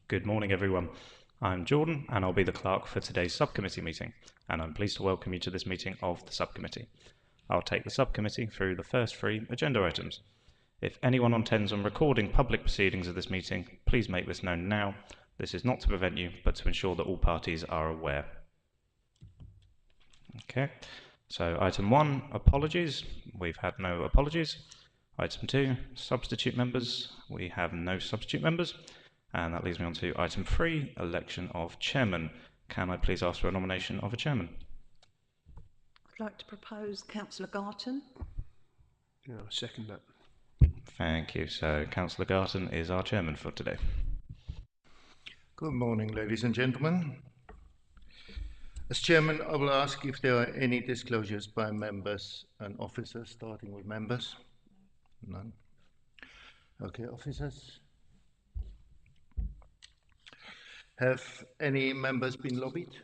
Good morning, everyone. I'm Jordan, and I'll be the clerk for today's subcommittee meeting, and I'm pleased to welcome you to this meeting of the subcommittee. I'll take the subcommittee through the first three agenda items. If anyone intends on recording public proceedings of this meeting, please make this known now. This is not to prevent you, but to ensure that all parties are aware. Okay, so item 1, apologies. We've had no apologies. Item 2, substitute members. We have no substitute members. And that leads me on to item 3, election of chairman. Can I please ask for a nomination of a chairman? I'd like to propose Councillor Garton. Yeah, I'll second that. Thank you. So Councillor Garton is our chairman for today. Good morning, ladies and gentlemen. As chairman, I will ask if there are any disclosures by members and officers, starting with members. None. Okay, officers. Have any members been lobbied?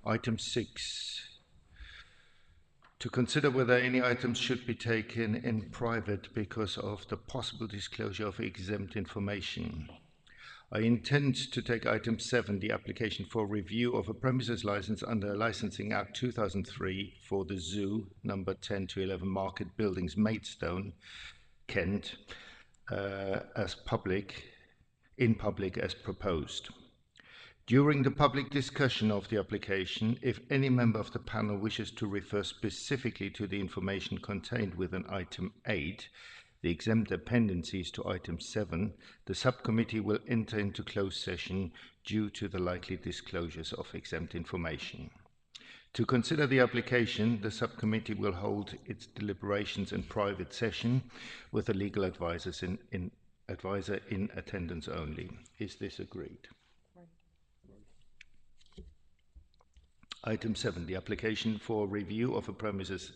Item 6. To consider whether any items should be taken in private because of the possible disclosure of exempt information. I intend to take item 7, the application for review of a premises license under Licensing Act 2003 for the zoo, number 10 to 11 Market Buildings, Maidstone, Kent, in public as proposed. During the public discussion of the application, if any member of the panel wishes to refer specifically to the information contained within item 8, the exempt appendices to item 7, the subcommittee will enter into closed session due to the likely disclosures of exempt information. To consider the application, the subcommittee will hold its deliberations in private session with the legal advisor in attendance only. Is this agreed? Item 7, the application for review of a premises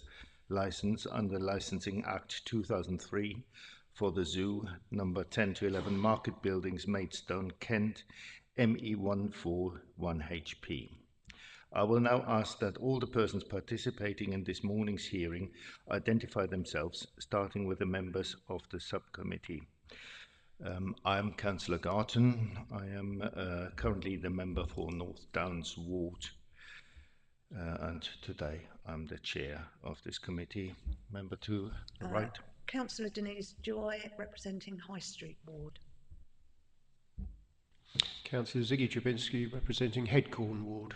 license under Licensing Act 2003 for the zoo, number 10 to 11 Market Buildings, Maidstone, Kent, ME141HP. I will now ask that all the persons participating in this morning's hearing identify themselves, starting with the members of the subcommittee. I am Councillor Garton. I am currently the member for North Downs Ward. And today I'm the chair of this committee. Member to the right. Councillor Denise Joy, representing High Street Ward. Councillor Ziggy Trubinski, representing Headcorn Ward.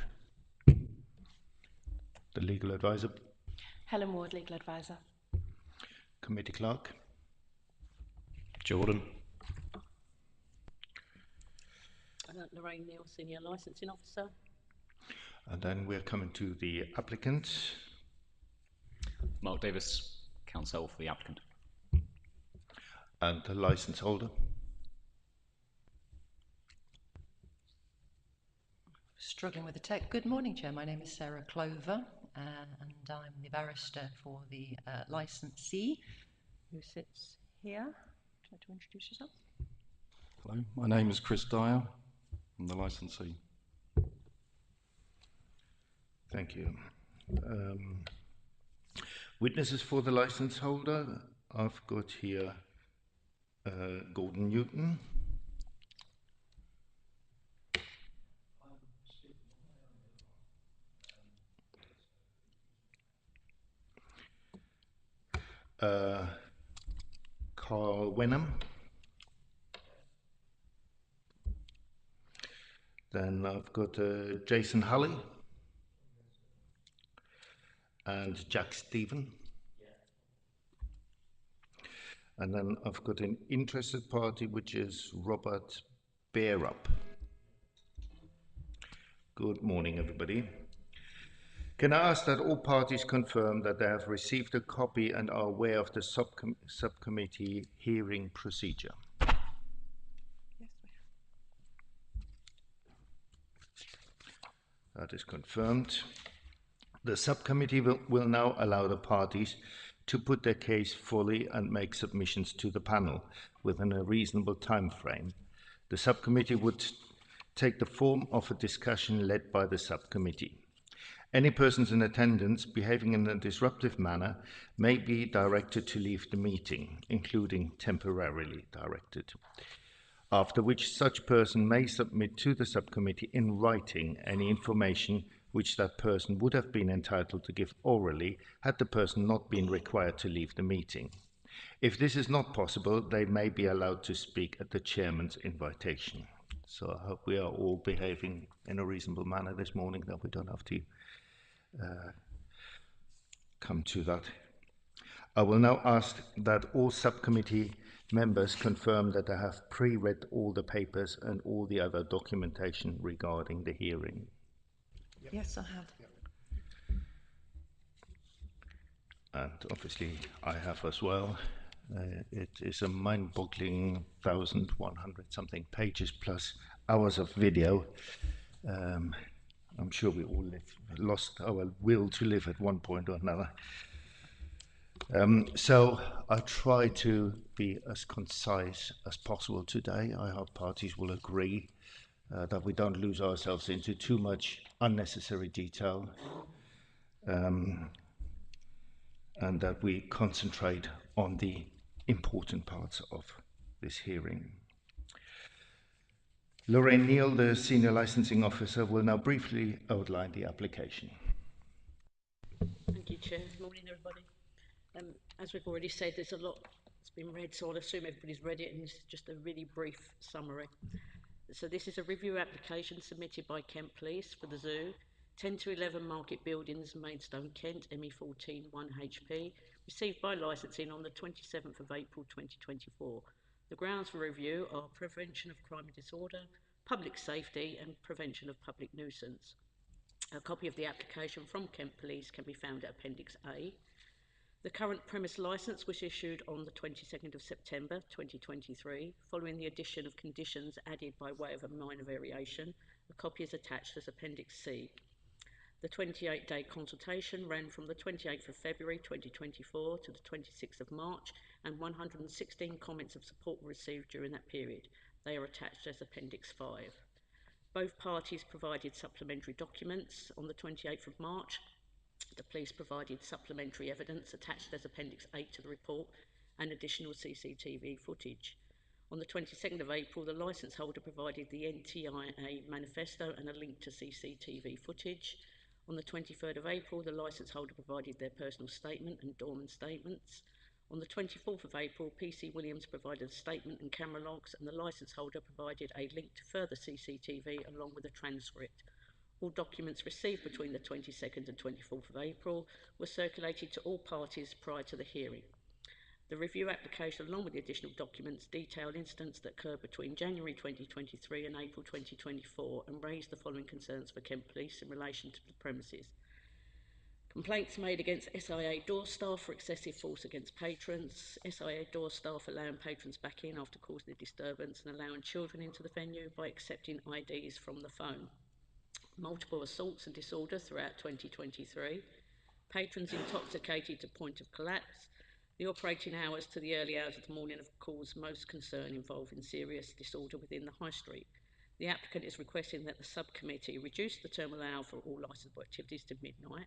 The legal advisor. Helen Ward, legal advisor. Committee clerk. Jordan. Lorraine Neal, senior licensing officer. And then we're coming to the applicant. Mark Davis, counsel for the applicant. And the license holder. Struggling with the tech. Good morning, Chair. My name is Sarah Clover, and I'm the barrister for the licensee who sits here. Try to introduce yourself. Hello, my name is Chris Dyer. I'm the licensee. Thank you. Witnesses for the license holder. I've got here Gordon Newton. Carl Wenham. Then I've got Jason Hulley and Jack Stephen. And then I've got an interested party, which is Robert Bearup. Good morning, everybody. Can I ask that all parties confirm that they have received a copy and are aware of the subcommittee hearing procedure? Yes, we have. That is confirmed. The subcommittee will now allow the parties to put their case fully and make submissions to the panel within a reasonable time frame. The subcommittee would take the form of a discussion led by the subcommittee. Any persons in attendance behaving in a disruptive manner may be directed to leave the meeting, including temporarily directed, after which such person may submit to the subcommittee in writing any information which that person would have been entitled to give orally had the person not been required to leave the meeting. If this is not possible, they may be allowed to speak at the chairman's invitation. So I hope we are all behaving in a reasonable manner this morning, that we don't have to come to that. I will now ask that all subcommittee members confirm that they have pre-read all the papers and all the other documentation regarding the hearing. Yes, I have. And obviously I have as well. It is a mind-boggling 1,100 something pages plus hours of video. I'm sure we all lost our will to live at one point or another. So I try to be as concise as possible today. I hope parties will agree that we don't lose ourselves into too much unnecessary detail, and that we concentrate on the important parts of this hearing. Lorraine Neal, the Senior Licensing Officer, will now briefly outline the application. Thank you, Chair. Morning, everybody. As we've already said, there's a lot that's been read, so I'll assume everybody's read it, and this is just a really brief summary. So this is a review application submitted by Kent Police for the zoo, 10 to 11 Market Buildings, Maidstone, Kent, ME14 1HP, received by licensing on the 27th of April 2024. The grounds for review are prevention of crime and disorder, public safety and prevention of public nuisance. A copy of the application from Kent Police can be found at Appendix A. The current premise licence was issued on the 22nd of September 2023, following the addition of conditions added by way of a minor variation. A copy is attached as Appendix C. The 28-day consultation ran from the 28th of February 2024 to the 26th of March, and 116 comments of support were received during that period. They are attached as Appendix 5. Both parties provided supplementary documents. On the 28th of March, the police provided supplementary evidence attached as Appendix 8 to the report and additional CCTV footage. On the 22nd of April, the licence holder provided the NTIA manifesto and a link to CCTV footage. On the 23rd of April, the licence holder provided their personal statement and doorman statements. On the 24th of April, PC Williams provided a statement and camera logs, and the licence holder provided a link to further CCTV along with a transcript. All documents received between the 22nd and 24th of April were circulated to all parties prior to the hearing. The review application, along with the additional documents, detailed incidents that occurred between January 2023 and April 2024 and raised the following concerns for Kent Police in relation to the premises. Complaints made against SIA door staff for excessive force against patrons, SIA door staff allowing patrons back in after causing a disturbance and allowing children into the venue by accepting IDs from the phone. Multiple assaults and disorder throughout 2023, patrons intoxicated to point of collapse. The operating hours to the early hours of the morning have caused most concern involving serious disorder within the High Street. The applicant is requesting that the subcommittee reduce the terminal hour for all licensable activities to midnight,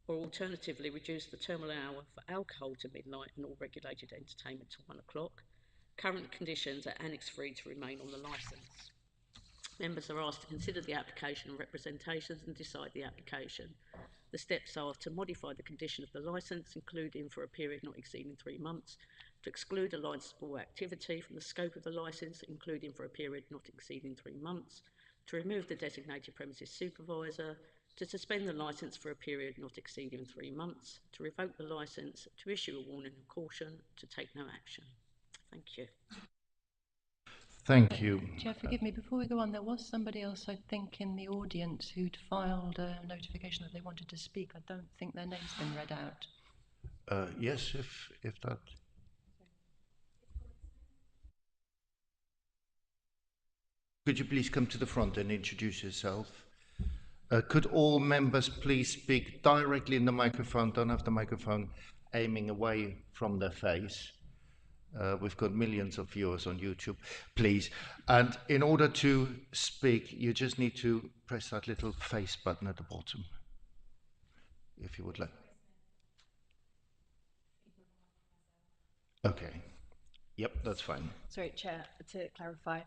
or alternatively reduce the terminal hour for alcohol to midnight and all regulated entertainment to 1 o'clock. Current conditions are Annex 3 to remain on the licence. Members are asked to consider the application and representations and decide the application. The steps are to modify the condition of the licence, including for a period not exceeding 3 months, to exclude a licensable activity from the scope of the licence, including for a period not exceeding 3 months, to remove the designated premises supervisor, to suspend the licence for a period not exceeding 3 months, to revoke the licence, to issue a warning and caution, to take no action. Thank you. Thank you. Chair, forgive me, before we go on, there was somebody else, I think, in the audience who'd filed a notification that they wanted to speak. I don't think their name's been read out. Yes, if that... Could you please come to the front and introduce yourself? Could all members please speak directly in the microphone? Don't have the microphone aiming away from their face. We've got millions of viewers on YouTube, please. And in order to speak, you just need to press that little face button at the bottom. if you would like. Okay. Yep, that's fine. Sorry, Chair, to clarify,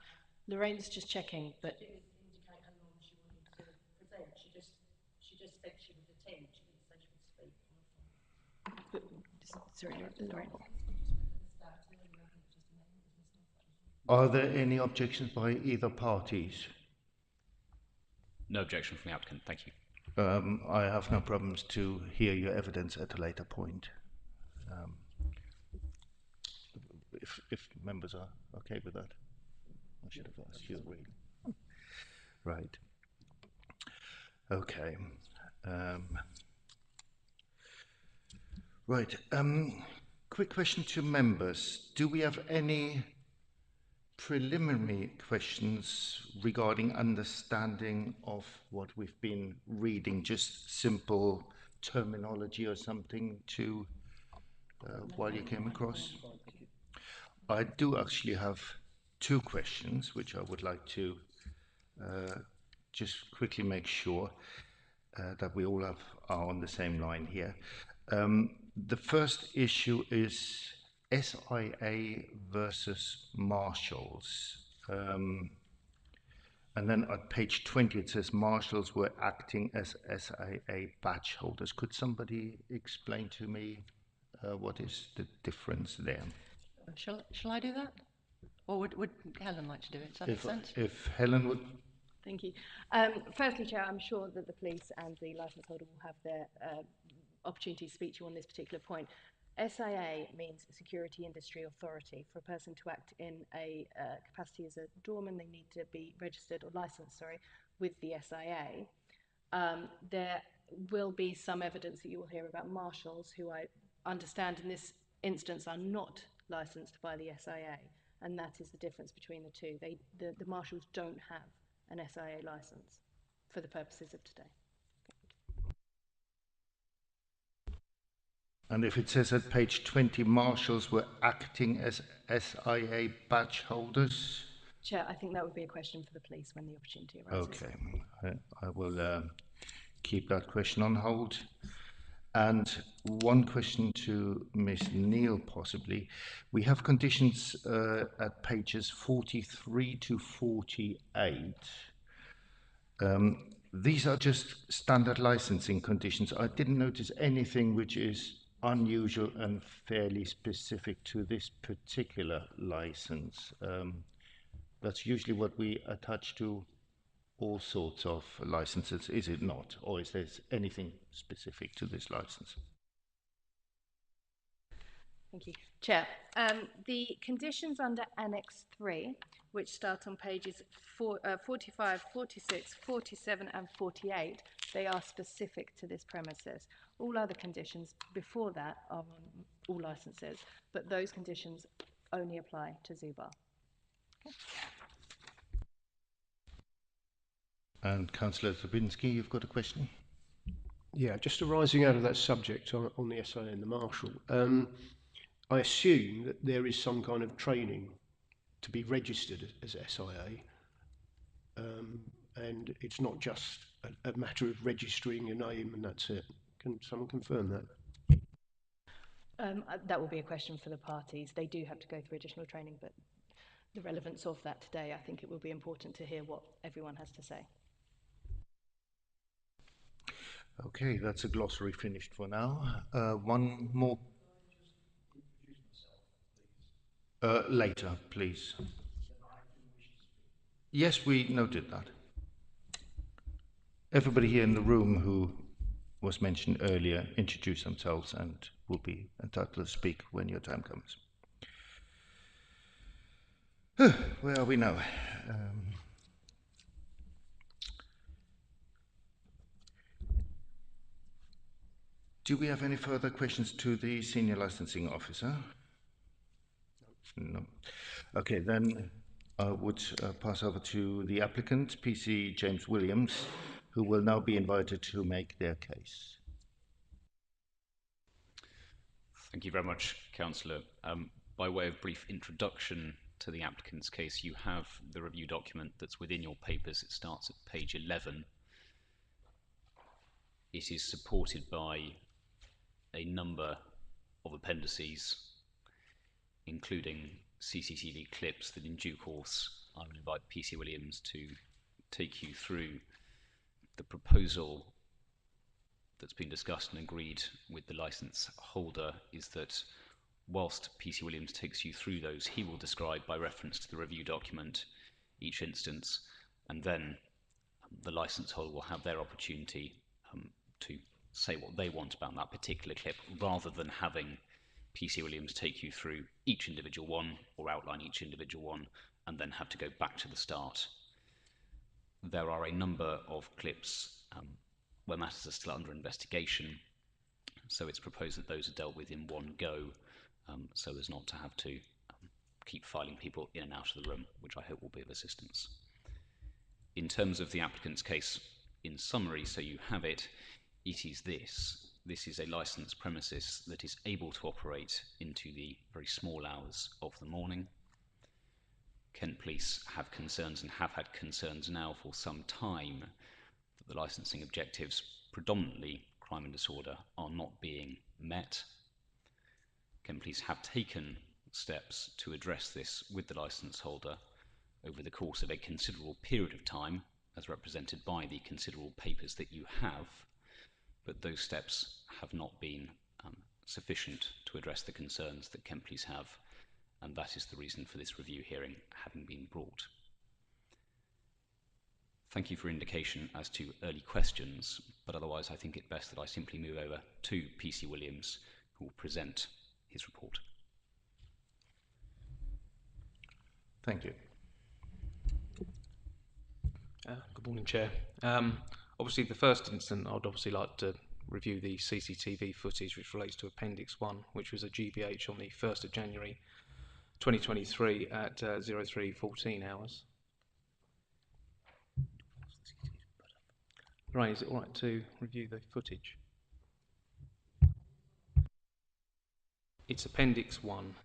Lorraine's just checking, but she didn't indicate how long she wanted to present. She just said she would attend. She didn't say she would speak. But, sorry, Lorraine. Are there any objections by either parties? No objection from the applicant, thank you. I have no problems to hear your evidence at a later point. If members are okay with that. I should have asked you, really. Right. Okay. Right. Quick question to members. Do we have any preliminary questions regarding understanding of what we've been reading? Just simple terminology or something to while you came across? I do actually have two questions which I would like to just quickly make sure that we all are on the same line here. The first issue is SIA versus marshals. And then at page 20 it says marshals were acting as SIA badge holders. Could somebody explain to me what is the difference there? Shall I do that? Or would Helen like to do it? Does that make sense? If Helen would. Thank you. Firstly, Chair, I'm sure that the police and the licence holder will have their opportunity to speak to you on this particular point. SIA means Security Industry Authority. For a person to act in a capacity as a doorman, they need to be registered or licensed, with the SIA. There will be some evidence that you will hear about marshals who I understand in this instance are not licensed by the SIA, and that is the difference between the two. The marshals don't have an SIA licence for the purposes of today. And if it says at page 20, marshals were acting as SIA badge holders? Chair, I think that would be a question for the police when the opportunity arises. Okay, I will keep that question on hold. And one question to Ms. Neal, possibly. We have conditions at pages 43 to 48. These are just standard licensing conditions. I didn't notice anything which is unusual and fairly specific to this particular license. That's usually what we attach to all sorts of licenses, is it not? Or is there anything specific to this license? Thank you. Chair, the conditions under Annex 3, which start on pages 45, 46, 47 and 48, they are specific to this premises. All other conditions before that are on all licenses, but those conditions only apply to Zubar. Okay. And Councillor Zabinski, you've got a question? Yeah, just arising out of that subject on the SIA and the marshal. I assume that there is some kind of training to be registered as SIA, and it's not just a matter of registering your name and that's it. Can someone confirm that? That will be a question for the parties. They do have to go through additional training, but the relevance of that today, I think it will be important to hear what everyone has to say. Okay, that's a glossary finished for now. One more. Later, please. Yes, we noted that. Everybody here in the room who was mentioned earlier introduce themselves and will be entitled to speak when your time comes. Where are we now? Do we have any further questions to the Senior Licensing Officer? No. Okay, then I would pass over to the applicant, PC James Williams, who will now be invited to make their case. Thank you very much, Councillor. By way of brief introduction to the applicant's case, you have the review document that's within your papers. It starts at page 11. it is supported by a number of appendices, including CCTV clips that in due course I will invite PC Williams to take you through. The proposal that's been discussed and agreed with the licence holder is that whilst PC Williams takes you through those, he will describe by reference to the review document each instance, and then the licence holder will have their opportunity to say what they want about that particular clip, rather than having PC Williams take you through each individual one or outline each individual one and then have to go back to the start. There are a number of clips where matters are still under investigation, so it's proposed that those are dealt with in one go, so as not to have to keep filing people in and out of the room, which I hope will be of assistance. In terms of the applicant's case, in summary, so you have it, it is this. This is a licensed premises that is able to operate into the very small hours of the morning. Kent Police have concerns and have had concerns now for some time that the licensing objectives, predominantly crime and disorder, are not being met. Kent Police have taken steps to address this with the licence holder over the course of a considerable period of time, as represented by the considerable papers that you have, but those steps have not been sufficient to address the concerns that Kent Police have, and that is the reason for this review hearing having been brought. Thank you for indication as to early questions, but otherwise I think it best that I simply move over to PC Williams, who will present his report. Thank you. Good morning, Chair. Obviously, the first incident, I'd obviously like to review the CCTV footage which relates to Appendix 1, which was a GBH on the 1st of January 2023 at 03:14 hours. Right, is it all right to review the footage? It's Appendix 1.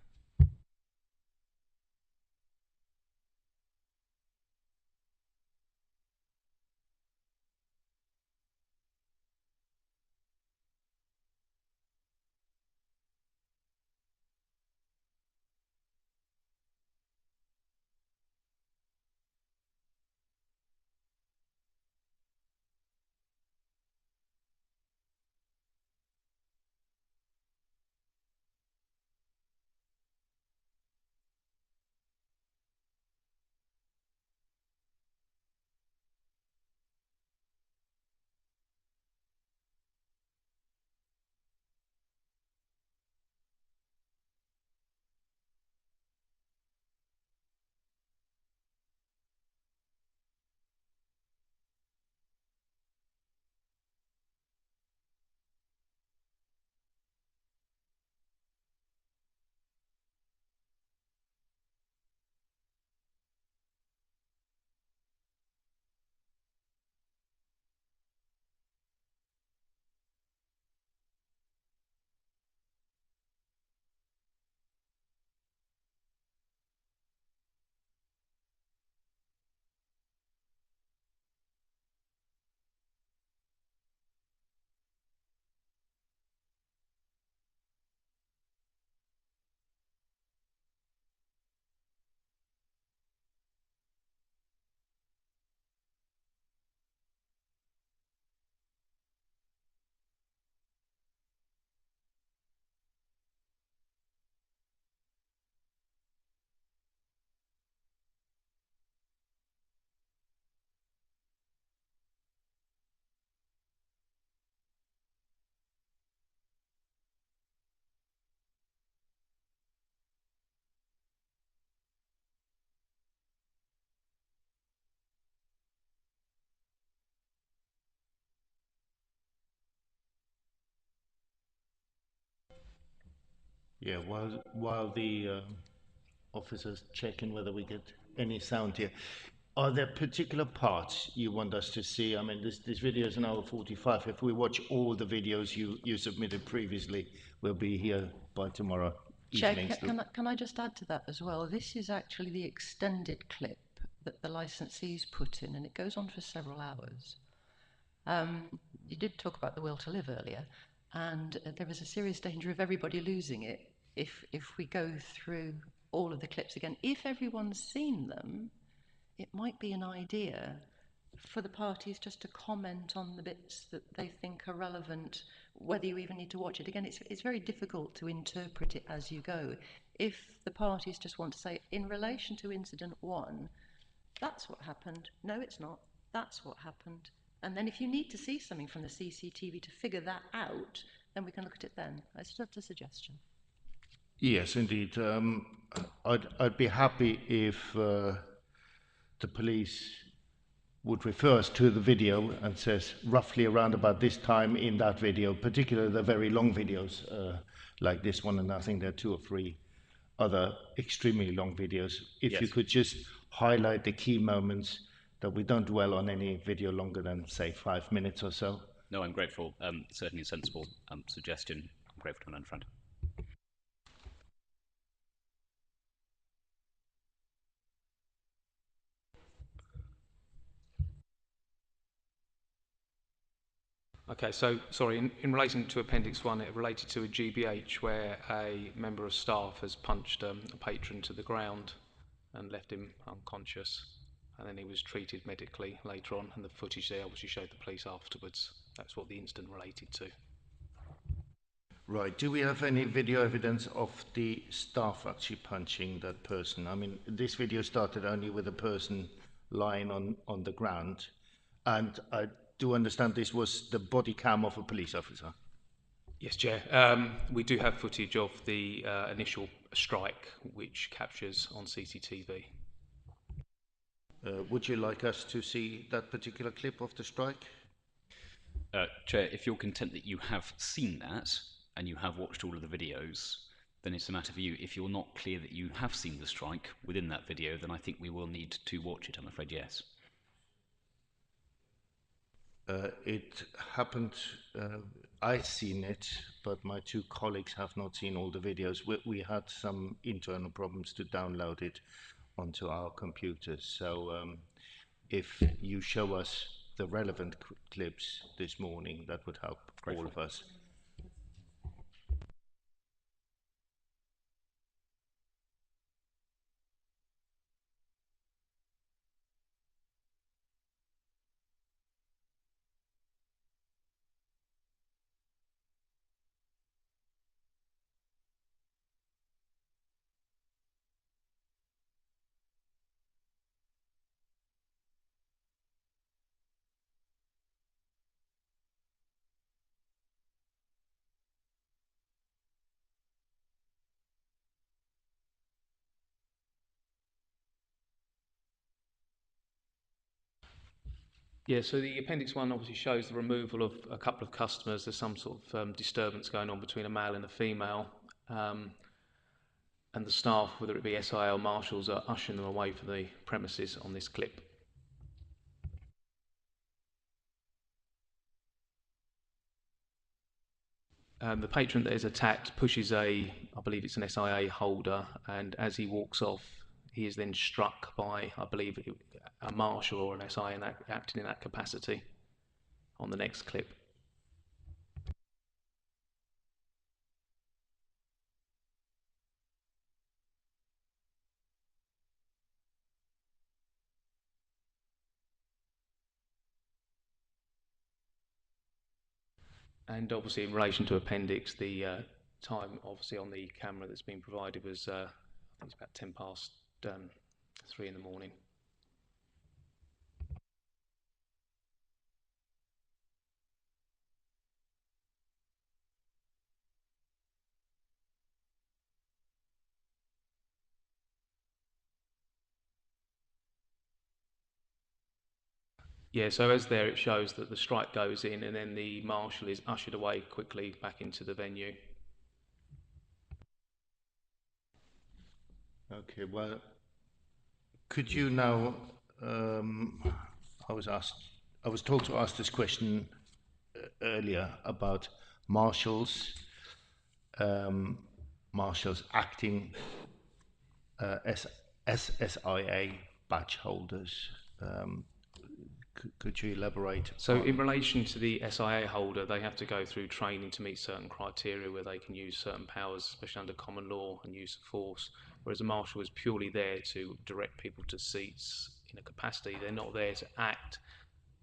Yeah, while the officers checking whether we get any sound here, are there particular parts you want us to see? I mean, this video is an hour 45. If we watch all the videos you submitted previously, we'll be here by tomorrow Chair, evening. can I just add to that as well? This is actually the extended clip that the licensees put in, and it goes on for several hours. you did talk about the will to live earlier, and there is a serious danger of everybody losing it if we go through all of the clips again. If everyone's seen them, it might be an idea for the parties just to comment on the bits that they think are relevant, whether you even need to watch it again. It's very difficult to interpret it as you go. If the parties just want to say, in relation to incident 1, that's what happened. No, it's not. That's what happened. And then if you need to see something from the CCTV to figure that out, then we can look at it then. It's just a suggestion. Yes, indeed. I'd be happy if the police would refer us to the video and says roughly around about this time in that video, particularly the very long videos like this one, and I think there are 2 or 3 other extremely long videos. If you could just highlight the key moments, that we don't dwell on any video longer than, say, 5 minutes or so. No, I'm grateful. Certainly a sensible suggestion. I'm grateful to my own friend. Okay, so sorry, in relation to Appendix 1, it related to a GBH where a member of staff has punched a patron to the ground and left him unconscious, and then he was treated medically later on, and the footage there obviously showed the police afterwards. That's what the incident related to. Right, do we have any video evidence of the staff actually punching that person? I mean, this video started only with a person lying on the ground, and I do understand this was the body cam of a police officer. Yes, Chair. We do have footage of the initial strike, which captures on CCTV. Would you like us to see that particular clip of the strike? Chair, if you're content that you have seen that and you have watched all of the videos, then it's a matter for you. If you're not clear that you have seen the strike within that video, then I think we will need to watch it, I'm afraid, yes. It happened, I've seen it, but my 2 colleagues have not seen all the videos. We had some internal problems to download it onto our computers. So if you show us the relevant clips this morning, that would help all of us. Yeah, so the Appendix 1 obviously shows the removal of a couple of customers. There's some sort of disturbance going on between a male and a female. And the staff, whether it be SIA or marshals, are ushering them away from the premises on this clip. The patron that is attacked pushes I believe it's an SIA holder, and as he walks off, he is then struck by, I believe, a marshal or an SIA acting in that capacity on the next clip. And obviously in relation to Appendix, the time obviously on the camera that's been provided was, I think it's about 10 past 3 in the morning. Yeah, so as there it shows that the strike goes in and then the marshal is ushered away quickly back into the venue. Okay, well, could you now, I was told to ask this question earlier about marshals, marshals acting as SSIA badge holders. Could you elaborate? So in relation to the SIA holder, they have to go through training to meet certain criteria where they can use certain powers, especially under common law and use of force, whereas a marshal is purely there to direct people to seats in a capacity. They're not there to act,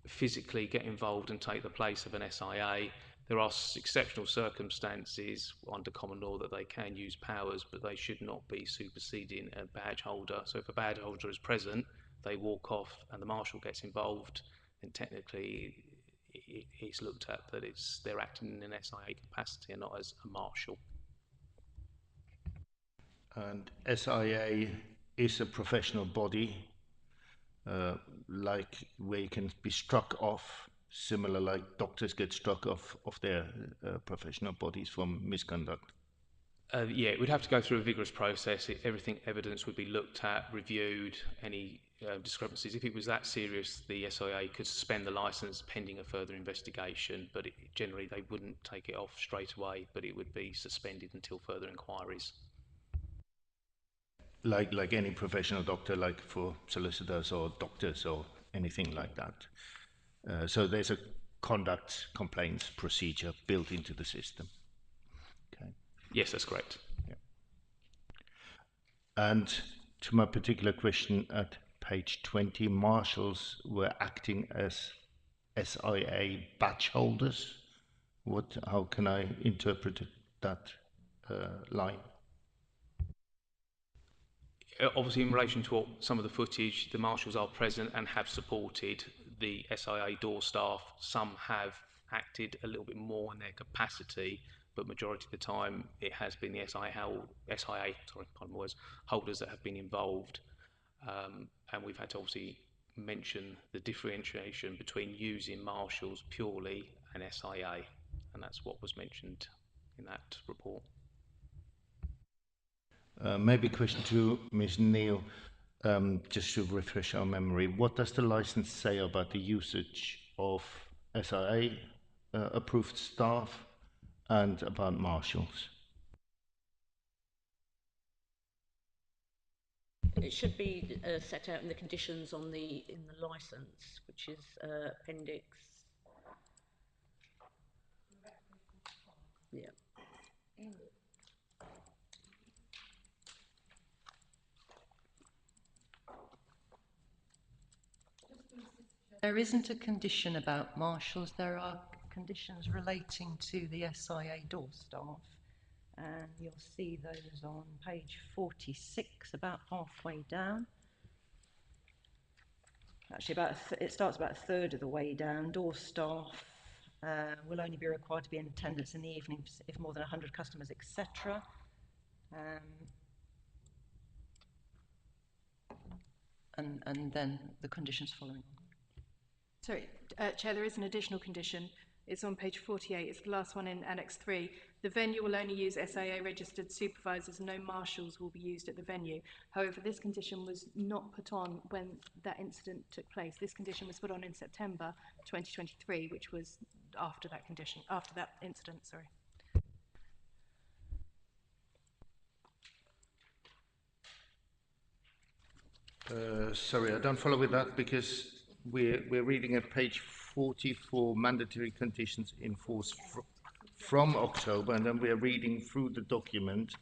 physically get involved and take the place of an SIA. There are exceptional circumstances under common law that they can use powers, but they should not be superseding a badge holder. So if a badge holder is present, they walk off and the marshal gets involved, then technically it's looked at that they're acting in an SIA capacity and not as a marshal. And SIA is a professional body, like where you can be struck off, similar like doctors get struck off of their professional bodies from misconduct. Yeah, it would have to go through a vigorous process. Evidence would be looked at, reviewed, any discrepancies. If it was that serious, the SIA could suspend the licence pending a further investigation, but generally they wouldn't take it off straight away, but it would be suspended until further inquiries. Like any professional doctor, like for solicitors or doctors or anything like that. So there's a conduct complaints procedure built into the system. Okay. Yes, that's correct. Yeah. And to my particular question at page 20, marshals were acting as SIA badge holders. How can I interpret that line? Obviously, in relation to some of the footage, the marshals are present and have supported the SIA door staff. Some have acted a little bit more in their capacity, but majority of the time it has been the SIA holders that have been involved. And we've had to obviously mention the differentiation between using marshals purely and SIA, and that's what was mentioned in that report. Maybe a question to Ms. Neal, just to refresh our memory. What does the license say about the usage of SIA approved staff and about marshals? It should be set out in the conditions in the licence, which is appendix. Yeah. There isn't a condition about marshals. There are conditions relating to the SIA door staff, and you'll see those on page 46, about halfway down. Actually, it starts about a third of the way down. Door staff will only be required to be in attendance in the evening if more than 100 customers, etc. And then the conditions following. Sorry, Chair, there is an additional condition. It's on page 48. It's the last one in Annex 3. The venue will only use SIA registered supervisors. No marshals will be used at the venue. However, this condition was not put on when that incident took place. This condition was put on in September 2023, which was after that incident, sorry. Sorry, I don't follow with that because we're reading at page 44 mandatory conditions in force from October, and then we're reading through the document.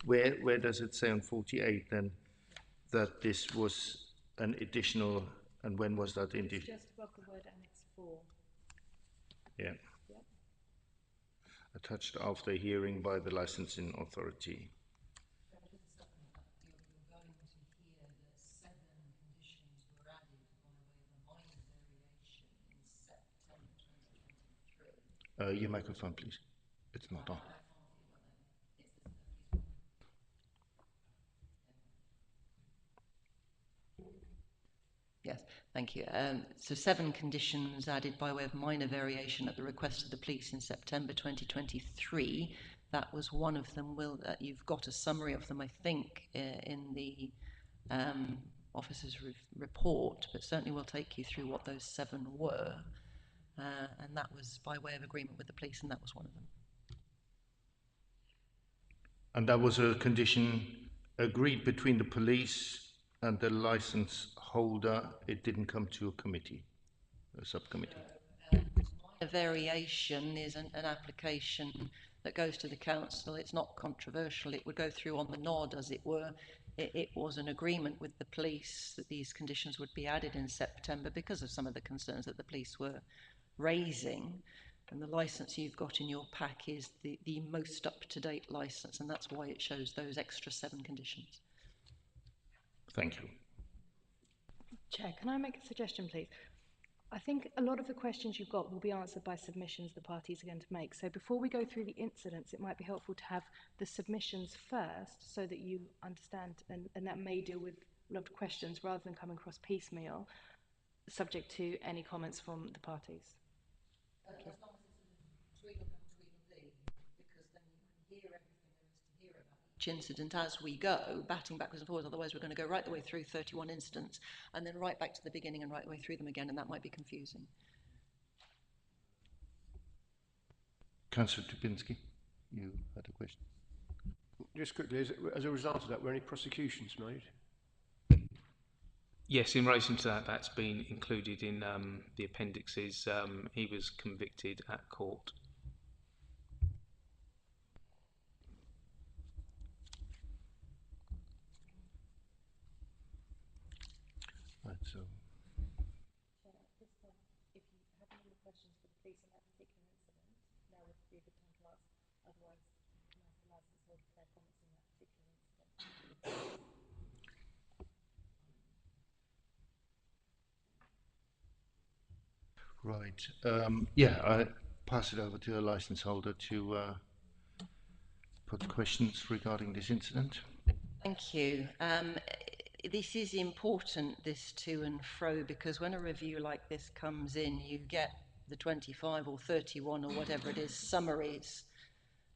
Where does it say on 48 then that this was an additional, and when was that It's just above the word Annex 4. Yeah. Yep. Attached after hearing by the licensing authority. Your microphone, please. It's not on. Yes, thank you. So 7 conditions added by way of minor variation at the request of the police in September 2023. That was one of them. You've got a summary of them, I think, in the officer's report, but certainly we'll take you through what those 7 were. And that was by way of agreement with the police, and that was one of them. And that was a condition agreed between the police and the license holder. It didn't come to a committee. subcommittee. A variation is an application that goes to the council. It's not controversial. It would go through on the nod, as it were. It was an agreement with the police that these conditions would be added in September because of some of the concerns that the police were raising. And the licence you've got in your pack is the most up-to-date licence, and that's why it shows those extra 7 conditions. Thank you. Chair, can I make a suggestion, please? I think a lot of the questions you've got will be answered by submissions the parties are going to make. So before we go through the incidents, it might be helpful to have the submissions first so that you understand, and that may deal with a lot of questions rather than coming across piecemeal, subject to any comments from the parties. Okay. As long as it's a tweedledum, because then you can hear everything there is to hear about each incident as we go, batting backwards and forwards. Otherwise, we're going to go right the way through 31 incidents and then right back to the beginning and right the way through them again, and that might be confusing. Councillor Tupinsky, you had a question. Just quickly, as a result of that, were any prosecutions made? Yes, in relation to that, that's been included in the appendixes. He was convicted at court. Right, so At this point, if you have any questions for the police on that particular incident, now would be a good time to ask. Otherwise, you can ask the licence holder for their comments on that particular incident. right, yeah, I pass it over to the licence holder to put questions regarding this incident. Thank you. This is important, this to and fro, because when a review like this comes in, you get the 25 or 31 or whatever it is summaries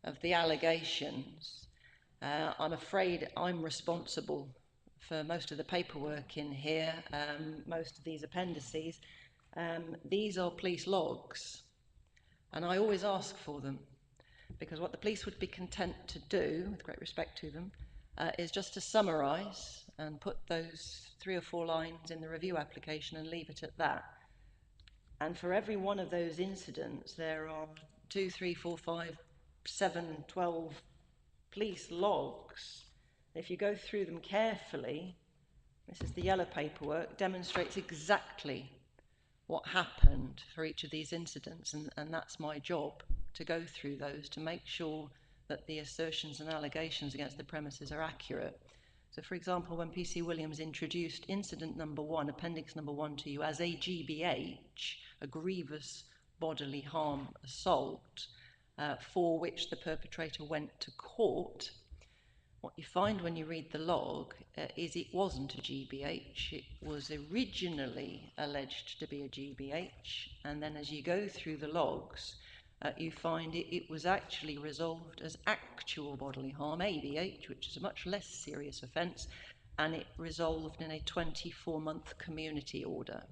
of the allegations. I'm afraid I'm responsible for most of the paperwork in here, most of these appendices. These are police logs, and I always ask for them, because what the police would be content to do, with great respect to them, is just to summarise and put those 3 or 4 lines in the review application and leave it at that. And for every one of those incidents, there are 2, 3, 4, 5, 7, 12 police logs. If you go through them carefully, this is the yellow paperwork, demonstrates exactly what happened for each of these incidents, and that's my job, to go through those to make sure that the assertions and allegations against the premises are accurate. So, for example, when PC Williams introduced incident number 1, appendix number 1 to you as a GBH, a grievous bodily harm assault, for which the perpetrator went to court, what you find when you read the log is it wasn't a GBH. It was originally alleged to be a GBH, and then as you go through the logs, you find it was actually resolved as actual bodily harm, ABH, which is a much less serious offence, and it resolved in a 24-month community order.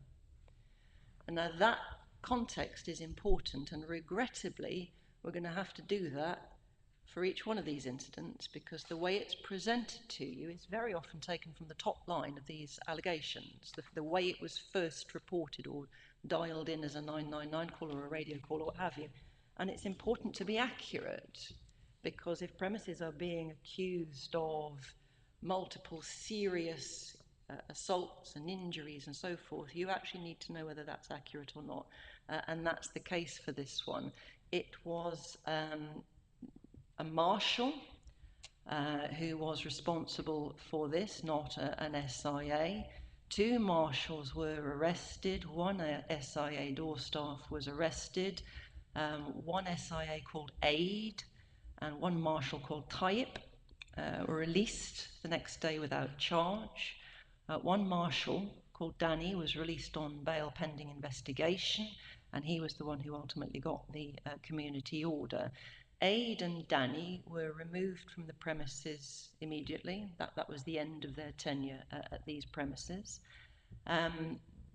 And now that context is important, and regrettably, we're going to have to do that for each one of these incidents, because the way it's presented to you is very often taken from the top line of these allegations, the way it was first reported or dialed in as a 999 call or a radio call or what have you. And it's important to be accurate, because if premises are being accused of multiple serious assaults and injuries and so forth, you actually need to know whether that's accurate or not. And that's the case for this one. It was a marshal who was responsible for this, not an SIA. 2 marshals were arrested. 1 SIA door staff was arrested. 1 SIA called Aid and 1 marshal called Tayyip were released the next day without charge. 1 marshal called Danny was released on bail pending investigation, and he was the one who ultimately got the community order. Aid and Danny were removed from the premises immediately. That was the end of their tenure at these premises.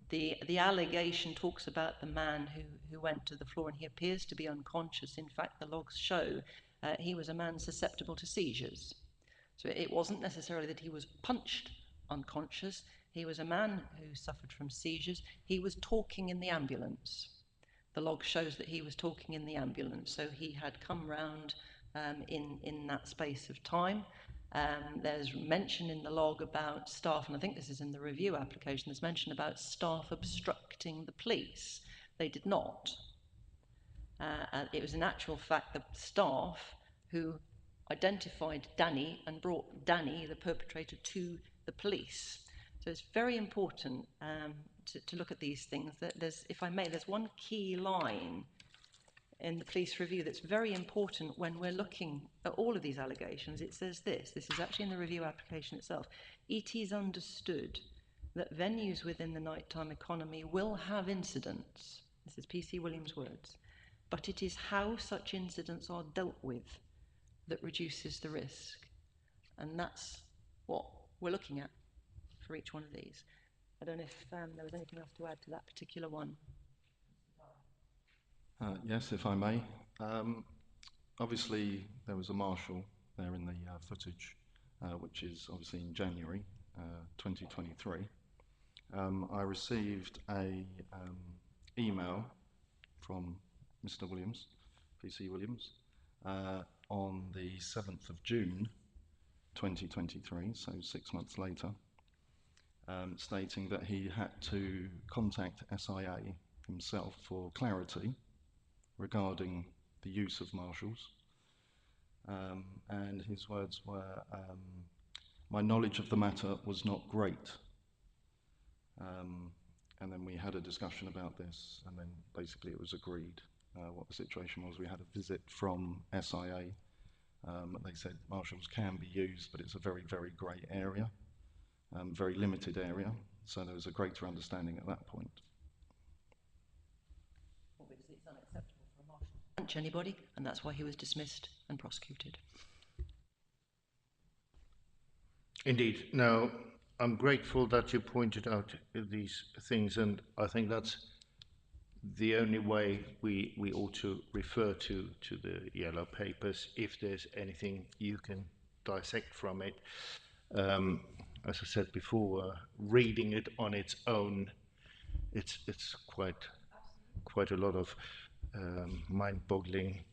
The allegation talks about the man who went to the floor, and he appears to be unconscious. In fact, the logs show he was a man susceptible to seizures. So it wasn't necessarily that he was punched unconscious. He was a man who suffered from seizures. He was talking in the ambulance. The log shows that he was talking in the ambulance, so he had come round in that space of time. There's mention in the log about staff, and I think this is in the review application, there's mention about staff obstructing the police. They did not. It was in actual fact the staff who identified Danny and brought Danny, the perpetrator, to the police. So it's very important to look at these things. There's, if I may, there's one key line in the police review that's very important when we're looking at all of these allegations. It says this is actually in the review application itself. It is understood that venues within the nighttime economy will have incidents. This is PC Williams' words. But it is how such incidents are dealt with that reduces the risk. And that's what we're looking at for each one of these. I don't know if there was anything else to add to that particular one. Yes, if I may. Obviously, there was a marshal there in the footage, which is obviously in January 2023. I received a email from Mr. Williams, PC Williams, on the 7th of June 2023, so 6 months later, stating that he had to contact SIA himself for clarity regarding the use of marshals, and his words were, my knowledge of the matter was not great. And then we had a discussion about this, and then basically it was agreed what the situation was. We had a visit from SIA. They said marshals can be used, but it's a very, very grey area, very limited area, so there was a greater understanding at that point. Obviously it's unacceptable for a marshal to punch anybody, and that's why he was dismissed and prosecuted. Indeed. Now, I'm grateful that you pointed out these things, and I think that's the only way we ought to refer to the yellow papers if there's anything you can dissect from it. As I said before, reading it on its own, it's quite a lot of mind-boggling,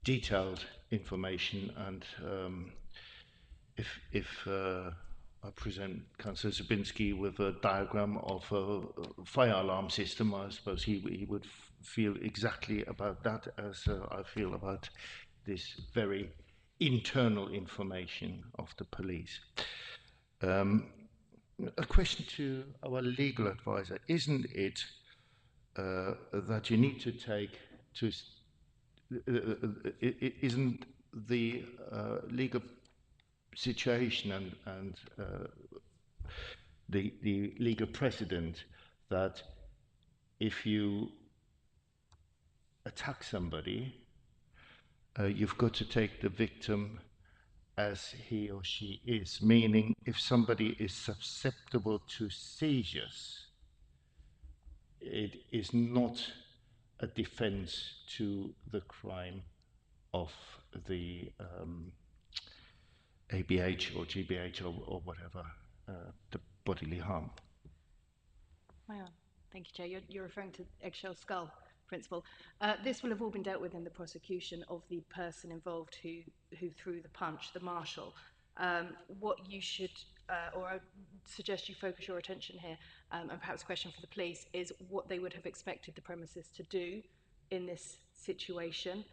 detailed information, and if I present Councillor Zabinski with a diagram of a fire alarm system, I suppose he would feel exactly about that as I feel about this very internal information of the police. A question to our legal advisor: isn't it that you need to take to? Isn't the legal situation and the legal precedent that if you attack somebody, you've got to take the victim as he or she is, meaning if somebody is susceptible to seizures, it is not a defense to the crime of the ABH or GBH or whatever, the bodily harm. Thank you, Chair. You're referring to eggshell skull principle. This will have all been dealt with in the prosecution of the person involved who threw the punch, the marshal. What you should, or I would suggest you focus your attention here, and perhaps a question for the police, is what they would have expected the premises to do in this situation,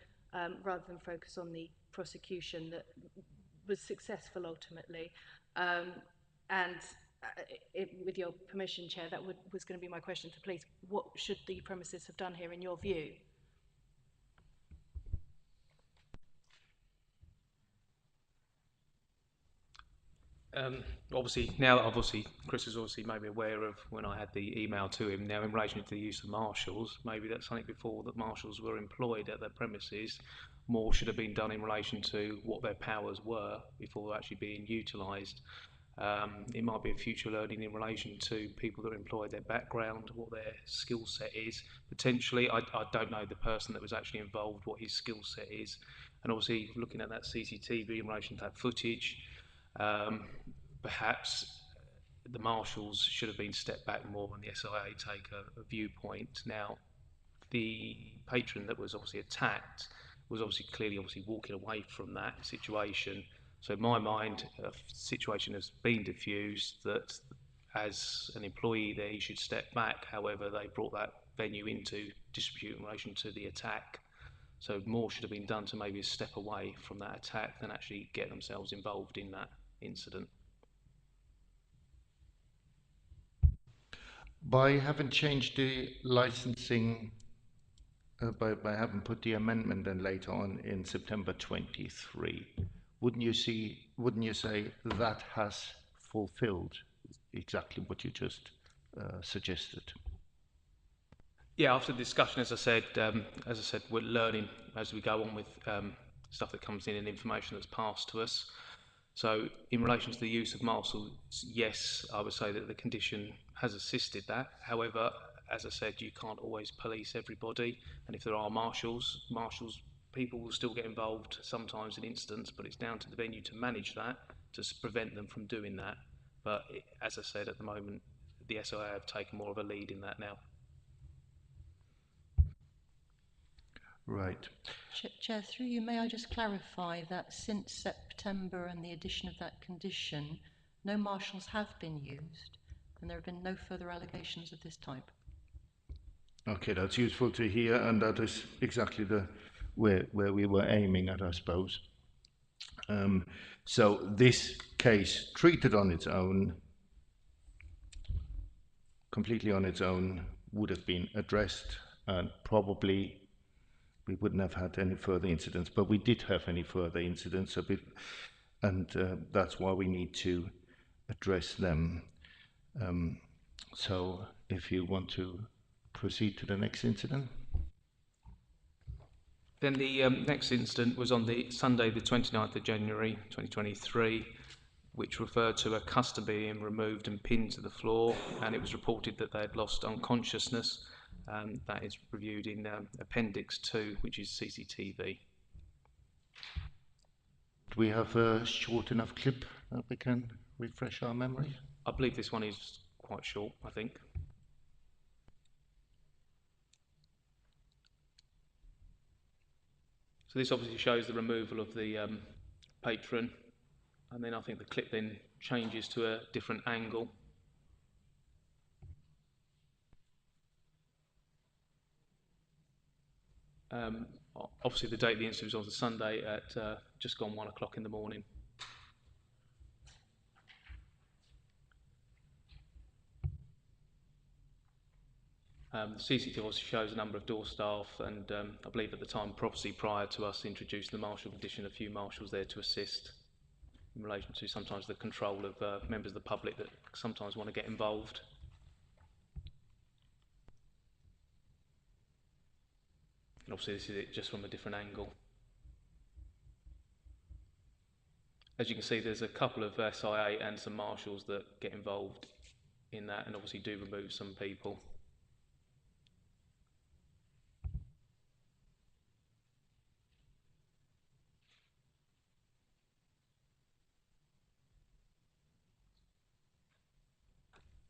rather than focus on the prosecution that was successful ultimately. With your permission, Chair, that was going to be my question to the police. What should the premises have done here in your view? Obviously, now that Chris has obviously made me aware of when I had the email to him, now in relation to the use of marshals, maybe that's something before that marshals were employed at their premises. More should have been done in relation to what their powers were before actually being utilised. It might be a future learning in relation to people that are employed, their background, what their skill set is. Potentially, I don't know the person that was actually involved, what his skill set is. And obviously, looking at that CCTV in relation to that footage, perhaps the marshals should have been stepped back more and the SIA take a viewpoint. Now, the patron that was obviously attacked was clearly walking away from that situation. So in my mind, a situation has been diffused that as an employee there he should step back. However, they brought that venue into dispute in relation to the attack. So more should have been done to maybe step away from that attack than actually get themselves involved in that incident. By having changed the licensing, by having put the amendment then later on in September 23, wouldn't you say that has fulfilled exactly what you just suggested? Yeah, after the discussion, as I said, we're learning as we go on with stuff that comes in and information that's passed to us. So in relation to the use of marshals, yes, I would say that the condition has assisted that. However, as I said, you can't always police everybody, and if there are marshals, people will still get involved sometimes in incidents, but it's down to the venue to manage that, to prevent them from doing that. But as I said, at the moment, the SIA have taken more of a lead in that now. Right. Chair, through you, may I just clarify that since September and the addition of that condition, no marshals have been used and there have been no further allegations of this type? Okay, that's useful to hear, and that is exactly where we were aiming at, I suppose. So this case, treated on its own, completely on its own, would have been addressed, and probably we wouldn't have had any further incidents, but we did have any further incidents, and that's why we need to address them. So if you want to proceed to the next incident. Then the next incident was on the Sunday, the 29th of January 2023, which referred to a customer being removed and pinned to the floor, and it was reported that they had lost unconsciousness. That is reviewed in Appendix 2, which is CCTV. Do we have a short enough clip that we can refresh our memory? I believe this one is quite short, I think. So this obviously shows the removal of the patron, and then I think the clip then changes to a different angle. Obviously the date of the incident was on the Sunday at just gone 1 o'clock in the morning. The CCTV also shows a number of door staff, and I believe at the time, prophecy prior to us introducing the marshal condition, a few marshals there to assist in relation to sometimes the control of members of the public that sometimes want to get involved. And obviously this is it just from a different angle. As you can see, there's a couple of SIA and some marshals that get involved in that and obviously do remove some people.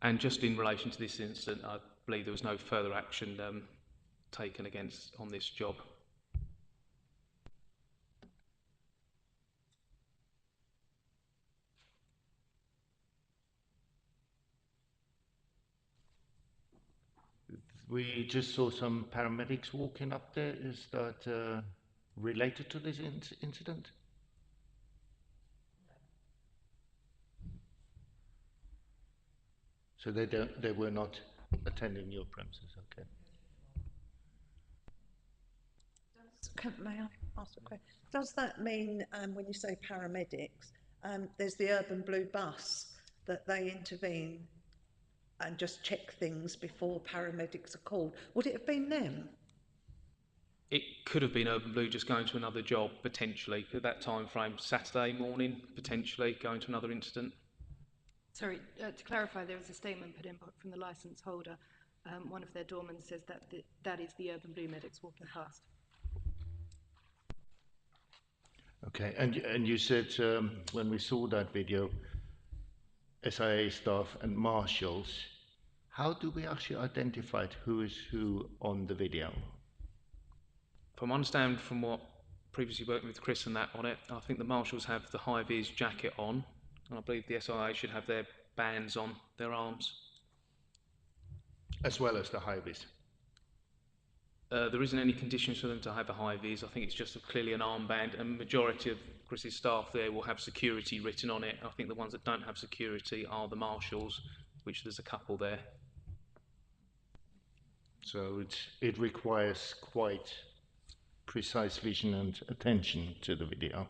And just in relation to this incident, I believe there was no further action taken on this job. We just saw some paramedics walking up there. Is that related to this incident? So they were not attending your premises, okay? May I ask a question? Does that mean when you say paramedics, there's the Urban Blue bus that they intervene and just check things before paramedics are called? Would it have been them? It could have been Urban Blue just going to another job, potentially. At that time frame, Saturday morning, potentially going to another incident. Sorry, to clarify, there was a statement put in from the licence holder. One of their doormen says that that is the Urban Blue medics walking past. Okay, and you said when we saw that video, SIA staff and marshals, how do we actually identify who is who on the video? From understanding from what previously worked with Chris and that on it, I think the marshals have the high-vis jacket on, and I believe the SIA should have their bands on their arms. As well as the high-vis? There isn't any conditions for them to have a high-vis. I think it's just clearly an armband, and majority of Chris's staff there will have security written on it. I think the ones that don't have security are the marshals, which there's a couple there. So it requires quite precise vision and attention to the video.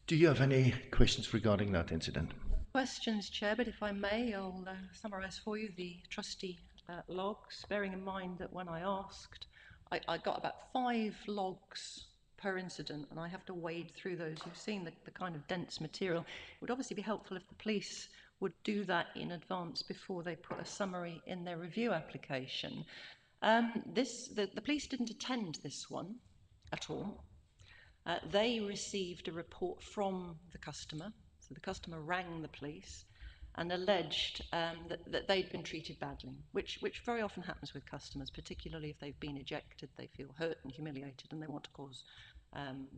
Do you have any questions regarding that incident? Questions, Chair, but if I may, I'll summarise for you the trustee logs, bearing in mind that when I asked, I got about 5 logs per incident, and I have to wade through those. You've seen the kind of dense material. It would obviously be helpful if the police would do that in advance before they put a summary in their review application. The police didn't attend this one at all. They received a report from the customer. So the customer rang the police and alleged that they'd been treated badly, which very often happens with customers, particularly if they've been ejected, they feel hurt and humiliated and they want to cause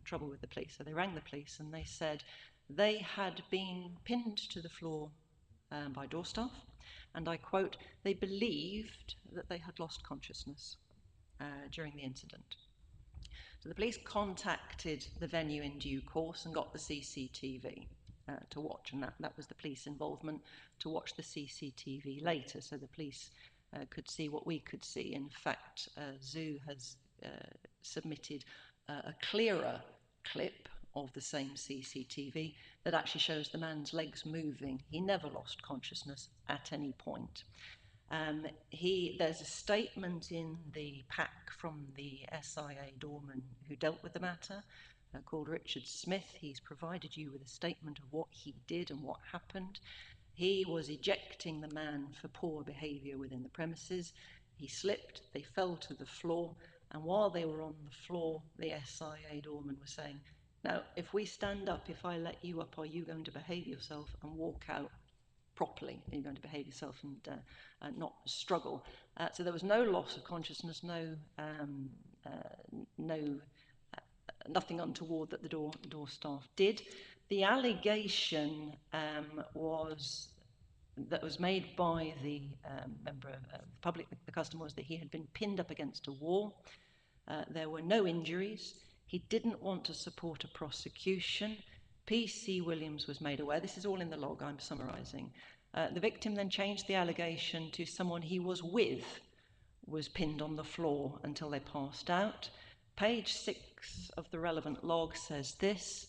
trouble with the police. So they rang the police and they said they had been pinned to the floor by door staff, and I quote, they believed that they had lost consciousness during the incident. So the police contacted the venue in due course and got the CCTV to watch, and that was the police involvement to watch the CCTV later, so the police could see what we could see. In fact, Zoo has submitted a clearer clip of the same CCTV that actually shows the man's legs moving. He never lost consciousness at any point. There's a statement in the pack from the SIA doorman who dealt with the matter, called Richard Smith. He's provided you with a statement of what he did and what happened. He was ejecting the man for poor behaviour within the premises. He slipped, they fell to the floor, and while they were on the floor, the SIA doorman was saying, now, if we stand up, if I let you up, are you going to behave yourself and walk out properly? Are you going to behave yourself and not struggle? So there was no loss of consciousness, nothing untoward that the door staff did. The allegation was made by the member of the public, the customer, was that he had been pinned up against a wall. There were no injuries. He didn't want to support a prosecution. PC Williams was made aware. This is all in the log, I'm summarising. The victim then changed the allegation to someone he was with was pinned on the floor until they passed out. Page 6 of the relevant log says this: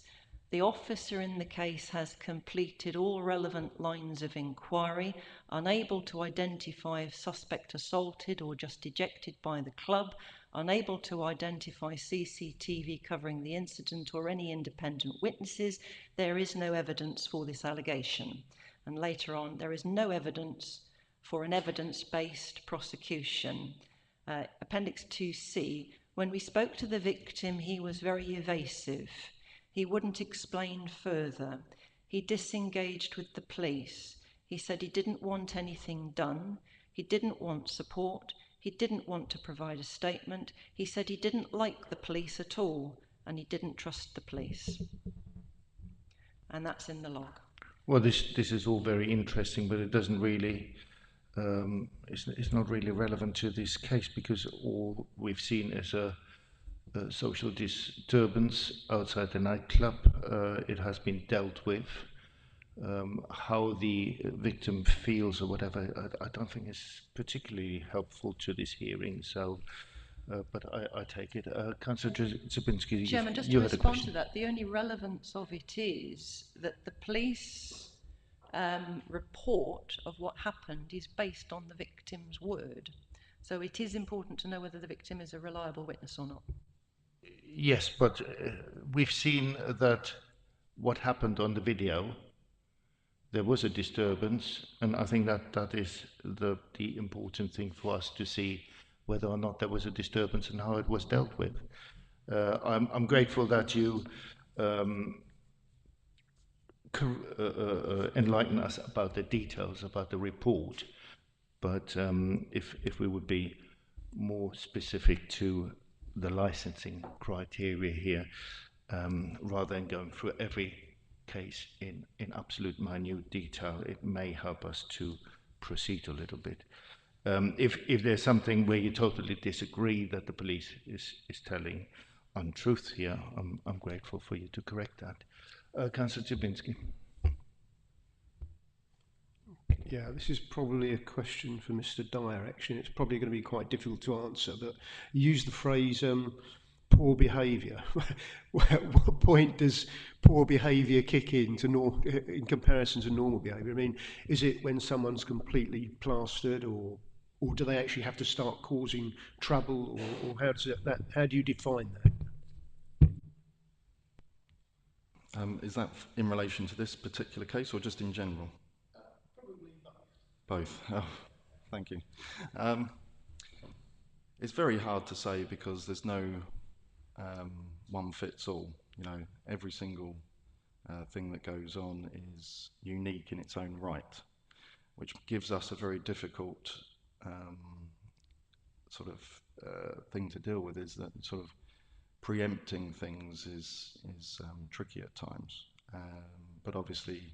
the officer in the case has completed all relevant lines of inquiry, unable to identify if suspect assaulted or just ejected by the club, unable to identify CCTV covering the incident or any independent witnesses. There is no evidence for this allegation. And later on, there is no evidence for an evidence-based prosecution. Appendix 2C, when we spoke to the victim, he was very evasive. He wouldn't explain further. He disengaged with the police. He said he didn't want anything done. He didn't want support. He didn't want to provide a statement. He said he didn't like the police at all, and he didn't trust the police. And that's in the log. Well, this is all very interesting, but it doesn't really, it's not really relevant to this case, because all we've seen is a social disturbance outside the nightclub. It has been dealt with. How the victim feels or whatever, I don't think is particularly helpful to this hearing. So, but I take it. Councillor Czapinski, Chairman, just you to had a respond question. to that, the only relevance of it is that the police report of what happened is based on the victim's word. So it is important to know whether the victim is a reliable witness or not. Yes, but we've seen that what happened on the video, there was a disturbance, and I think that is the important thing for us to see whether or not there was a disturbance and how it was dealt with. I'm grateful that you enlighten us about the details about the report, but if we would be more specific to the licensing criteria here, rather than going through every case in absolute minute detail, it may help us to proceed a little bit. If there's something where you totally disagree that the police is telling untruths here, I'm grateful for you to correct that. Councillor Czubinski. Yeah, this is probably a question for Mr. Dyer, actually. It's probably going to be quite difficult to answer, but you use the phrase poor behaviour. What point does poor behaviour kick in in comparison to normal behaviour? I mean, is it when someone's completely plastered, or do they actually have to start causing trouble, or how do you define that? Is that in relation to this particular case or just in general? Probably both. Oh, thank you. It's very hard to say because there's no one fits all. You know, every single thing that goes on is unique in its own right, which gives us a very difficult sort of thing to deal with. Is that sort of preempting things is tricky at times, but obviously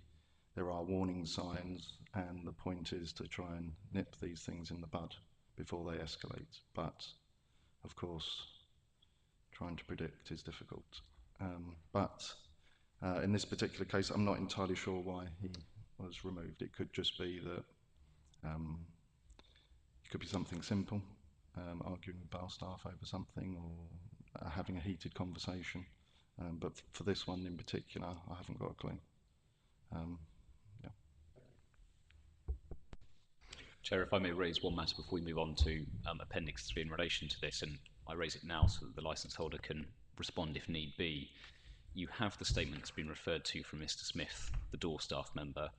there are warning signs, and the point is to try and nip these things in the bud before they escalate. But of course, trying to predict is difficult. But in this particular case, I'm not entirely sure why he was removed. It could just be that it could be something simple, arguing with bar staff over something, or having a heated conversation. But for this one in particular, I haven't got a clue. Yeah. Chair, if I may raise one matter before we move on to Appendix 3 in relation to this, and I raise it now so that the licence holder can respond if need be. You have the statement that's been referred to from Mr. Smith, the door staff member.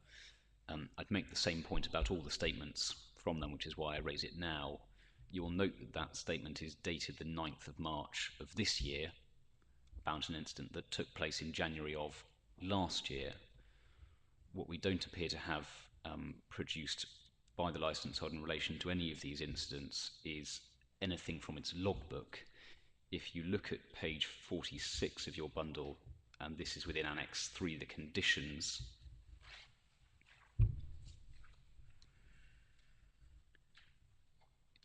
I'd make the same point about all the statements from them, which is why I raise it now. You will note that that statement is dated the 9th of March of this year, about an incident that took place in January of last year. What we don't appear to have produced by the licence holder in relation to any of these incidents is anything from its logbook. If you look at page 46 of your bundle, and this is within Annex 3, the conditions,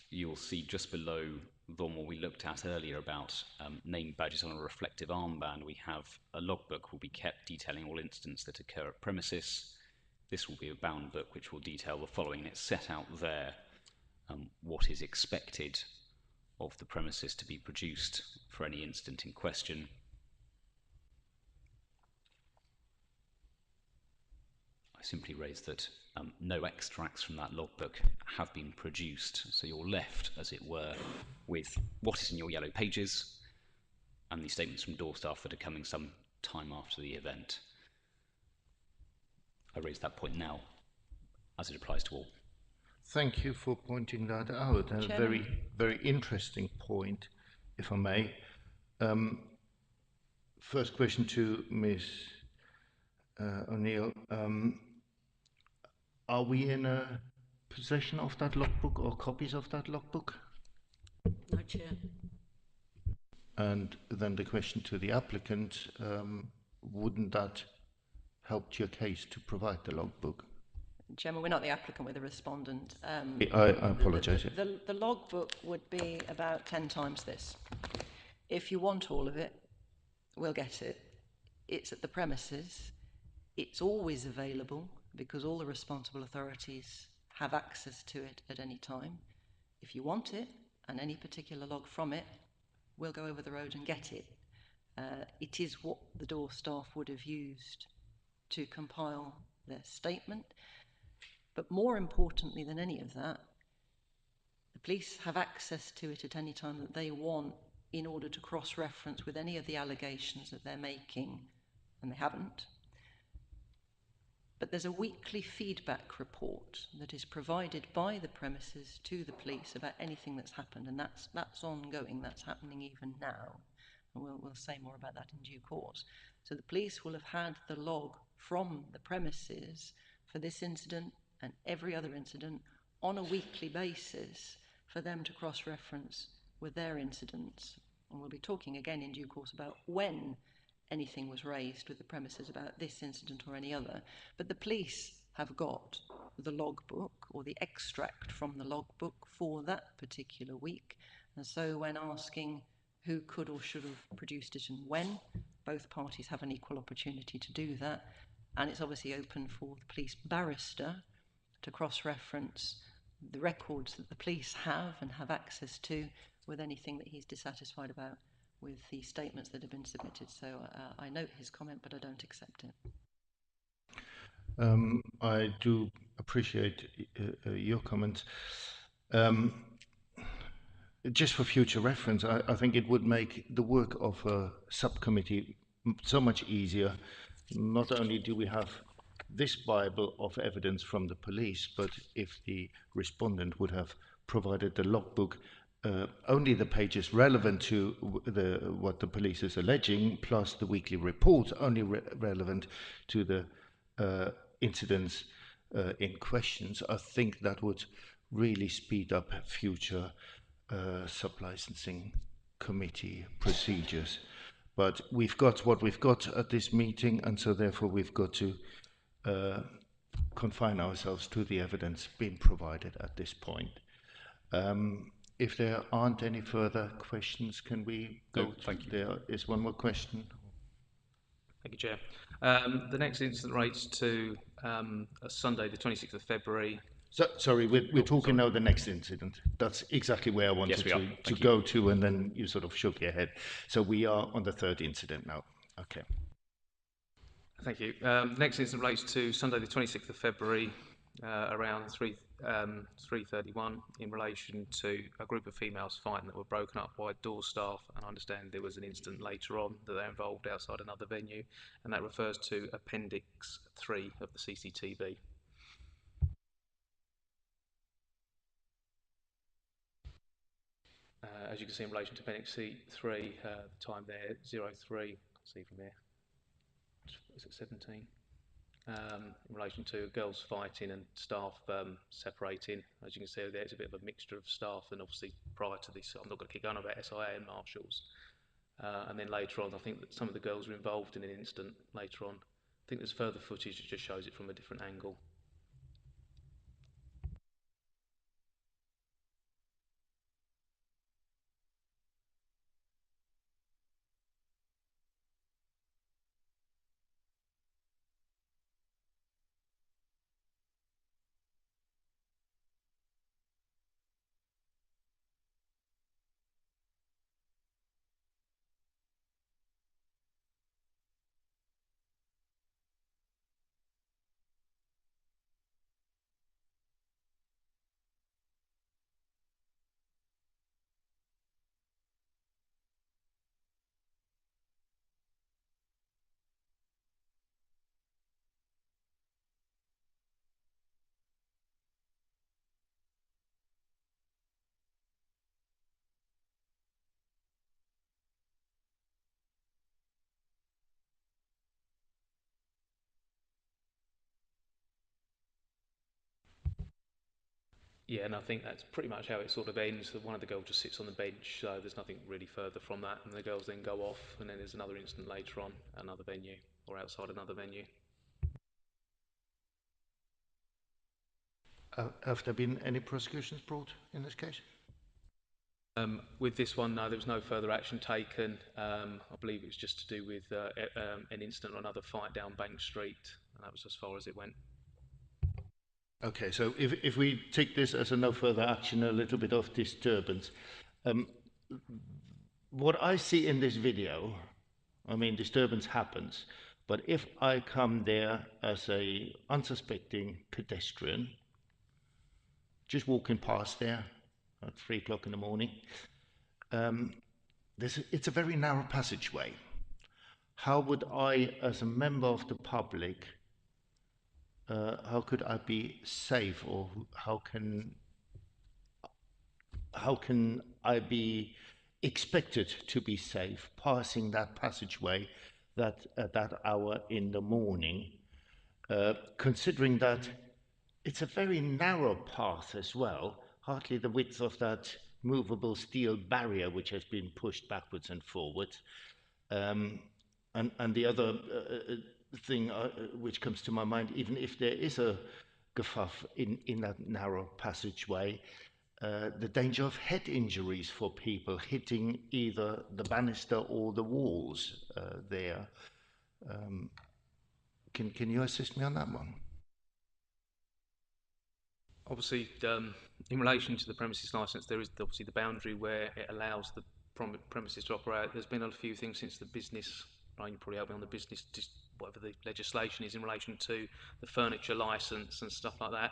you'll see just below the one we looked at earlier about name badges on a reflective armband, we have a logbook will be kept detailing all incidents that occur at premises. This will be a bound book which will detail the following, and it's set out there what is expected of the premises to be produced for any incident in question. I simply raise that no extracts from that logbook have been produced, so you're left, as it were, with what is in your yellow pages and the statements from door staff that are coming some time after the event. I raise that point now, as it applies to all. Thank you for pointing that out. A very, very interesting point, if I may. First question to Ms. O'Neill. Are we in possession of that logbook or copies of that logbook? No, Chair. And then the question to the applicant, wouldn't that help your case to provide the logbook? Chairman, we're not the applicant, we're the respondent. I apologise. The logbook would be about 10 times this. If you want all of it, we'll get it. It's at the premises. It's always available because all the responsible authorities have access to it at any time. If you want it, and any particular log from it, we'll go over the road and get it. It is what the door staff would have used to compile their statement. But more importantly than any of that, the police have access to it at any time that they want in order to cross-reference with any of the allegations that they're making, and they haven't. But there's a weekly feedback report that is provided by the premises to the police about anything that's happened, and that's ongoing, that's happening even now, and we'll say more about that in due course. So the police will have had the log from the premises for this incident and every other incident on a weekly basis for them to cross-reference with their incidents. And we'll be talking again in due course about when anything was raised with the premises about this incident or any other. But the police have got the logbook or the extract from the logbook for that particular week. And so when asking who could or should have produced it and when, both parties have an equal opportunity to do that. And it's obviously open for the police barrister to cross-reference the records that the police have and have access to with anything that he's dissatisfied about with the statements that have been submitted. So I note his comment, but I don't accept it. I do appreciate your comments. Just for future reference, I think it would make the work of a subcommittee so much easier. Not only do we have this Bible of evidence from the police, but if the respondent would have provided the logbook, only the pages relevant to what the police is alleging, plus the weekly report only relevant to the incidents in questions, I think that would really speed up future sub-licensing committee procedures. But we've got what we've got at this meeting, and so therefore we've got to confine ourselves to the evidence being provided at this point. If there aren't any further questions, can we go? No, thank you. There is one more question. Thank you, Chair. The next incident relates to Sunday, the 26th of February. So, sorry, we're talking now the next incident. That's exactly where I wanted to go to, and then you sort of shook your head. So we are on the third incident now. Okay. Thank you. The next incident relates to Sunday, the 26th of February, around 3:31, in relation to a group of females fighting that were broken up by door staff. And I understand there was an incident later on that they involved outside another venue, and that refers to Appendix 3 of the CCTV. As you can see in relation to Appendix 3, the time there, 03, see from there, is it 17? In relation to girls fighting and staff separating. As you can see there, it's a bit of a mixture of staff, and obviously prior to this, I'm not going to keep going on about SIA and marshals. And then later on, I think that some of the girls were involved in an incident later on. I think there's further footage that just shows it from a different angle. Yeah, and I think that's pretty much how it sort of ends. One of the girls just sits on the bench, so there's nothing really further from that. And the girls then go off, and then there's another incident later on, another venue, or outside another venue. Have there been any prosecutions brought in this case? With this one, no, there was no further action taken. I believe it was just to do with an incident or another fight down Bank Street, and that was as far as it went. Okay, so if we take this as a no further action, a little bit of disturbance, what I see in this video, I mean, disturbance happens, but if I come there as a unsuspecting pedestrian, just walking past there at 3 o'clock in the morning, it's a very narrow passageway. How would I, as a member of the public, how could I be safe, or how can I be expected to be safe passing that passageway at that hour in the morning considering that it's a very narrow path as well, hardly the width of that movable steel barrier which has been pushed backwards and forwards. And the other thing which comes to my mind, even if there is a gafuff in that narrow passageway, the danger of head injuries for people hitting either the banister or the walls there. Can you assist me on that one? Obviously, in relation to the premises licence, there is obviously the boundary where it allows the premises to operate. There's been a few things since the business, Ryan, you probably help me on the business, just whatever the legislation is in relation to the furniture licence and stuff like that.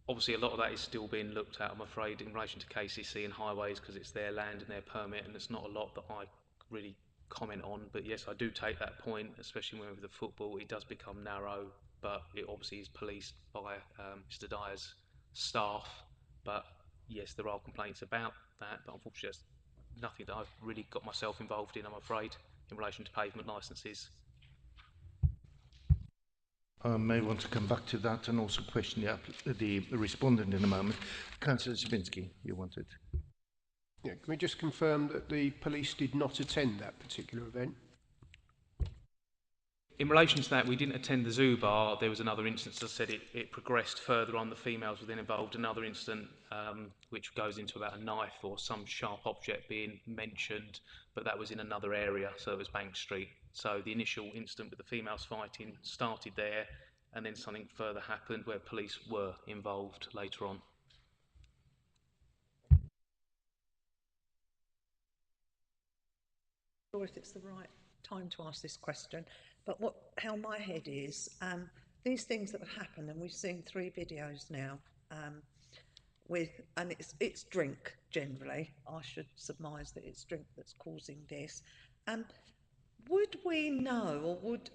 Obviously, a lot of that is still being looked at, I'm afraid, in relation to KCC and highways, because it's their land and their permit, and it's not a lot that I really comment on. But yes, I do take that point, especially when with the football, it does become narrow, but it obviously is policed by Mr. Dyer's staff. But yes, there are complaints about that, but unfortunately, there's nothing that I've really got myself involved in, I'm afraid, in relation to pavement licences. I may want to come back to that and also question the respondent in a moment. Councillor Zabinski, you wanted. Yeah, can we just confirm that the police did not attend that particular event? In relation to that, we didn't attend the zoo bar. There was another instance, as I said, it progressed further on. The females were then involved. Another incident which goes into about a knife or some sharp object being mentioned, but that was in another area, so it was Bank Street. So the initial incident with the females fighting started there, and then something further happened where police were involved later on. Or if it's the right time to ask this question, but how my head is, these things that have happened, and we've seen 3 videos now, and it's drink generally. I should surmise that it's drink that's causing this. Would we know, or would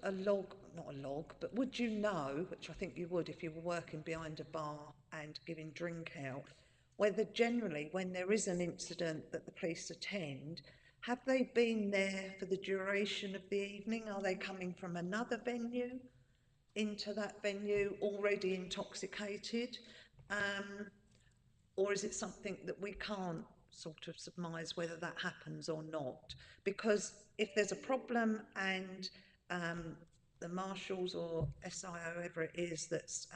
would you know, which I think you would if you were working behind a bar and giving drink out, whether generally when there is an incident that the police attend, have they been there for the duration of the evening? Are they coming from another venue into that venue already intoxicated? Or is it something that we can't sort of surmise whether that happens or not? Because if there's a problem and the marshals or SIO, whoever it is that's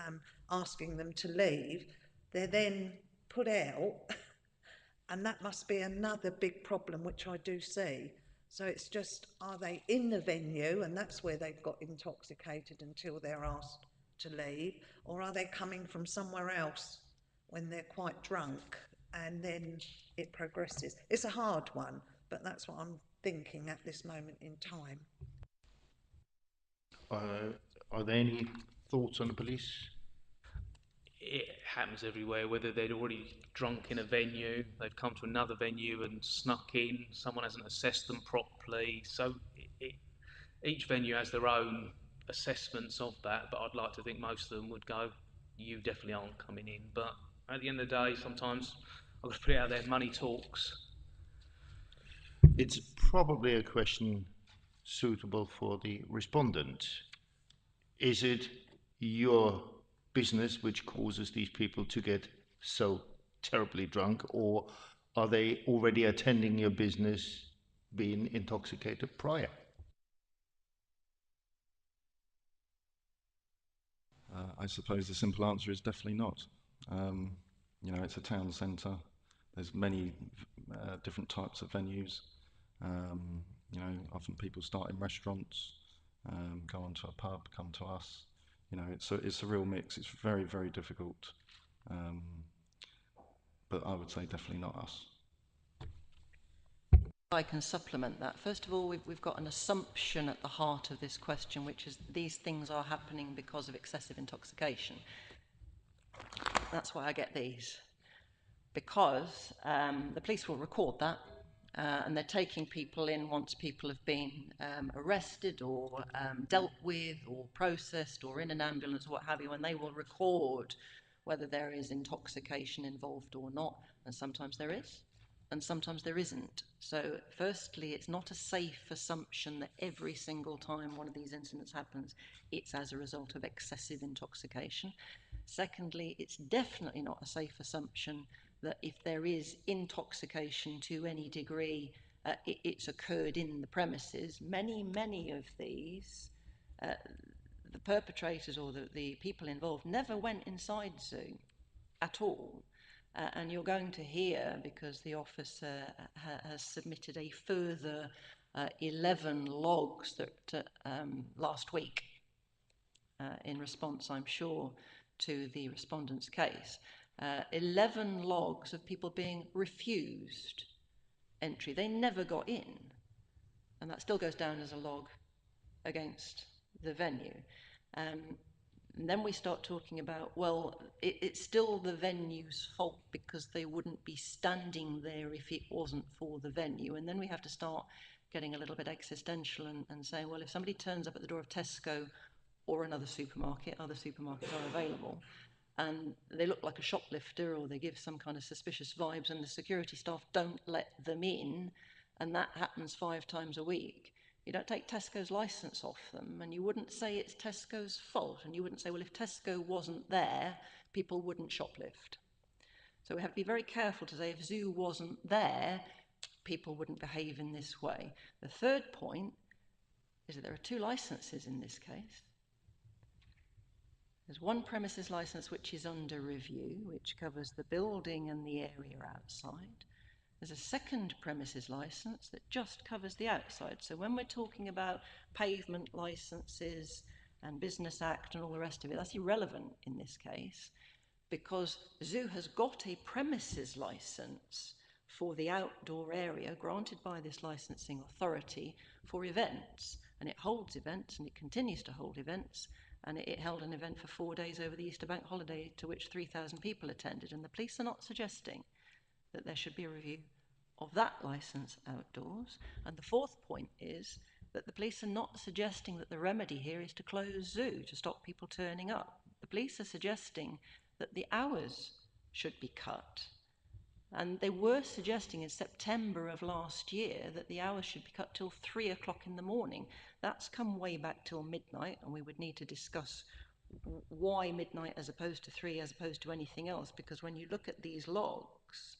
asking them to leave, they're then put out, and that must be another big problem, which I do see. So it's just, are they in the venue and that's where they've got intoxicated until they're asked to leave, or are they coming from somewhere else when they're quite drunk and then it progresses? It's a hard one, but that's what I'm thinking at this moment in time. Are there any thoughts on the police? It happens everywhere, whether they'd already drunk in a venue, they've come to another venue and snuck in, someone hasn't assessed them properly. So each venue has their own assessments of that, but I'd like to think most of them would go, you definitely aren't coming in. But at the end of the day, sometimes I've got to put it out there, money talks. It's probably a question suitable for the respondent. Is it your business which causes these people to get so terribly drunk, or are they already attending your business being intoxicated prior? I suppose the simple answer is definitely not. You know, it's a town centre. There's many different types of venues. You know, often people start in restaurants, go on to a pub, come to us. You know, it's a real mix. It's very, very difficult. But I would say definitely not us. I can supplement that. First of all, we've got an assumption at the heart of this question, which is these things are happening because of excessive intoxication. That's why I get these. Because the police will record that, and they're taking people in once people have been arrested or dealt with or processed or in an ambulance or what have you, and they will record whether there is intoxication involved or not, and sometimes there is, and sometimes there isn't. So firstly, it's not a safe assumption that every single time one of these incidents happens, it's as a result of excessive intoxication. Secondly, it's definitely not a safe assumption that if there is intoxication to any degree, it's occurred in the premises. Many of these, the perpetrators or the people involved never went inside Zoo at all. And you're going to hear, because the officer has submitted a further 11 logs that last week in response, I'm sure, to the respondent's case. 11 logs of people being refused entry. They never got in, and that still goes down as a log against the venue. And then we start talking about, well, it's still the venue's fault because they wouldn't be standing there if it wasn't for the venue. And then we have to start getting a little bit existential and saying, well, if somebody turns up at the door of Tesco or another supermarket, other supermarkets are available, and they look like a shoplifter or they give some kind of suspicious vibes and the security staff don't let them in, and that happens 5 times a week, you don't take Tesco's license off them, and you wouldn't say it's Tesco's fault, and you wouldn't say, well, if Tesco wasn't there, people wouldn't shoplift. So we have to be very careful to say if Zoo wasn't there, people wouldn't behave in this way. The third point is that there are 2 licenses in this case. There's one premises license which is under review, which covers the building and the area outside. There's a second premises license that just covers the outside. So when we're talking about pavement licenses and Business Act and all the rest of it, that's irrelevant in this case, because Zoo has got a premises license for the outdoor area granted by this licensing authority for events. And it holds events, and it continues to hold events. And it held an event for 4 days over the Easter bank holiday to which 3,000 people attended. And the police are not suggesting that there should be a review of that licence outdoors. And the fourth point is that the police are not suggesting that the remedy here is to close Zoo to stop people turning up. The police are suggesting that the hours should be cut. And they were suggesting in September of last year that the hours should be cut till 3 o'clock in the morning. That's come way back till midnight, and we would need to discuss why midnight as opposed to 3 as opposed to anything else, because when you look at these logs,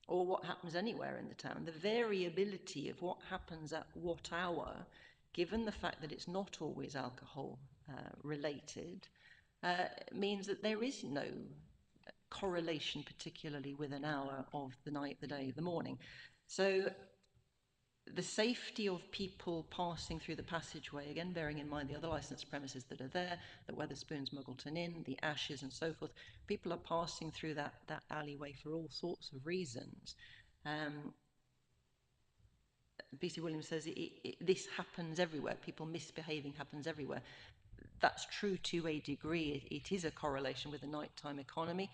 or what happens anywhere in the town, the variability of what happens at what hour, given the fact that it's not always alcohol related, means that there is no correlation particularly with an hour of the night, the day, the morning. So the safety of people passing through the passageway, again bearing in mind the other licensed premises that are there, the Wetherspoons, Muggleton Inn, the Ashes and so forth, people are passing through that alleyway for all sorts of reasons. PC Williams says this happens everywhere, people misbehaving happens everywhere. That's true to a degree. It is a correlation with the nighttime economy,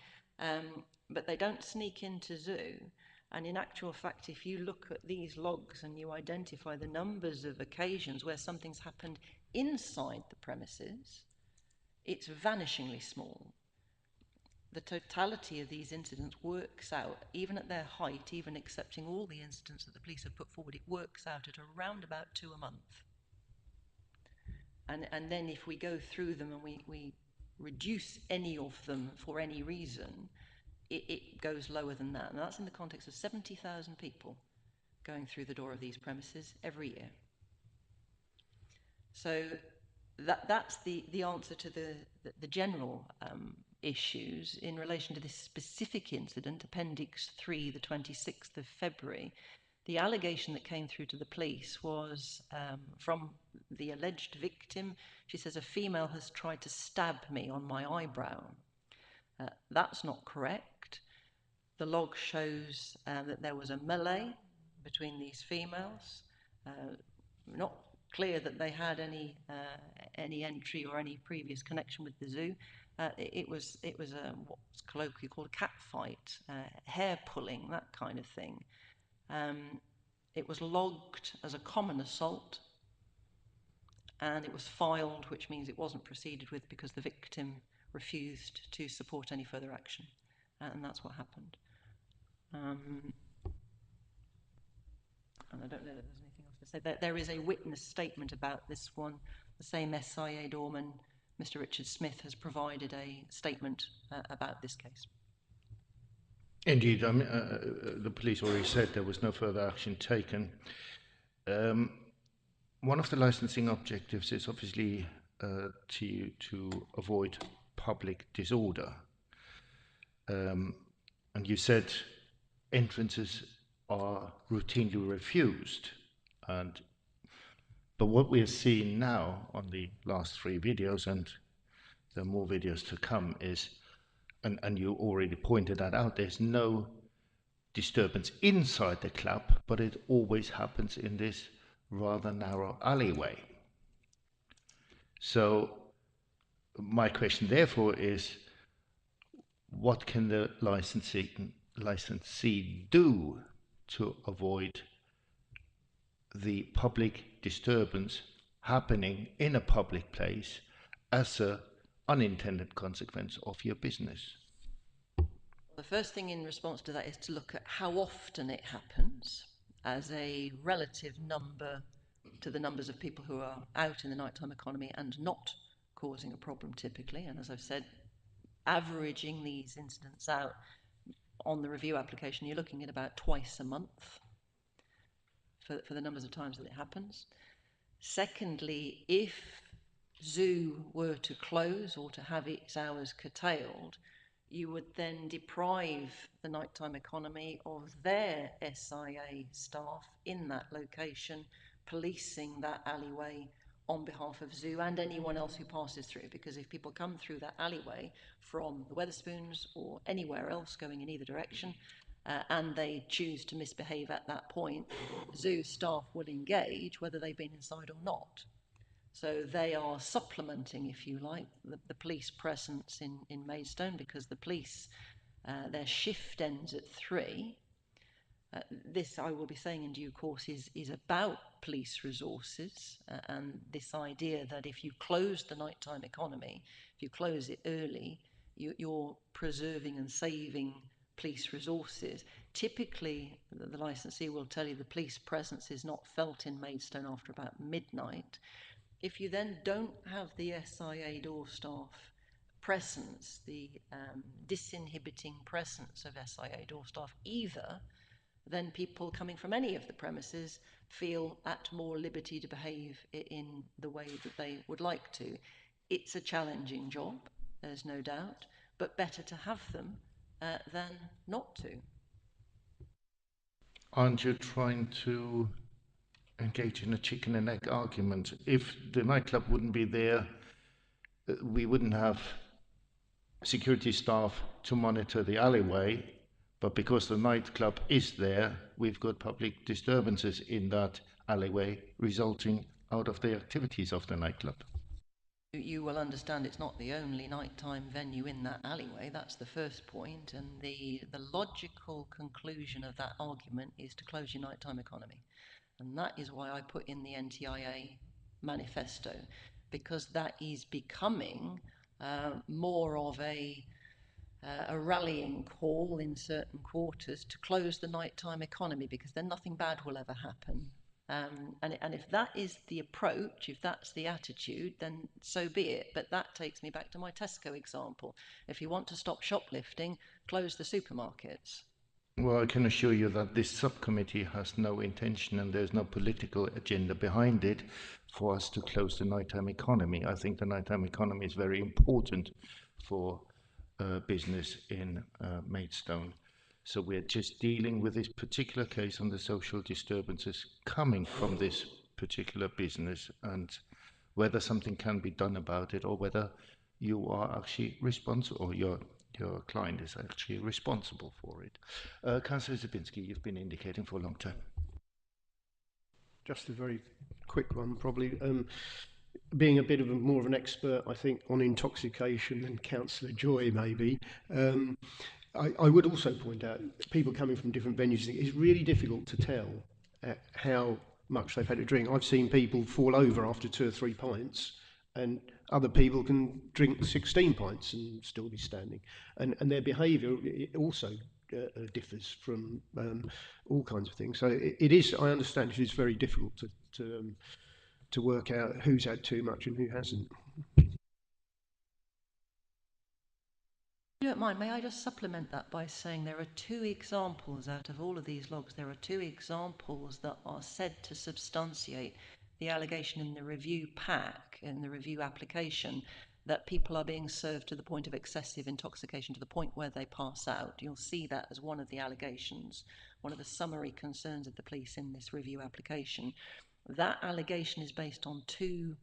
but they don't sneak into Zoo. And in actual fact, if you look at these logs and you identify the numbers of occasions where something's happened inside the premises, it's vanishingly small. The totality of these incidents works out, even at their height, even accepting all the incidents that the police have put forward, it works out at around about 2 a month. And then if we go through them and we reduce any of them for any reason, it goes lower than that. And that's in the context of 70,000 people going through the door of these premises every year. So that's the answer to the general issues. In relation to this specific incident, Appendix 3, the 26th of February, the allegation that came through to the police was from the alleged victim. She says, a female has tried to stab me on my eyebrow. That's not correct. The log shows that there was a melee between these females. Not clear that they had any entry or any previous connection with the Zoo. It was what's colloquially called a cat fight, hair pulling, that kind of thing. It was logged as a common assault, and it was filed, which means it wasn't proceeded with because the victim refused to support any further action, and that's what happened. and I don't know that there's anything else to say. There is a witness statement about this one. The same SIA doorman, Mr. Richard Smith, has provided a statement about this case. Indeed, I mean, the police already said there was no further action taken. One of the licensing objectives is obviously to avoid public disorder. And you said entrances are routinely refused. But what we are seeing now on the last 3 videos, and there are more videos to come, is, and you already pointed that out, there's no disturbance inside the club, but it always happens in this rather narrow alleyway. So my question therefore is, what can the licensee do to avoid the public disturbance happening in a public place as an unintended consequence of your business? The first thing in response to that is to look at how often it happens as a relative number to the numbers of people who are out in the nighttime economy and not causing a problem typically. And as I've said, averaging these incidents out on the review application, you're looking at about twice a month for the numbers of times that it happens. Secondly, if Zoo were to close or to have its hours curtailed, you would then deprive the nighttime economy of their SIA staff in that location, policing that alleyway on behalf of Zoo and anyone else who passes through. Because if people come through that alleyway from the Wetherspoons or anywhere else going in either direction, and they choose to misbehave at that point, Zoo staff will engage whether they've been inside or not. So they are supplementing, if you like, the police presence in Maidstone, because the police, their shift ends at 3. This, I will be saying in due course, is about police resources, and this idea that if you close the nighttime economy, if you close it early, you're preserving and saving police resources. Typically, the licensee will tell you the police presence is not felt in Maidstone after about midnight. If you then don't have the SIA door staff presence, the disinhibiting presence of SIA door staff either, then people coming from any of the premises feel at more liberty to behave in the way that they would like to. It's a challenging job, there's no doubt, but better to have them than not to. Aren't you trying to engage in a chicken and egg argument? If the nightclub wouldn't be there, we wouldn't have security staff to monitor the alleyway, but because the nightclub is there, we've got public disturbances in that alleyway resulting out of the activities of the nightclub. You will understand it's not the only nighttime venue in that alleyway. That's the first point, and the logical conclusion of that argument is to close your nighttime economy. And that is why I put in the NTIA manifesto, because that is becoming more of a rallying call in certain quarters to close the nighttime economy, because then nothing bad will ever happen. And if that is the approach, if that's the attitude, then so be it. But that takes me back to my Tesco example. If you want to stop shoplifting, close the supermarkets. Well, I can assure you that this subcommittee has no intention, and there's no political agenda behind it, for us to close the nighttime economy. I think the nighttime economy is very important for business in Maidstone. So we're just dealing with this particular case on the social disturbances coming from this particular business, and whether something can be done about it, or whether you are actually responsible, or your client is actually responsible for it. Councillor Zabinski, you've been indicating for a long time. Just a very quick one, probably. Being a bit of more of an expert, I think, on intoxication than Councillor Joy, maybe. I would also point out, people coming from different venues, it's really difficult to tell how much they've had to drink. I've seen people fall over after 2 or 3 pints, and other people can drink 16 pints and still be standing. And their behaviour also differs from all kinds of things. So it is. I understand it is very difficult to work out who's had too much and who hasn't. If you don't mind, may I just supplement that by saying there are 2 examples out of all of these logs. There are 2 examples that are said to substantiate the allegation in the review pack, in the review application, that people are being served to the point of excessive intoxication, to the point where they pass out. You'll see that as one of the allegations, one of the summary concerns of the police in this review application. That allegation is based on 2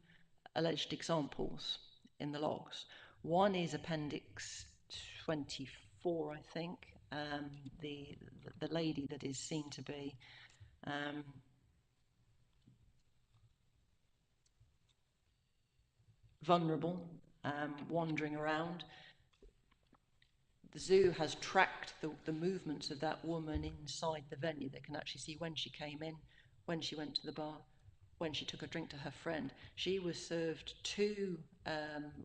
alleged examples in the logs. One is Appendix 24, I think, the lady that is seen to be vulnerable, wandering around. The zoo has tracked the movements of that woman inside the venue. They can actually see when she came in, when she went to the bar, when she took a drink to her friend. She was served 2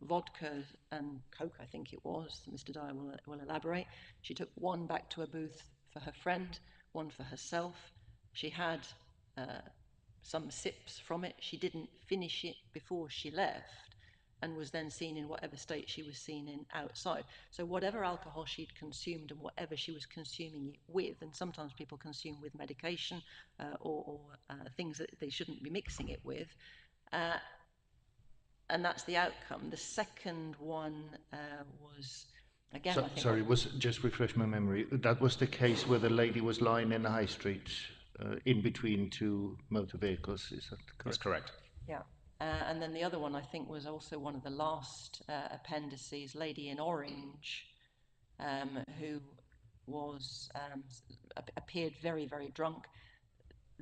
vodka and Coke, I think it was. Mr. Dyer will elaborate. She took 1 back to a booth for her friend, 1 for herself. She had some sips from it. She didn't finish it before she left, and was then seen in whatever state she was seen in outside. So whatever alcohol she'd consumed and whatever she was consuming it with, and sometimes people consume with medication or things that they shouldn't be mixing it with, and that's the outcome. The second one was, again, I think... Sorry, just refresh my memory. That was the case where the lady was lying in the high street in between 2 motor vehicles, is that correct? That's correct. Yeah. And then the other one, I think, was also one of the last appendices, Lady in Orange, who was appeared very, very drunk.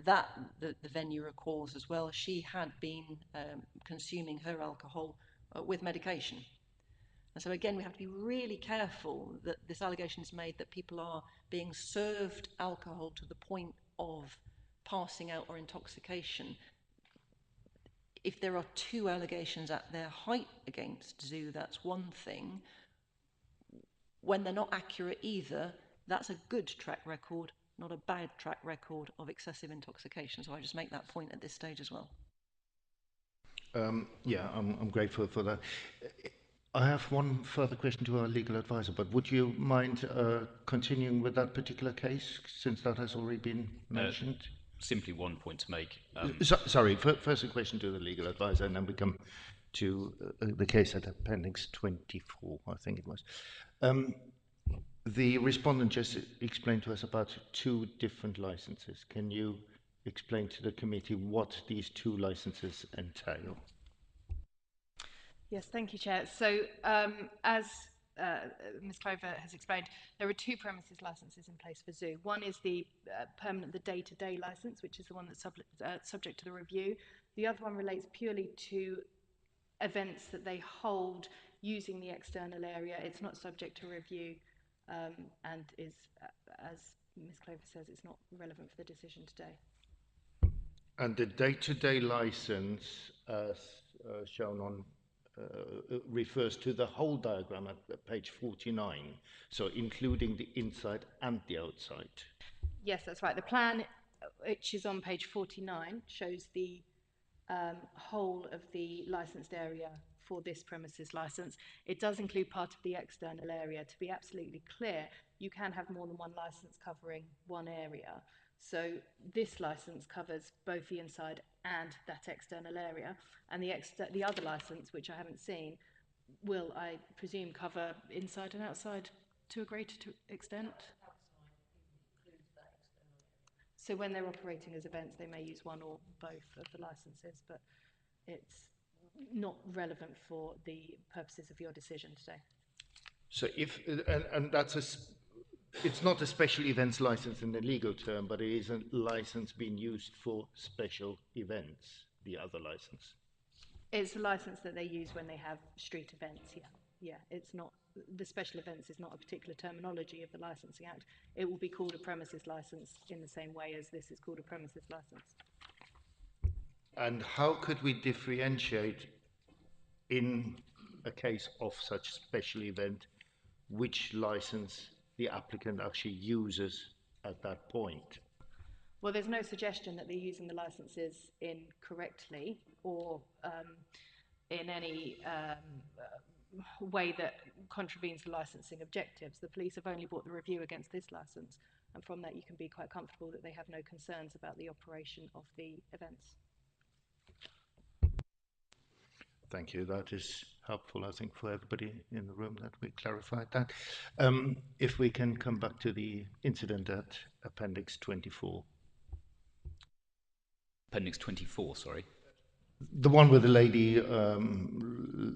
That the venue recalls as well. She had been consuming her alcohol with medication. And so again, we have to be really careful that this allegation is made that people are being served alcohol to the point of passing out or intoxication. If there are 2 allegations at their height against Zoo, that's one thing. When they're not accurate either, that's a good track record, not a bad track record of excessive intoxication. So I just make that point at this stage as well. Yeah, I'm grateful for that. I have one further question to our legal advisor, but would you mind continuing with that particular case, since that has already been mentioned? Simply one point to make. Sorry, first a question to the legal advisor, and then we come to the case at Appendix 24, I think it was. The respondent just explained to us about 2 different licenses. Can you explain to the committee what these 2 licenses entail? Yes, thank you, Chair. So, as Ms. Clover has explained, there are 2 premises licenses in place for Zoo. One is the permanent, the day-to-day license, which is the one that's subject to the review. The other one relates purely to events that they hold using the external area. It's not subject to review, and is, as Ms. Clover says, it's not relevant for the decision today. And the day-to-day license, as shown on, refers to the whole diagram at page 49, so including the inside and the outside. Yes, that's right. The plan, which is on page 49, shows the whole of the licensed area for this premises license. It does include part of the external area. To be absolutely clear, you can have more than 1 license covering 1 area. So this license covers both the inside and that external area, and the other license, which I haven't seen, will, I presume, cover inside and outside to a greater extent. So when they're operating as events, they may use one or both of the licenses, but it's not relevant for the purposes of your decision today. So if, and that's it's not a special events license in the legal term, but it is a license being used for special events, the other license. It's a license that they use when they have street events, yeah. Yeah, it's not, the special events is not a particular terminology of the Licensing Act. It will be called a premises license in the same way as this is called a premises license. And how could we differentiate in a case of such special event which license the applicant actually uses at that point. Well, there's no suggestion that they're using the licenses incorrectly or in any way that contravenes the licensing objectives. The police have only brought the review against this licence, and from that you can be quite comfortable that they have no concerns about the operation of the events. Thank you. That is helpful, I think, for everybody in the room that we clarified that. If we can come back to the incident at Appendix 24. Appendix 24, sorry. The one with the lady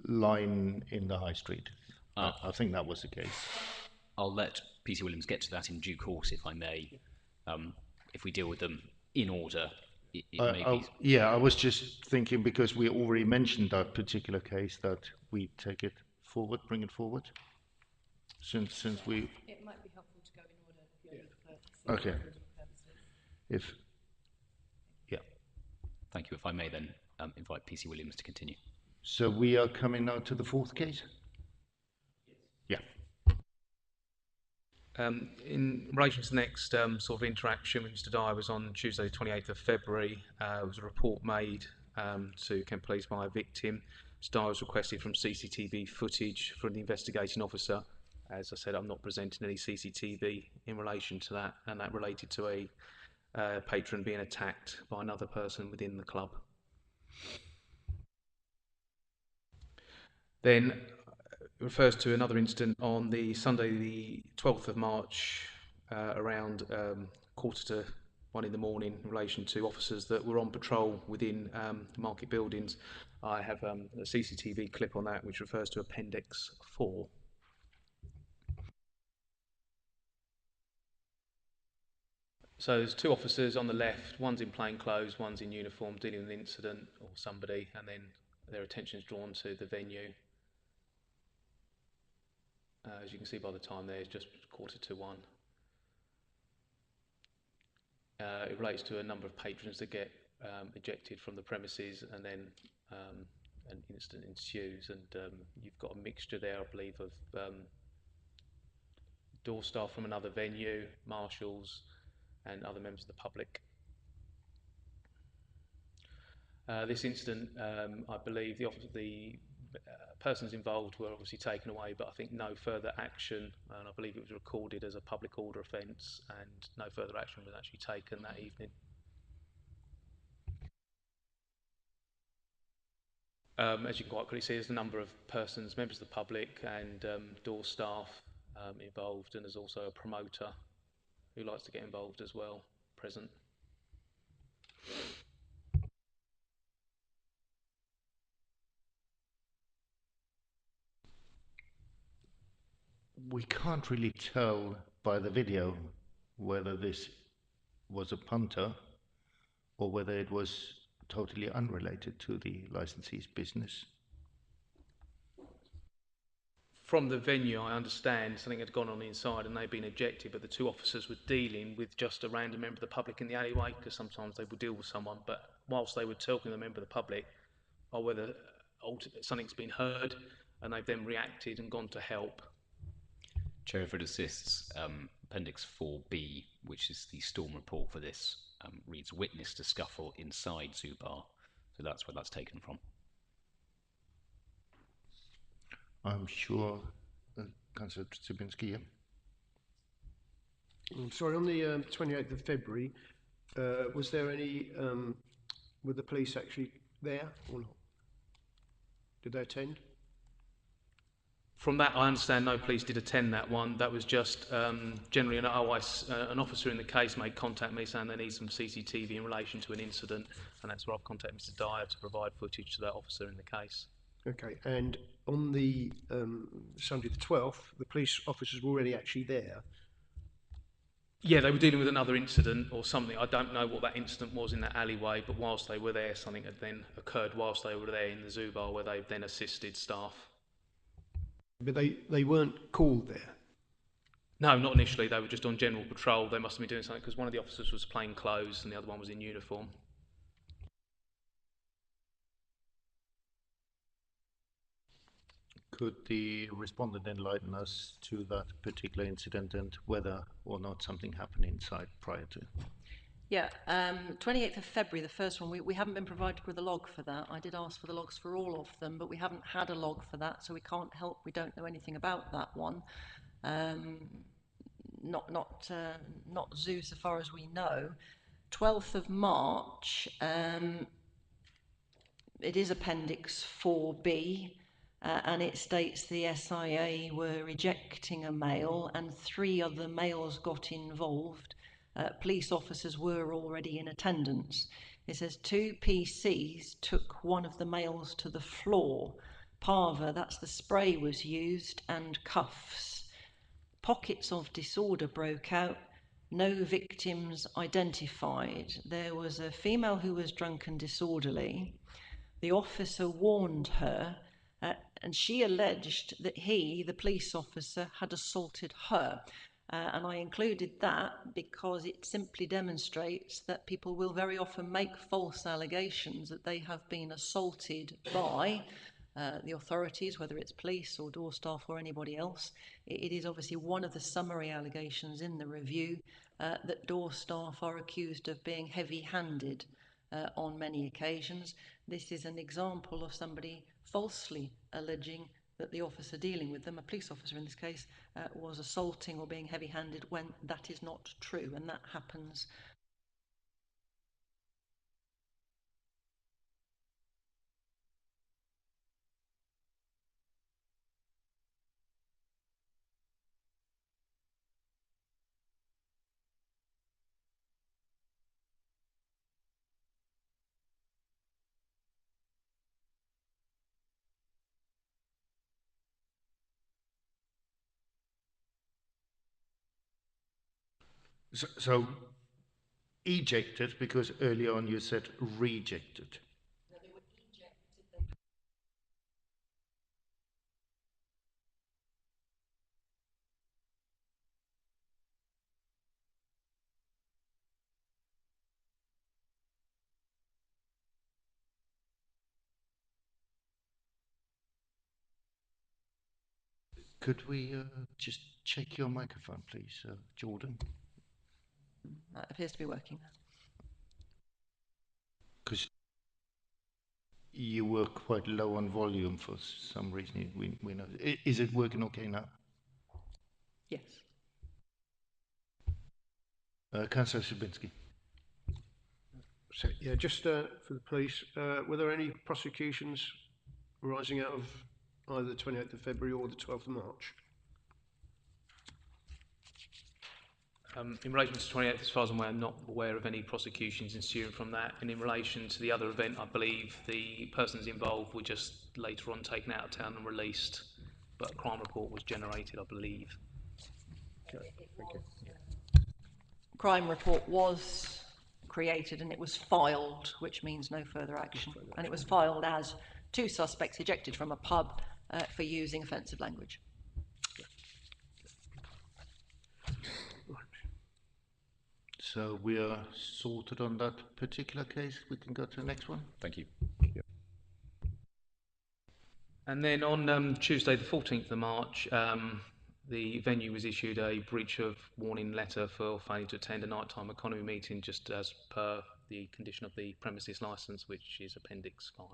lying in the high street. I think that was the case. I'll let PC Williams get to that in due course, if I may. If we deal with them in order, it may be... Yeah, I was just thinking, because we already mentioned that particular case, that we take it forward, bring it forward, since we... It might be helpful to go in order if you're prepared to see Okay. If... Yeah. Thank you. If I may then invite PC Williams to continue. So we are coming now to the fourth case? Yeah. In relation to the next sort of interaction with Mr. Dyer was on Tuesday, 28th of February. There was a report made to Kent Police by a victim. Mr. Dyer was requested from CCTV footage from the investigating officer. As I said, I'm not presenting any CCTV in relation to that, and that related to a patron being attacked by another person within the club. Then it refers to another incident on the Sunday, the 12th of March, around 1:45 in the morning, in relation to officers that were on patrol within market buildings. I have a CCTV clip on that, which refers to Appendix 4. So there's two officers on the left, one's in plain clothes, one's in uniform, dealing with an incident or somebody, and then their attention is drawn to the venue. As you can see by the time there, it's just 1:45. It relates to a number of patrons that get ejected from the premises, and then an incident ensues, and you've got a mixture there, I believe, of door staff from another venue, marshals, and other members of the public. This incident, I believe the persons involved were obviously taken away, but I think no further action, and I believe it was recorded as a public order offence, and no further action was actually taken that evening. As you can quite clearly see, there's a number of persons, members of the public and door staff involved, and there's also a promoter who likes to get involved as well, present. We can't really tell by the video whether this was a punter or whether it was totally unrelated to the licensee's business. From the venue, I understand something had gone on inside and they'd been ejected, but the two officers were dealing with just a random member of the public in the alleyway, because sometimes they would deal with someone, but whilst they were talking to the member of the public, or whether something's been heard and they've then reacted and gone to help. Chair, if it assists, Appendix 4B, which is the storm report for this, reads witness to scuffle inside Zubar. So that's where that's taken from. I'm sure Councillor Czibinski, yeah. Sorry, on the 28th of February, was there any, were the police actually there or not? Did they attend? From that, I understand no police did attend that one. That was just generally an officer in the case made contact with me saying they need some CCTV in relation to an incident, and that's where I've contacted Mr. Dyer to provide footage to that officer in the case. Okay, and on the Sunday the 12th, the police officers were already actually there? Yeah, they were dealing with another incident or something. I don't know what that incident was in that alleyway, but whilst they were there, something had then occurred whilst they were there in the Zubar, where they then assisted staff. But they weren't called there? No, not initially. They were just on general patrol. They must have been doing something because one of the officers was plain clothes and the other one was in uniform. Could the respondent enlighten us to that particular incident and whether or not something happened inside prior to? Yeah, 28th of February, the first one, we haven't been provided with a log for that. I did ask for the logs for all of them, but we haven't had a log for that, so we can't help. We don't know anything about that one. Not zoo so far as we know. 12th of March, it is Appendix 4B, and it states the SIA were ejecting a male and 3 other males got involved. Police officers were already in attendance. It says 2 PCs took one of the males to the floor. Parva, that's the spray, was used, and cuffs. Pockets of disorder broke out. No victims identified. There was a female who was drunk and disorderly. The officer warned her, and she alleged that he, the police officer, had assaulted her. And I included that because it simply demonstrates that people will very often make false allegations that they have been assaulted by the authorities, whether it's police or door staff or anybody else. It is obviously one of the summary allegations in the review that door staff are accused of being heavy-handed on many occasions. This is an example of somebody falsely alleging that the officer dealing with them, a police officer in this case, was assaulting or being heavy-handed when that is not true, and that happens. So ejected, because earlier on you said rejected. No, they were ejected. Could we just check your microphone, please, Jordan? That appears to be working now. Because you were quite low on volume for some reason. We know. Is it working okay now? Yes. Councillor Subinski. So, yeah, just for the police, were there any prosecutions arising out of either the 28th of February or the 12th of March? In relation to 28th, as far as I'm aware, I'm not aware of any prosecutions ensuing from that. And in relation to the other event, I believe the persons involved were just later on taken out of town and released, but a crime report was generated, I believe. Okay, thank you. Crime report was created and it was filed, which means no further action. And it was filed as 2 suspects ejected from a pub for using offensive language. So we are sorted on that particular case. We can go to the next one. Thank you. And then on Tuesday, the 14th of March, the venue was issued a breach of warning letter for failing to attend a nighttime economy meeting, just as per the condition of the premises licence, which is Appendix 5.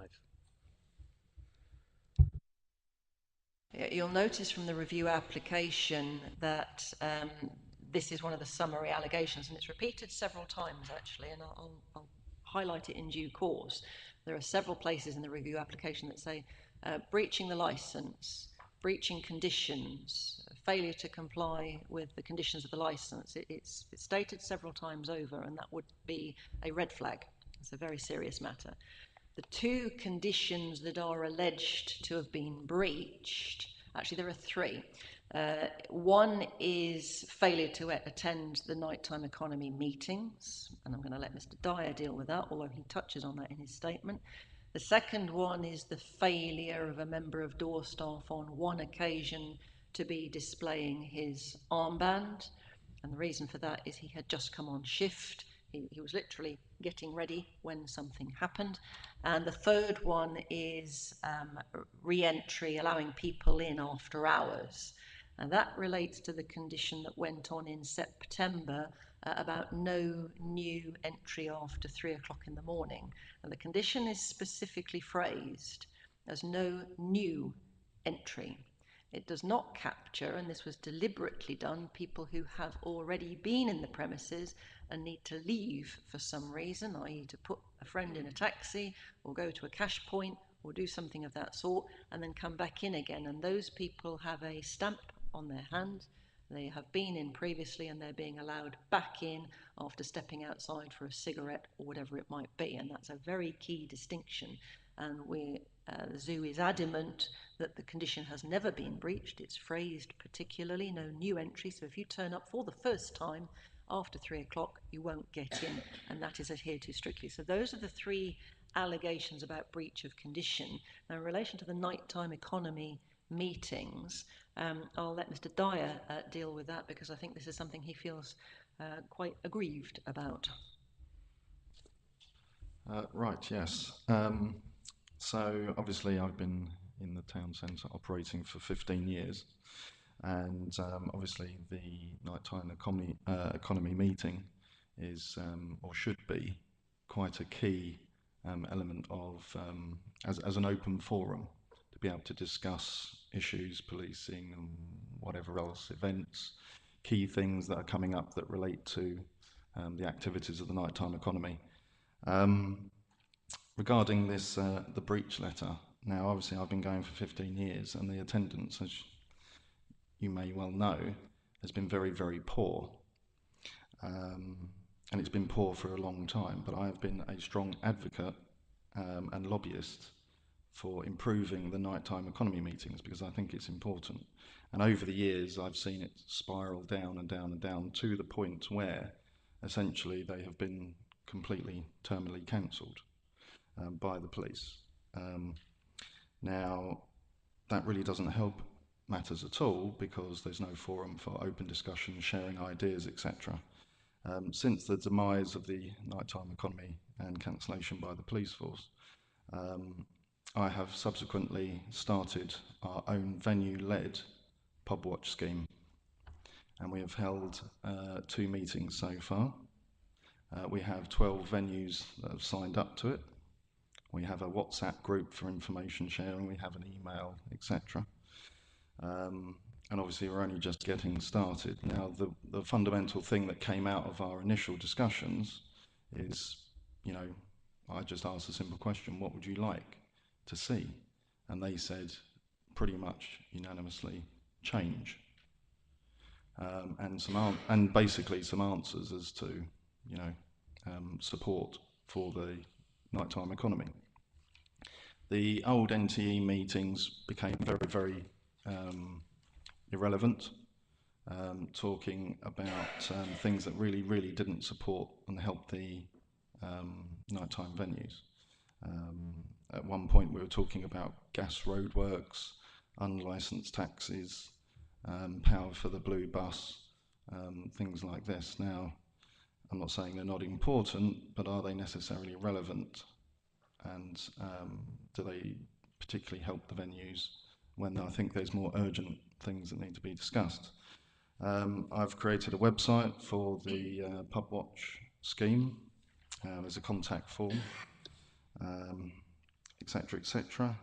You'll notice from the review application that this is one of the summary allegations, and it's repeated several times actually, and I'll highlight it in due course. There are several places in the review application that say breaching the licence, breaching conditions, failure to comply with the conditions of the licence. It's stated several times over, and that would be a red flag. It's a very serious matter. The 2 conditions that are alleged to have been breached, actually there are 3. One is failure to attend the nighttime economy meetings, and I'm going to let Mr. Dyer deal with that, although he touches on that in his statement. The second one is the failure of a member of door staff on one occasion to be displaying his armband, and the reason for that is he had just come on shift. He was literally getting ready when something happened. And the third one is re-entry, allowing people in after hours. And that relates to the condition that went on in September about no new entry after 3 o'clock in the morning. And the condition is specifically phrased as no new entry. It does not capture, and this was deliberately done, people who have already been in the premises and need to leave for some reason, i.e. to put a friend in a taxi or go to a cash point or do something of that sort and then come back in again. And those people have a stamp on their hand. They have been in previously and they're being allowed back in after stepping outside for a cigarette or whatever it might be. And that's a very key distinction. And the zoo is adamant that the condition has never been breached. It's phrased particularly, no new entry. So if you turn up for the first time after 3 o'clock, you won't get in, and that is adhered to strictly. So those are the three allegations about breach of condition. Now, in relation to the nighttime economy meetings, I'll let Mr. Dyer deal with that, because I think this is something he feels quite aggrieved about. Right, yes. So obviously I've been in the town centre operating for 15 years, and obviously the nighttime economy meeting is or should be quite a key element of as an open forum to be able to discuss issues, policing and whatever else, events, key things that are coming up that relate to the activities of the nighttime economy. Regarding this, the breach letter, now obviously I've been going for 15 years and the attendance, as you may well know, has been very, very poor. And it's been poor for a long time, but I have been a strong advocate and lobbyist for improving the nighttime economy meetings, because I think it's important. And over the years, I've seen it spiral down and down and down to the point where essentially they have been completely terminally cancelled by the police. Now, that really doesn't help matters at all, because there's no forum for open discussion, sharing ideas, etc. Since the demise of the nighttime economy and cancellation by the police force, I have subsequently started our own venue-led pub watch scheme, and we have held 2 meetings so far. We have 12 venues that have signed up to it. We have a WhatsApp group for information sharing, we have an email, etc. And obviously we're only just getting started. Now, the fundamental thing that came out of our initial discussions is, you know, I just asked a simple question: what would you like to see? And they said pretty much unanimously, change. And basically some answers as to, you know, support for the nighttime economy. The old NTE meetings became very, very irrelevant, talking about things that really, really didn't support and help the nighttime venues. At one point we were talking about gas roadworks, unlicensed taxis, power for the blue bus, things like this. Now, I'm not saying they're not important, but are they necessarily relevant? And do they particularly help the venues when I think there's more urgent things that need to be discussed? I've created a website for the Pub Watch scheme. There's a contact form, etc., etc.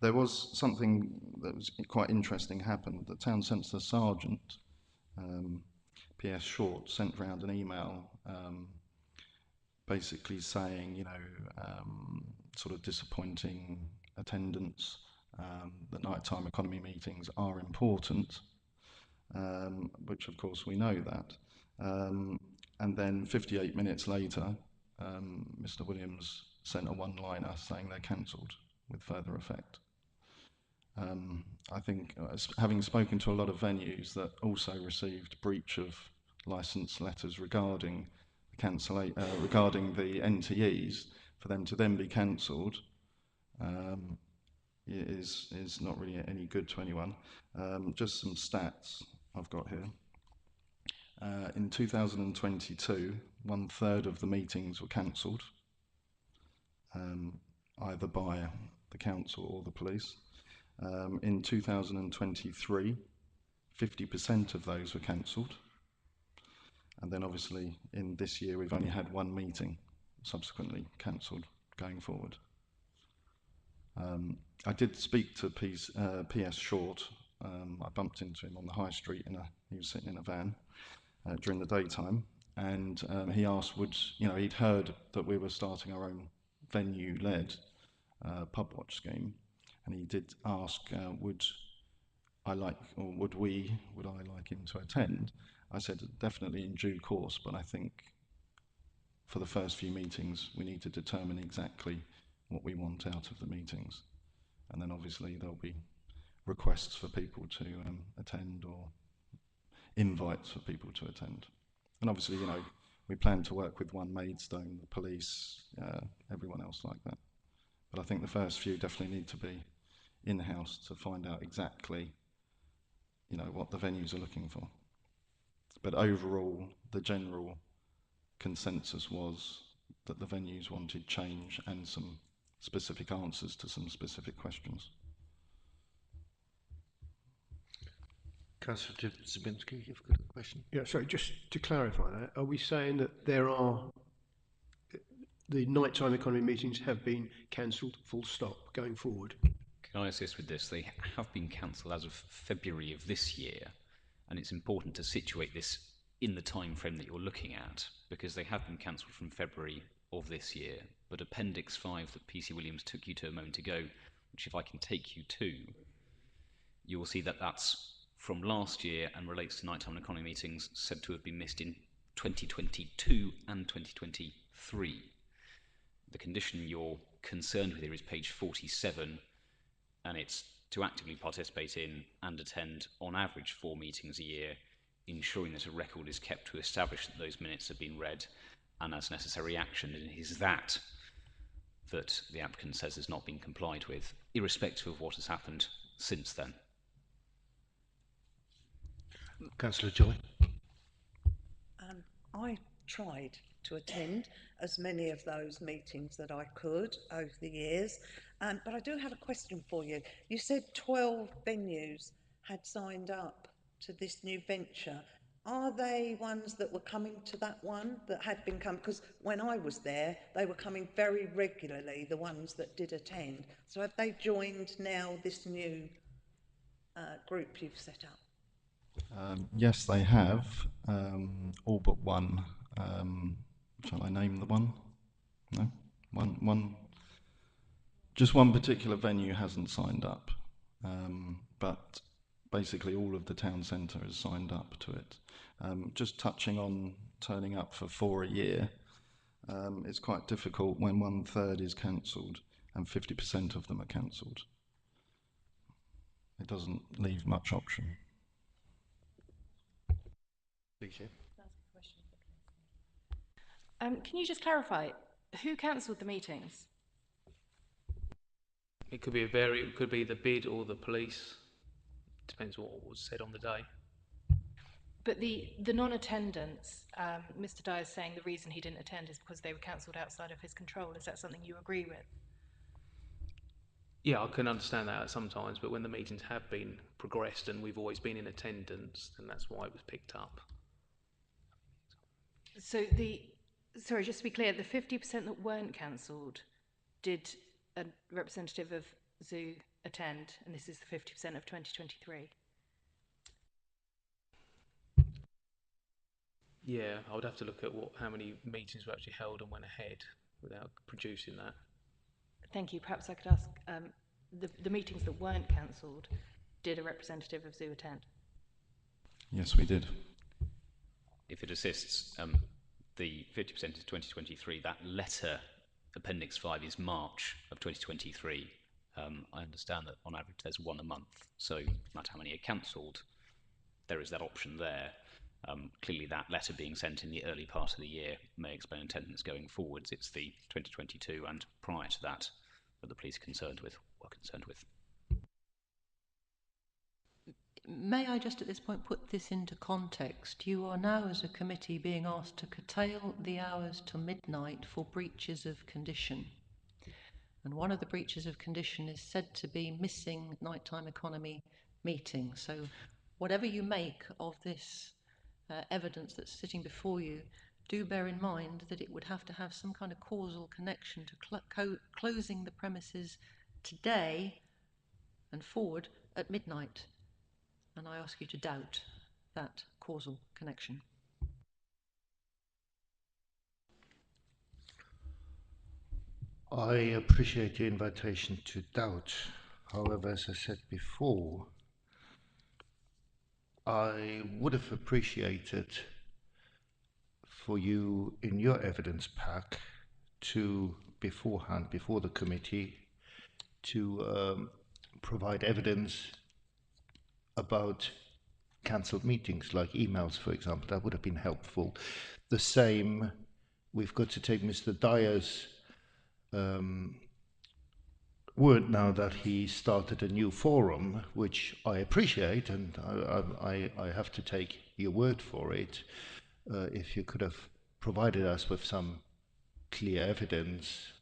There was something that was quite interesting happened. The town centre sergeant, P.S. Short, sent round an email basically saying, you know, sort of disappointing attendance, that nighttime economy meetings are important, which of course we know that. And then 58 minutes later, Mr. Williams sent a one-liner saying they're cancelled with further effect. I think, having spoken to a lot of venues that also received breach of licence letters regarding regarding the NTEs, for them to then be cancelled is not really any good to anyone. Just some stats I've got here. In 2022, 1/3 of the meetings were cancelled, either by the council or the police. In 2023, 50% of those were cancelled. And then obviously in this year, we've only had one meeting subsequently cancelled going forward. I did speak to PS Short. I bumped into him on the high street he was sitting in a van during the daytime, and he asked he'd heard that we were starting our own venue-led pub watch scheme, and he did ask, would I like him to attend? I said definitely in due course, but I think for the first few meetings we need to determine exactly what we want out of the meetings, and then obviously there'll be requests for people to attend or invites for people to attend. And obviously, we plan to work with One Maidstone, the police, everyone else like that. But I think the first few definitely need to be in-house to find out exactly, what the venues are looking for. But overall, the general consensus was that the venues wanted change and some specific answers to some specific questions. Councillor Zabinski, you've got a question? Yeah, sorry, just to clarify that, are we saying that the nighttime economy meetings have been cancelled, full stop, going forward? Can I assist with this? They have been cancelled as of February of this year, and it's important to situate this in the time frame that you're looking at, because they have been cancelled from February of this year. But Appendix 5 that PC Williams took you to a moment ago, which if I can take you to, you will see that that's from last year and relates to nighttime economy meetings said to have been missed in 2022 and 2023. The condition you're concerned with here is page 47, and it's to actively participate in and attend on average 4 meetings a year, ensuring that a record is kept to establish that those minutes have been read and as necessary action. And it is that the applicant says has not been complied with, irrespective of what has happened since then. Councillor Joy. I tried to attend as many of those meetings that I could over the years, but I do have a question for you. You said 12 venues had signed up to this new venture. Are they ones that were coming to that one that had been coming? Because when I was there, they were coming very regularly, the ones that did attend. So have they joined now this new group you've set up? Yes, they have, all but one. Shall I name the one? No? Just one particular venue hasn't signed up, but basically all of the town centre has signed up to it. Just touching on turning up for 4 a year, it's quite difficult when 1/3 is cancelled and 50% of them are cancelled. It doesn't leave much option. Can you just clarify, who cancelled the meetings? It could be it could be the bid or the police. Depends what was said on the day. But the non-attendance, Mr. Dyer is saying the reason he didn't attend is because they were cancelled outside of his control. Is that something you agree with? Yeah, I can understand that sometimes, but when the meetings have been progressed and we've always been in attendance, then that's why it was picked up. So sorry, just to be clear, the 50% that weren't cancelled, did a representative of Zoo attend, and this is the 50% of 2023? Yeah, I would have to look at how many meetings were actually held and went ahead without producing that. Thank you. Perhaps I could ask, the meetings that weren't cancelled, did a representative of Zoo attend? Yes, we did. If it assists, the 50% is 2023. That letter, Appendix 5, is March of 2023. I understand that on average there's 1 a month, so no matter how many are cancelled, there is that option there. Clearly that letter being sent in the early part of the year may explain attendance going forwards. It's the 2022 and prior to that the police were concerned with. May I just at this point put this into context? You are now, as a committee, being asked to curtail the hours to midnight for breaches of condition. And one of the breaches of condition is said to be missing nighttime economy meetings. So whatever you make of this evidence that's sitting before you, do bear in mind that it would have to have some kind of causal connection to closing the premises today and forward at midnight. And I ask you to doubt that causal connection. I appreciate your invitation to doubt. However, as I said before, I would have appreciated for you in your evidence pack to beforehand, before the committee, to provide evidence about cancelled meetings, like emails, for example. That would have been helpful. The same, we've got to take Mr. Dyer's word now that he started a new forum, which I appreciate, and I have to take your word for it. If you could have provided us with some clear evidence,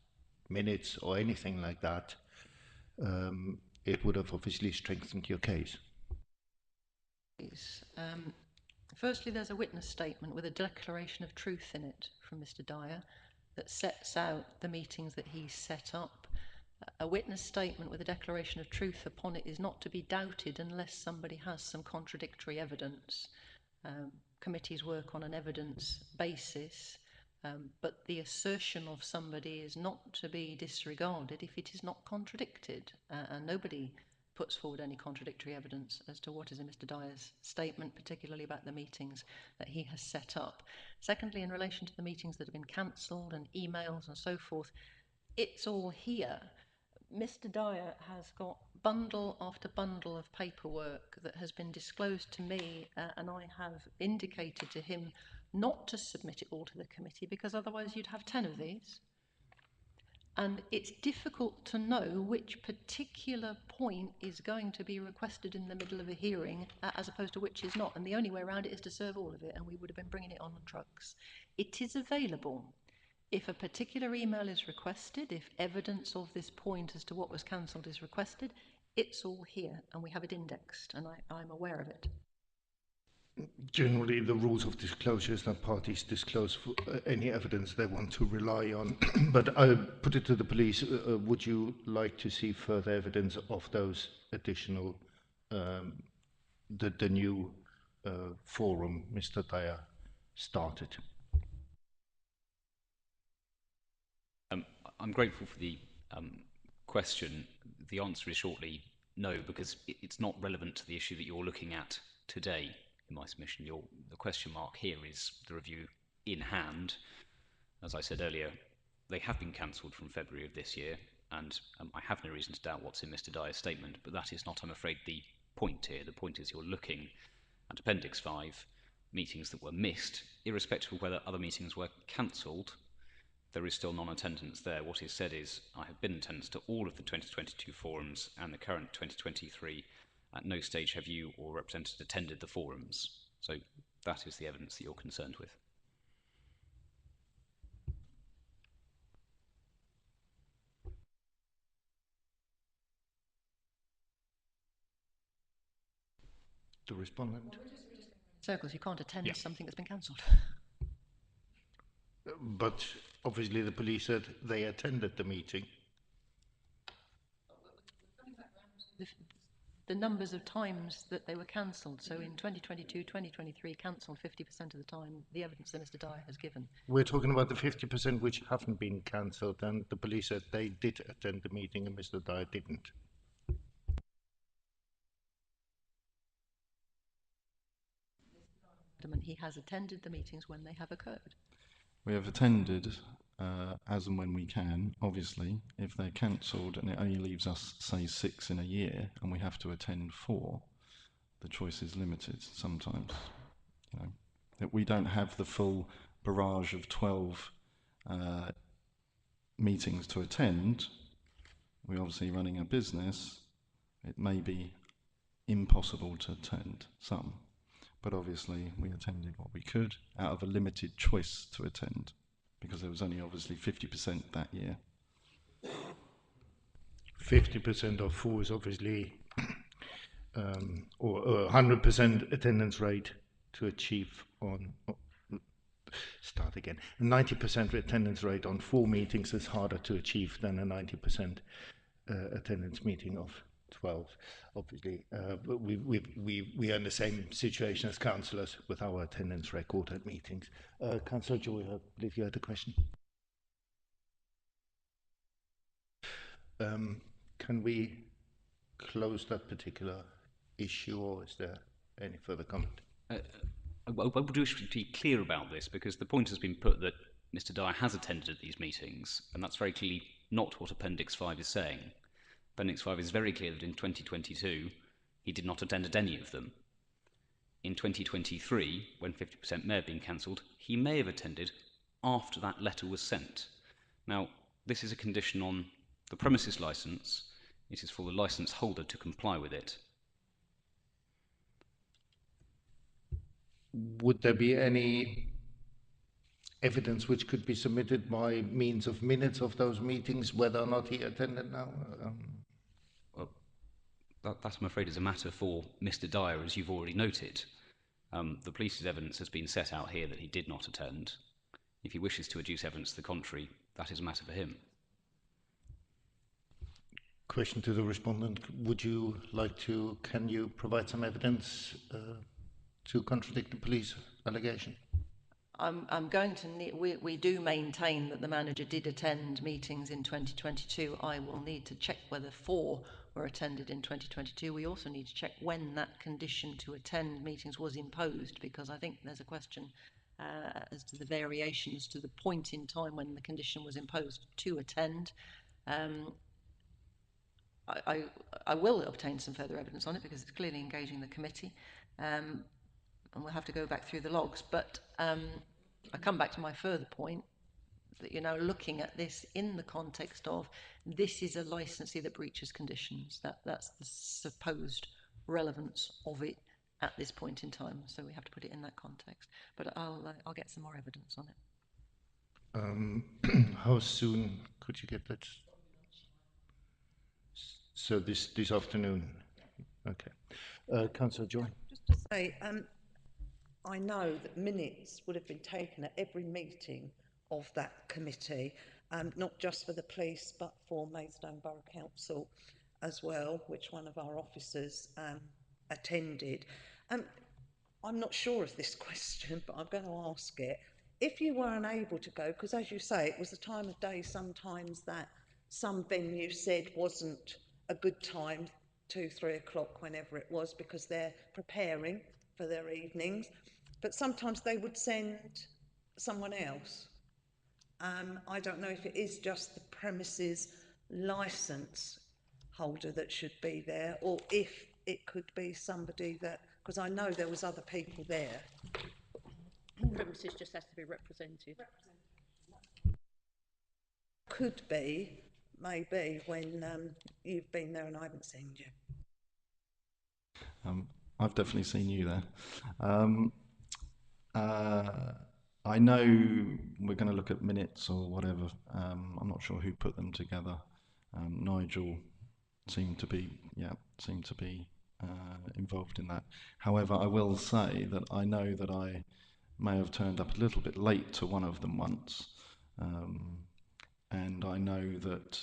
minutes or anything like that, it would have obviously strengthened your case. Firstly, there's a witness statement with a declaration of truth in it from Mr. Dyer that sets out the meetings that he set up. A witness statement with a declaration of truth upon it is not to be doubted unless somebody has some contradictory evidence. Committees work on an evidence basis, but the assertion of somebody is not to be disregarded if it is not contradicted, and nobody puts forward any contradictory evidence as to what is in Mr. Dyer's statement, particularly about the meetings that he has set up. Secondly, in relation to the meetings that have been cancelled and emails and so forth, it's all here. Mr. Dyer has got bundle after bundle of paperwork that has been disclosed to me, and I have indicated to him not to submit it all to the committee because otherwise you'd have 10 of these. And it's difficult to know which particular point is going to be requested in the middle of a hearing as opposed to which is not. And the only way around it is to serve all of it, and we would have been bringing it on trucks. It is available. If a particular email is requested, if evidence of this point as to what was cancelled is requested, it's all here and we have it indexed, and I'm aware of it. Generally, the rules of disclosure is that parties disclose any evidence they want to rely on. But I put it to the police, would you like to see further evidence of those additional, the new forum Mr. Dyer started? I'm grateful for the question. The answer is shortly no, because it's not relevant to the issue that you're looking at today in my submission. The question mark here is the review in hand. As I said earlier, they have been cancelled from February of this year, and I have no reason to doubt what's in Mr. Dyer's statement, but that is not, I'm afraid, the point here. The point is you're looking at Appendix 5, meetings that were missed, irrespective of whether other meetings were cancelled. There is still non-attendance there. What is said is, I have been in attendance to all of the 2022 forums and the current 2023. At no stage have you or representatives attended the forums. So that is the evidence that you're concerned with. The respondent. Circles, you can't attend something that's been cancelled. But obviously the police said they attended the meeting. The numbers of times that they were cancelled. So in 2022, 2023, cancelled 50% of the time, the evidence that Mr. Dyer has given. We're talking about the 50% which haven't been cancelled, and the police said they did attend the meeting and Mr. Dyer didn't. He has attended the meetings when they have occurred. We have attended as and when we can. Obviously, if they're cancelled and it only leaves us, say, 6 in a year, and we have to attend 4, the choice is limited sometimes. You know, that we don't have the full barrage of 12 meetings to attend. We're obviously running a business. It may be impossible to attend some. But obviously we attended what we could out of a limited choice to attend, because there was only obviously 50% that year. 50% of 4 is obviously, or 100% attendance rate to achieve on, start again, a 90% attendance rate on 4 meetings is harder to achieve than a 90% attendance meeting of 12. Obviously, but we are in the same situation as councillors with our attendance record at meetings. Councillor Joy, I believe you had a question. Can we close that particular issue, or is there any further comment? I would wish to be clear about this, because the point has been put that Mr. Dyer has attended these meetings, and that's very clearly not what Appendix 5 is saying. Appendix 5 is very clear that in 2022 he did not attend any of them. In 2023, when 50% may have been cancelled, he may have attended after that letter was sent. Now, this is a condition on the premises licence. It is for the licence holder to comply with it. Would there be any evidence which could be submitted by means of minutes of those meetings, whether or not he attended now? Well, that, I'm afraid, is a matter for Mr. Dyer, as you've already noted. The police's evidence has been set out here that he did not attend. If he wishes to adduce evidence to the contrary, that is a matter for him. Question to the respondent. Would you like to, can you provide some evidence to contradict the police allegation? I'm going to need, we do maintain that the manager did attend meetings in 2022. I will need to check whether 4 were attended in 2022. We also need to check when that condition to attend meetings was imposed, because I think there's a question as to the variations to the point in time when the condition was imposed to attend. I will obtain some further evidence on it, because it's clearly engaging the committee, and we'll have to go back through the logs. But I come back to my further point that, you know, looking at this in the context of this is a licensee that breaches conditions. That's the supposed relevance of it at this point in time. So we have to put it in that context. But I'll get some more evidence on it. How soon could you get that? So this afternoon. Okay. Councillor Joy. Just to say, I know that minutes would have been taken at every meeting of that committee, not just for the police, but for Maidstone Borough Council as well, which one of our officers attended. I'm not sure of this question, but I'm going to ask it. If you were unable to go, because as you say, it was a time of day sometimes that some venue said wasn't a good time, 2-3 o'clock, whenever it was, because they're preparing for their evenings, but sometimes they would send someone else. I don't know if it is just the premises licence holder that should be there, or if it could be somebody that, because I know there was other people there. Premises just has to be represented. Could be, maybe, when you've been there and I haven't seen you. I've definitely seen you there. I know we're going to look at minutes or whatever. I'm not sure who put them together. Nigel seemed to be involved in that. However, I will say that I know that I may have turned up a little bit late to one of them once, and I know that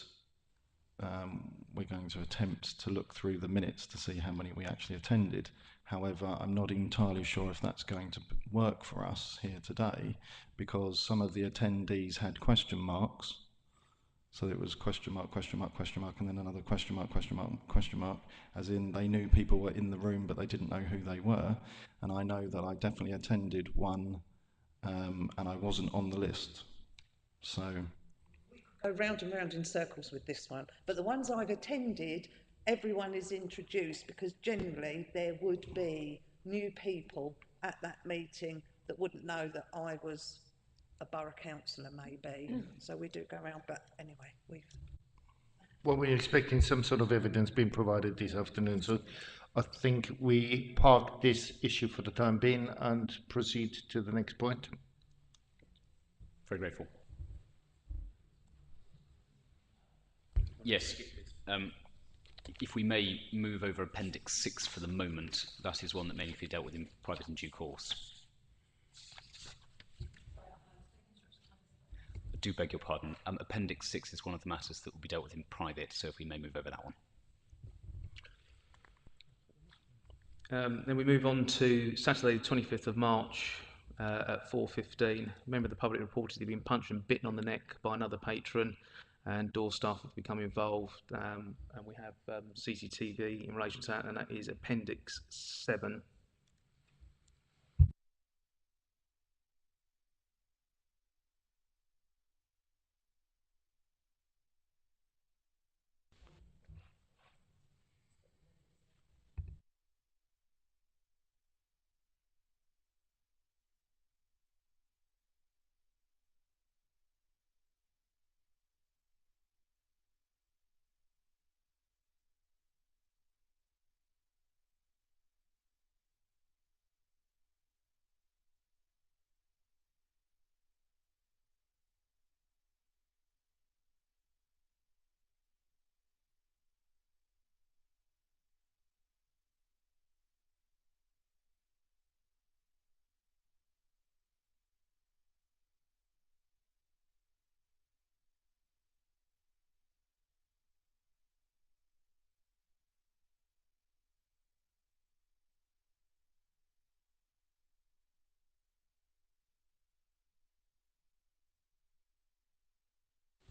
we're going to attempt to look through the minutes to see how many we actually attended. However, I'm not entirely sure if that's going to work for us here today, because some of the attendees had question marks. So it was question mark, question mark, question mark, and then another question mark, question mark, question mark, as in they knew people were in the room, but they didn't know who they were. And I know that I definitely attended one, and I wasn't on the list. So go round and round in circles with this one, but the ones I've attended, everyone is introduced, because generally there would be new people at that meeting that wouldn't know that I was a borough councillor, maybe. So we do go around, but anyway, Well, we're expecting some sort of evidence being provided this afternoon, so I think we park this issue for the time being and proceed to the next point. Very grateful. Yes. If we may move over Appendix 6 for the moment, that is one that may need to be dealt with in private in due course. I do beg your pardon. Appendix 6 is one of the matters that will be dealt with in private, so if we may move over that one. Then we move on to Saturday the 25th of March at 4:15. A member of the public reported he'd been punched and bitten on the neck by another patron, and door staff have become involved, and we have CCTV in relation to that, and that is Appendix 7.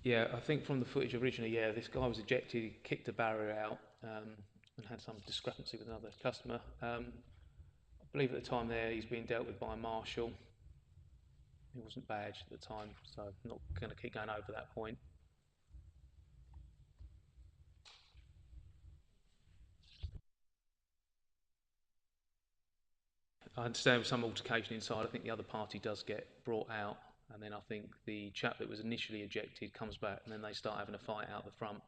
Yeah, I think from the footage originally, yeah, this guy was ejected, he kicked a barrier out and had some discrepancy with another customer. I believe at the time there he's being dealt with by a marshal. He wasn't badged at the time, so I'm not going to keep going over that point. I understand there was some altercation inside. I think the other party does get brought out, and then I think the chap that was initially ejected comes back, and then they start having a fight out the front.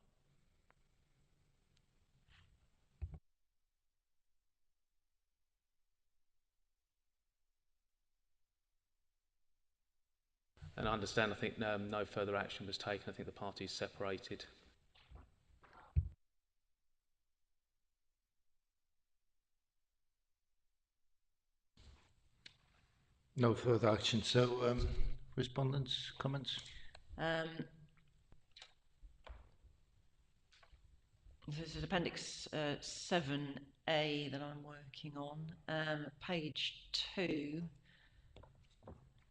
And I understand, I think no further action was taken. I think the parties separated. No further action. So, respondents, comments? This is Appendix 7A that I'm working on, page 2.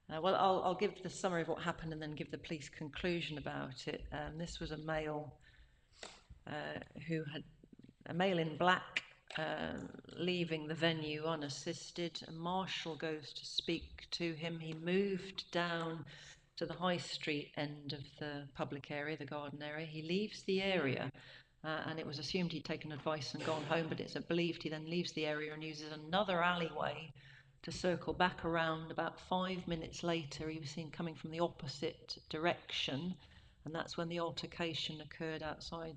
Well, I'll give the summary of what happened and then give the police conclusion about it. This was a male a male in black leaving the venue unassisted. A marshal goes to speak to him. He moved down to the High Street end of the public area, the garden area. He leaves the area. And it was assumed he'd taken advice and gone home, but it's believed he then leaves the area and uses another alleyway to circle back around. About 5 minutes later, he was seen coming from the opposite direction, and that's when the altercation occurred outside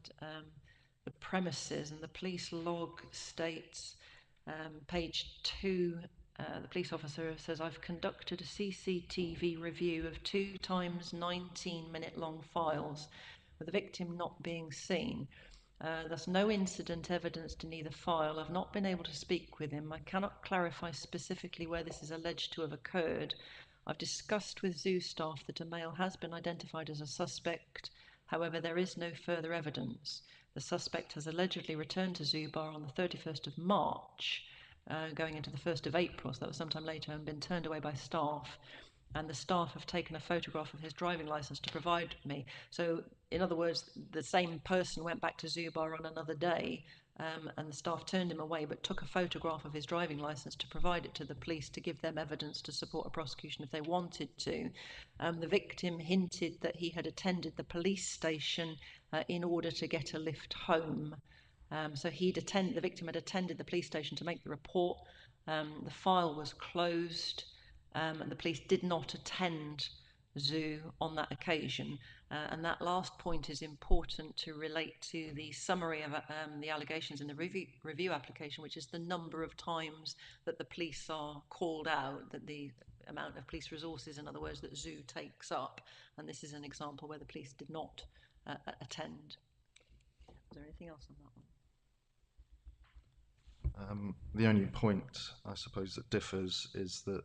the premises. And the police log states, page 2, the police officer says, "I've conducted a CCTV review of 2 times 19-minute long files, with the victim not being seen. There's no incident evidenced in either file. I've not been able to speak with him. I cannot clarify specifically where this is alleged to have occurred. I've discussed with zoo staff that a male has been identified as a suspect. However, there is no further evidence. The suspect has allegedly returned to Zubar on the 31st of March, going into the 1st of April, so that was sometime later, and been turned away by staff. And the staff have taken a photograph of his driving licence to provide me." So, in other words, the same person went back to Zubar on another day, and the staff turned him away, but took a photograph of his driving licence to provide it to the police to give them evidence to support a prosecution if they wanted to. The victim hinted that he had attended the police station in order to get a lift home. So the victim had attended the police station to make the report. The file was closed. And the police did not attend Zoo on that occasion. And that last point is important to relate to the summary of the allegations in the review application, which is the number of times that the police are called out, that the amount of police resources, in other words, that Zoo takes up. And this is an example where the police did not attend. Is there anything else on that one? The only point, I suppose, that differs is that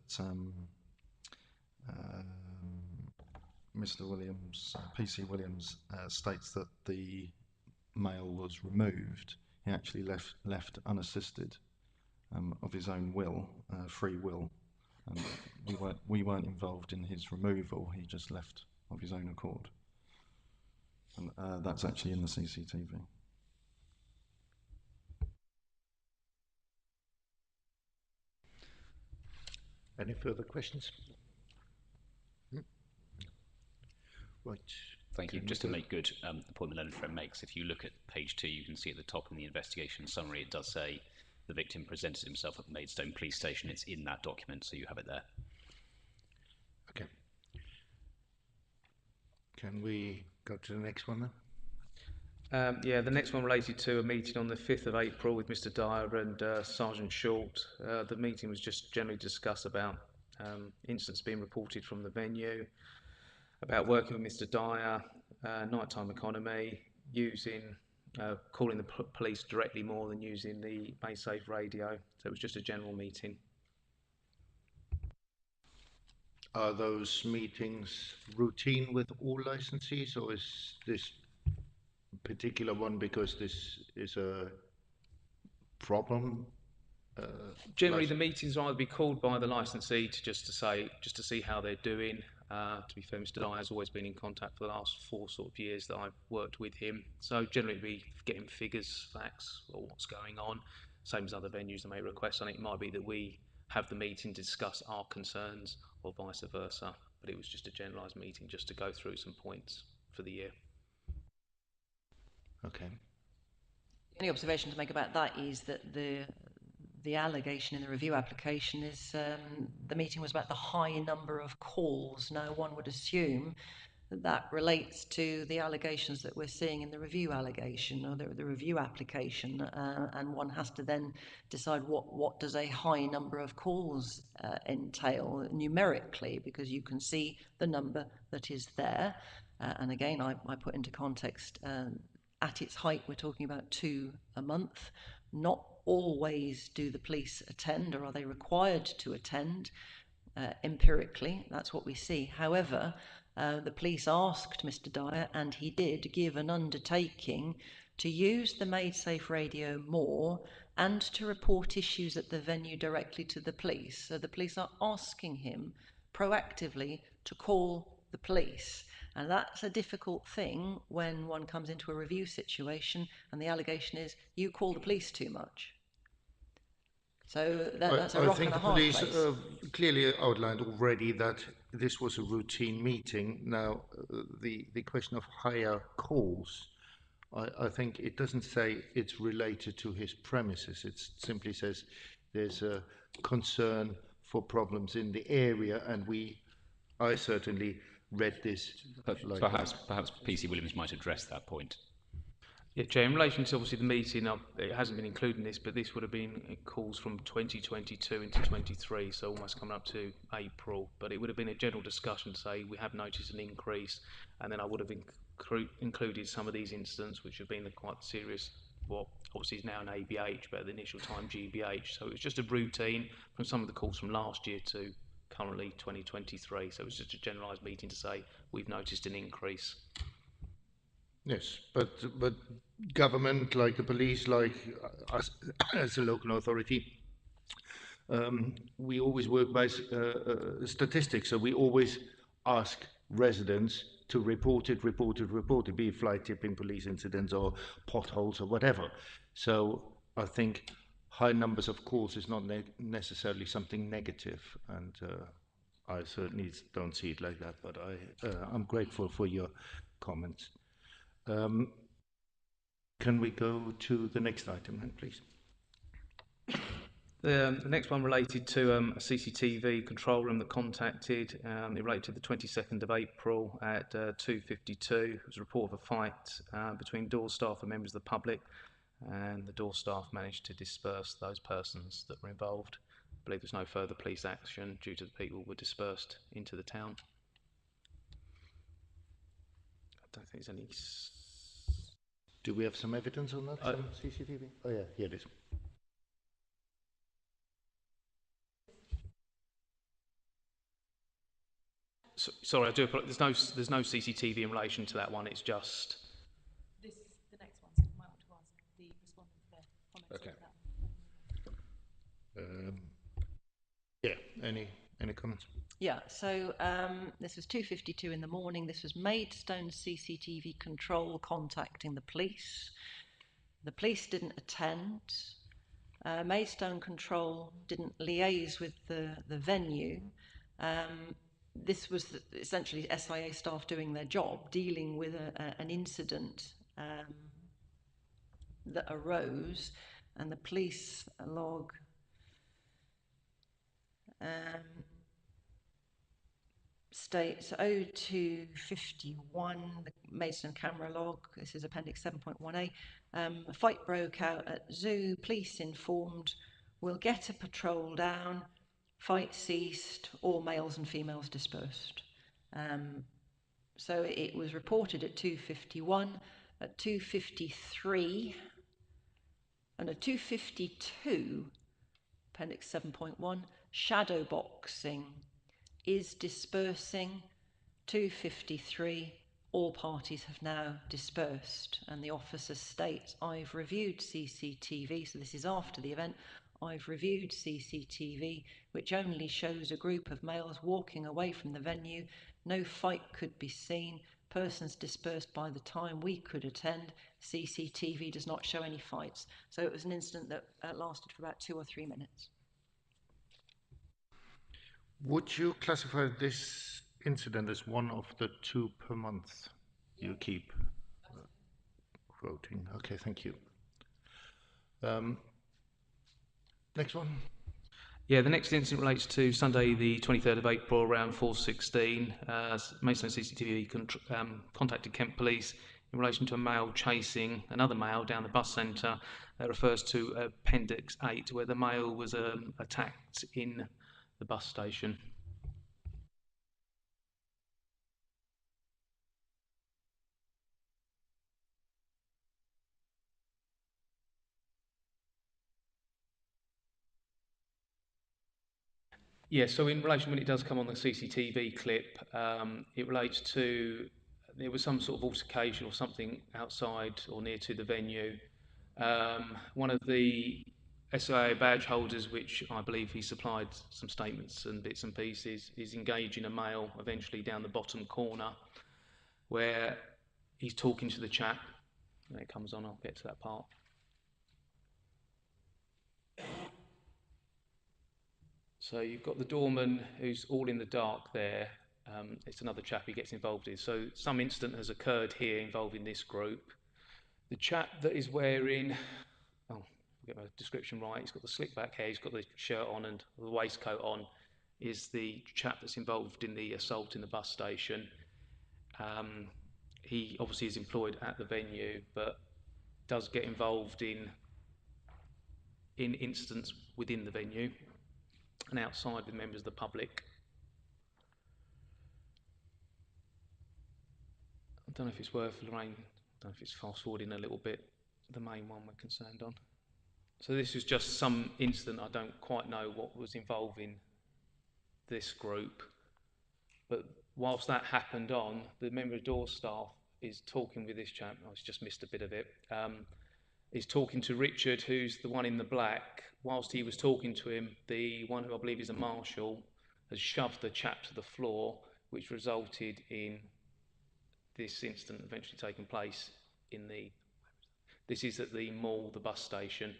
Mr. Williams, PC Williams, states that the mail was removed. He actually left unassisted of his own will, free will. We weren't involved in his removal. He just left of his own accord, and that's actually in the CCTV. Any further questions? Right. Thank you. Just to make good the point that Leonard Friend makes, if you look at page 2, you can see at the top in the investigation summary, it does say the victim presented himself at Maidstone Police Station. It's in that document, so you have it there. Okay. Can we go to the next one then? Yeah, the next one related to a meeting on the 5th of April with Mr. Dyer and Sergeant Short. The meeting was just generally discussed about incidents being reported from the venue, about working with Mr. Dyer, nighttime economy, calling the police directly more than using the MaidSafe radio. So it was just a general meeting. Are those meetings routine with all licensees, or is this particular one because this is a problem? Generally, the meetings will either be called by the licensee just to see how they're doing. To be fair, Mr. Dyer has always been in contact for the last 4 sort of years that I've worked with him. So generally, we getting figures, facts, or what's going on. Same as other venues that may request. I think it might be that we have the meeting to discuss our concerns, or vice versa. But it was just a generalised meeting just to go through some points for the year. Okay. The only observation to make about that is that the allegation in the review application is the meeting was about the high number of calls. Now, one would assume that relates to the allegations that we're seeing in the review allegation or the review application, and one has to then decide what does a high number of calls entail numerically, because you can see the number that is there. And again, I put into context, at its height, we're talking about 2 a month. Not always do the police attend, or are they required to attend. Empirically, that's what we see. However, the police asked Mr. Dyer, and he did give an undertaking to use the MaidSafe radio more and to report issues at the venue directly to the police. So the police are asking him proactively to call the police. And that's a difficult thing when one comes into a review situation and the allegation is you call the police too much. So that's a rock and a hard place. I think the police clearly outlined already that this was a routine meeting. Now, the question of higher calls, I think it doesn't say it's related to his premises. It simply says there's a concern for problems in the area, and I certainly read this. Like perhaps PC Williams might address that point. Yeah, Chair, in relation to obviously the meeting, it hasn't been included in this, but this would have been calls from 2022 into 23, so almost coming up to April. But it would have been a general discussion to say we have noticed an increase, and then I would have included some of these incidents, which have been quite serious. What obviously is now an ABH, but at the initial time GBH. So it was just a routine from some of the calls from last year to currently 2023. So it was just a generalised meeting to say we've noticed an increase. Yes, but government, like the police, like us as a local authority, we always work by statistics. So we always ask residents to report it, be it fly tipping, police incidents, or potholes, or whatever. So I think high numbers of calls is not necessarily something negative, and I certainly don't see it like that. But I'm grateful for your comments. Can we go to the next item then, please? The next one related to a CCTV control room that contacted. It related to the 22nd of April at 2:52. It was a report of a fight between door staff and members of the public, and the door staff managed to disperse those persons that were involved. I believe there's no further police action due to the people were dispersed into the town. I don't think there's any. Do we have some evidence on that? Some CCTV? Oh yeah, here it is. Sorry, I do apologize. There's no CCTV in relation to that one. It's just. The next one, so you might want to ask the respondent for their comments on that. Yeah. Any comments? Yeah, so this was 2:52 in the morning. This was Maidstone CCTV control contacting the police. The police didn't attend. Maidstone control didn't liaise with the venue. This was essentially SIA staff doing their job, dealing with an incident that arose, and the police log states 02:51, the Maidstone camera log, this is appendix 7.1a, a fight broke out at zoo, police informed, we'll get a patrol down, fight ceased, all males and females dispersed. So it was reported at 2:51, at 2:53, and at 2:52, appendix 7.1, shadow boxing is dispersing. 2:53, all parties have now dispersed, and the officer states, I've reviewed CCTV, so this is after the event, I've reviewed CCTV, which only shows a group of males walking away from the venue. No fight could be seen. Persons dispersed by the time we could attend. CCTV does not show any fights. So it was an incident that lasted for about 2 or 3 minutes. Would you classify this incident as one of the 2 per month you keep quoting? Okay, thank you. Next one. Yeah, the next incident relates to Sunday the 23rd of April around 4:16. Maidstone CCTV contacted Kent Police in relation to a male chasing another male down the bus centre. That refers to Appendix 8, where the male was attacked in the bus station. Yeah, so in relation, when it does come on the CCTV clip, it relates to, there was some sort of altercation or something outside or near to the venue. One of the SIA badge holders, which I believe he supplied some statements and bits and pieces, is engaging a male eventually down the bottom corner where he's talking to the chap. When it comes on, I'll get to that part. So you've got the doorman who's all in the dark there. It's another chap he gets involved in. So some incident has occurred here involving this group. The chap that is wearing, I'll get my description right, he's got the slick back hair, he's got the shirt on and the waistcoat on, is the chap that's involved in the assault in the bus station. He obviously is employed at the venue, but does get involved in incidents within the venue and outside with members of the public. I don't know if it's worth, Lorraine, I don't know if it's fast forwarding a little bit, the main one we're concerned on. So this is just some incident, I don't quite know what was involving this group, but whilst that happened on, the member of door staff is talking with this chap, I just missed a bit of it, is talking to Richard, who's the one in the black. Whilst he was talking to him, the one who I believe is a marshal has shoved the chap to the floor, which resulted in this incident eventually taking place in the, this is at the mall, the bus station.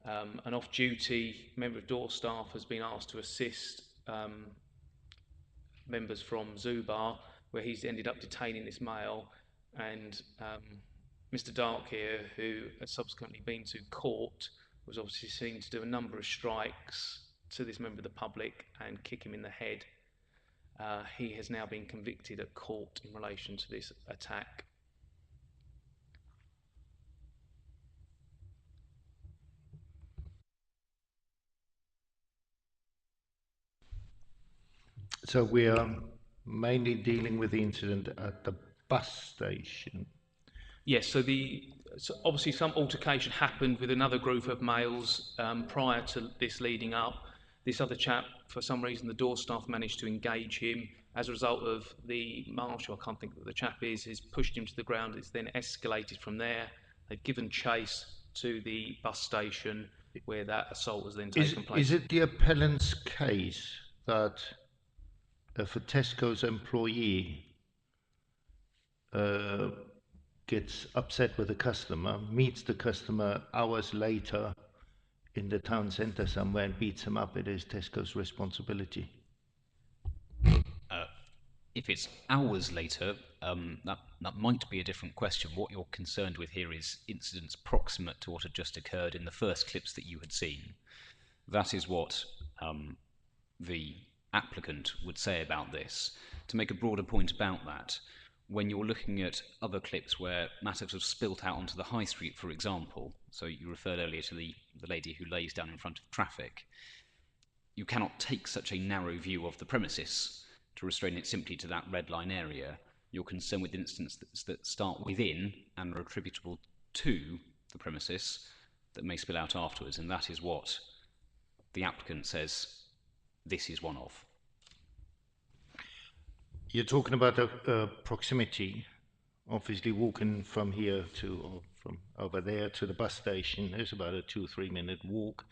An off-duty member of door staff has been asked to assist members from Zubar, where he's ended up detaining this male, and Mr. Dark here, who has subsequently been to court, was obviously seen to do a number of strikes to this member of the public and kick him in the head. He has now been convicted at court in relation to this attack. So we are mainly dealing with the incident at the bus station. Yes, so obviously some altercation happened with another group of males prior to this leading up. This other chap, for some reason, the door staff managed to engage him. As a result of the marshal, I can't think what the chap is pushed him to the ground. It's then escalated from there. They've given chase to the bus station where that assault has then taken place. Is it the appellant's case that if a Tesco's employee gets upset with a customer, meets the customer hours later in the town centre somewhere and beats him up, it is Tesco's responsibility? If it's hours later, that might be a different question. What you're concerned with here is incidents proximate to what had just occurred in the first clips that you had seen. That is what the applicant would say about this. To make a broader point about that, when you're looking at other clips where matters have spilt out onto the high street, for example, so you referred earlier to the lady who lays down in front of traffic, you cannot take such a narrow view of the premises to restrain it simply to that red line area. You're concerned with incidents that start within and are attributable to the premises that may spill out afterwards, and that is what the applicant says this is one of. You're talking about the proximity. Obviously, walking from here to, or from over there to the bus station is about a 2-3 minute walk.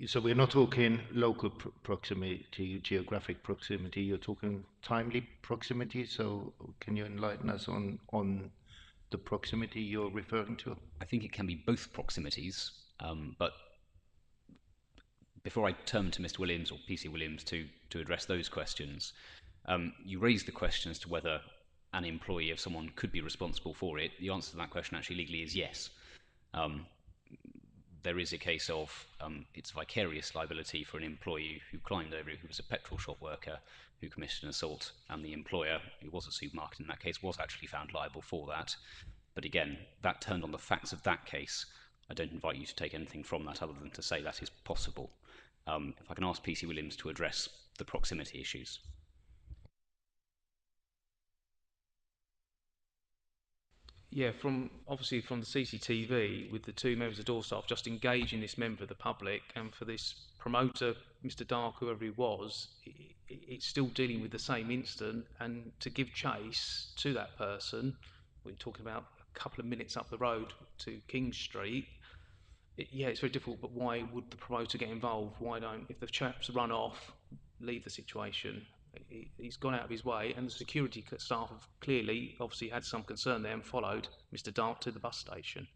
So we're not talking local proximity, geographic proximity, you're talking timely proximity. So can you enlighten us on the proximity you're referring to? I think it can be both proximities, but before I turn to Mr. Williams or PC Williams to address those questions, you raised the question as to whether an employee of someone could be responsible for it. The answer to that question actually legally is yes. There is a case of it's vicarious liability for an employee who climbed over, who was a petrol shop worker, who committed an assault, and the employer, who was a supermarket in that case, was actually found liable for that. But again, that turned on the facts of that case. I don't invite you to take anything from that other than to say that is possible. If I can ask PC Williams to address the proximity issues. Yeah, obviously from the CCTV, with the two members of door staff just engaging this member of the public, and for this promoter, Mr. Dark, whoever he was, it's still dealing with the same incident, and to give chase to that person, we're talking about a couple of minutes up the road to King Street. Yeah, it's very difficult, but why would the promoter get involved? Why don't, if the chaps run off, leave the situation? He's gone out of his way, and the security staff have clearly, obviously, had some concern there and followed Mr. Dark to the bus station.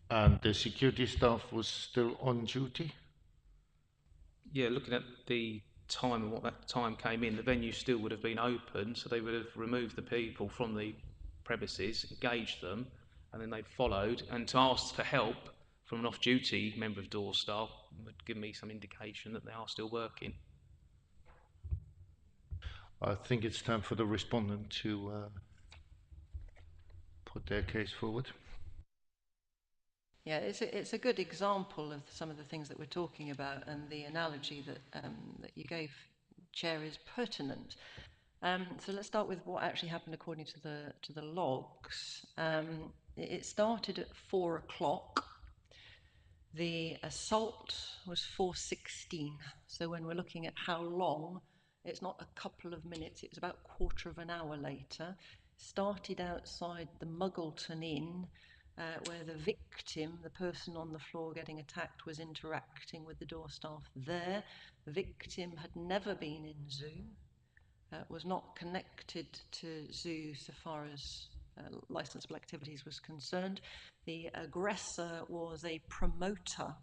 And the security staff was still on duty? Yeah, looking at the time and what that time came in, the venue still would have been open, so they would have removed the people from the premises, engaged them, and then they followed. And to ask for help from an off-duty member of door staff would give me some indication that they are still working. I think it's time for the respondent to put their case forward. Yeah, it's a good example of some of the things that we're talking about, and the analogy that you gave, Chair, is pertinent. So let's start with what actually happened according to the logs. It started at 4 o'clock. The assault was 4:16. So when we're looking at how long, it's not a couple of minutes, it was about a quarter of an hour later. Started outside the Muggleton Inn, where the victim, the person on the floor getting attacked, was interacting with the door staff there. The victim had never been in Zoo, was not connected to Zoo so far as licensable activities was concerned. The aggressor was a promoter,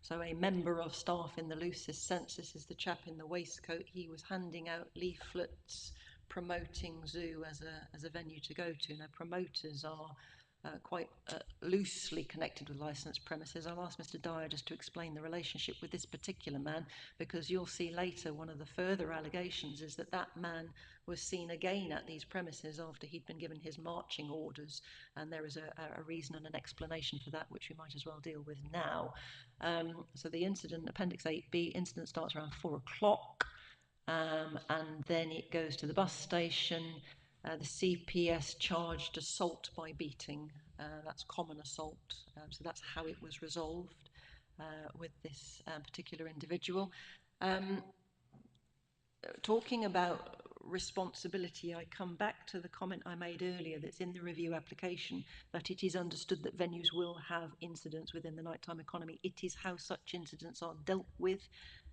so a member of staff in the loosest sense. This is the chap in the waistcoat. He was handing out leaflets promoting Zoo as a venue to go to. Now, promoters are quite loosely connected with licensed premises. I'll ask Mr. Dyer just to explain the relationship with this particular man, because you'll see later one of the further allegations is that that man was seen again at these premises after he'd been given his marching orders, and there is a reason and an explanation for that, which we might as well deal with now. So the incident, Appendix 8B, incident starts around 4 o'clock, and then it goes to the bus station. The CPS charged assault by beating. That's common assault. So that's how it was resolved with this particular individual. Talking about responsibility, I come back to the comment I made earlier that's in the review application, that it is understood that venues will have incidents within the nighttime economy. It is how such incidents are dealt with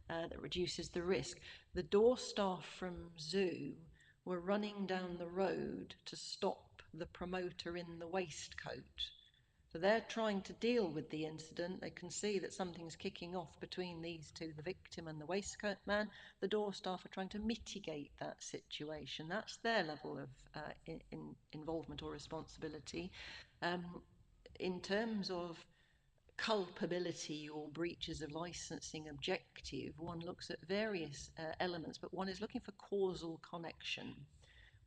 that reduces the risk. The door staff from Zoo were running down the road to stop the promoter in the waistcoat. So they're trying to deal with the incident. They can see that something's kicking off between these two, the victim and the waistcoat man. The door staff are trying to mitigate that situation. That's their level of involvement or responsibility. In terms of culpability or breaches of licensing objective, one looks at various elements, but one is looking for causal connection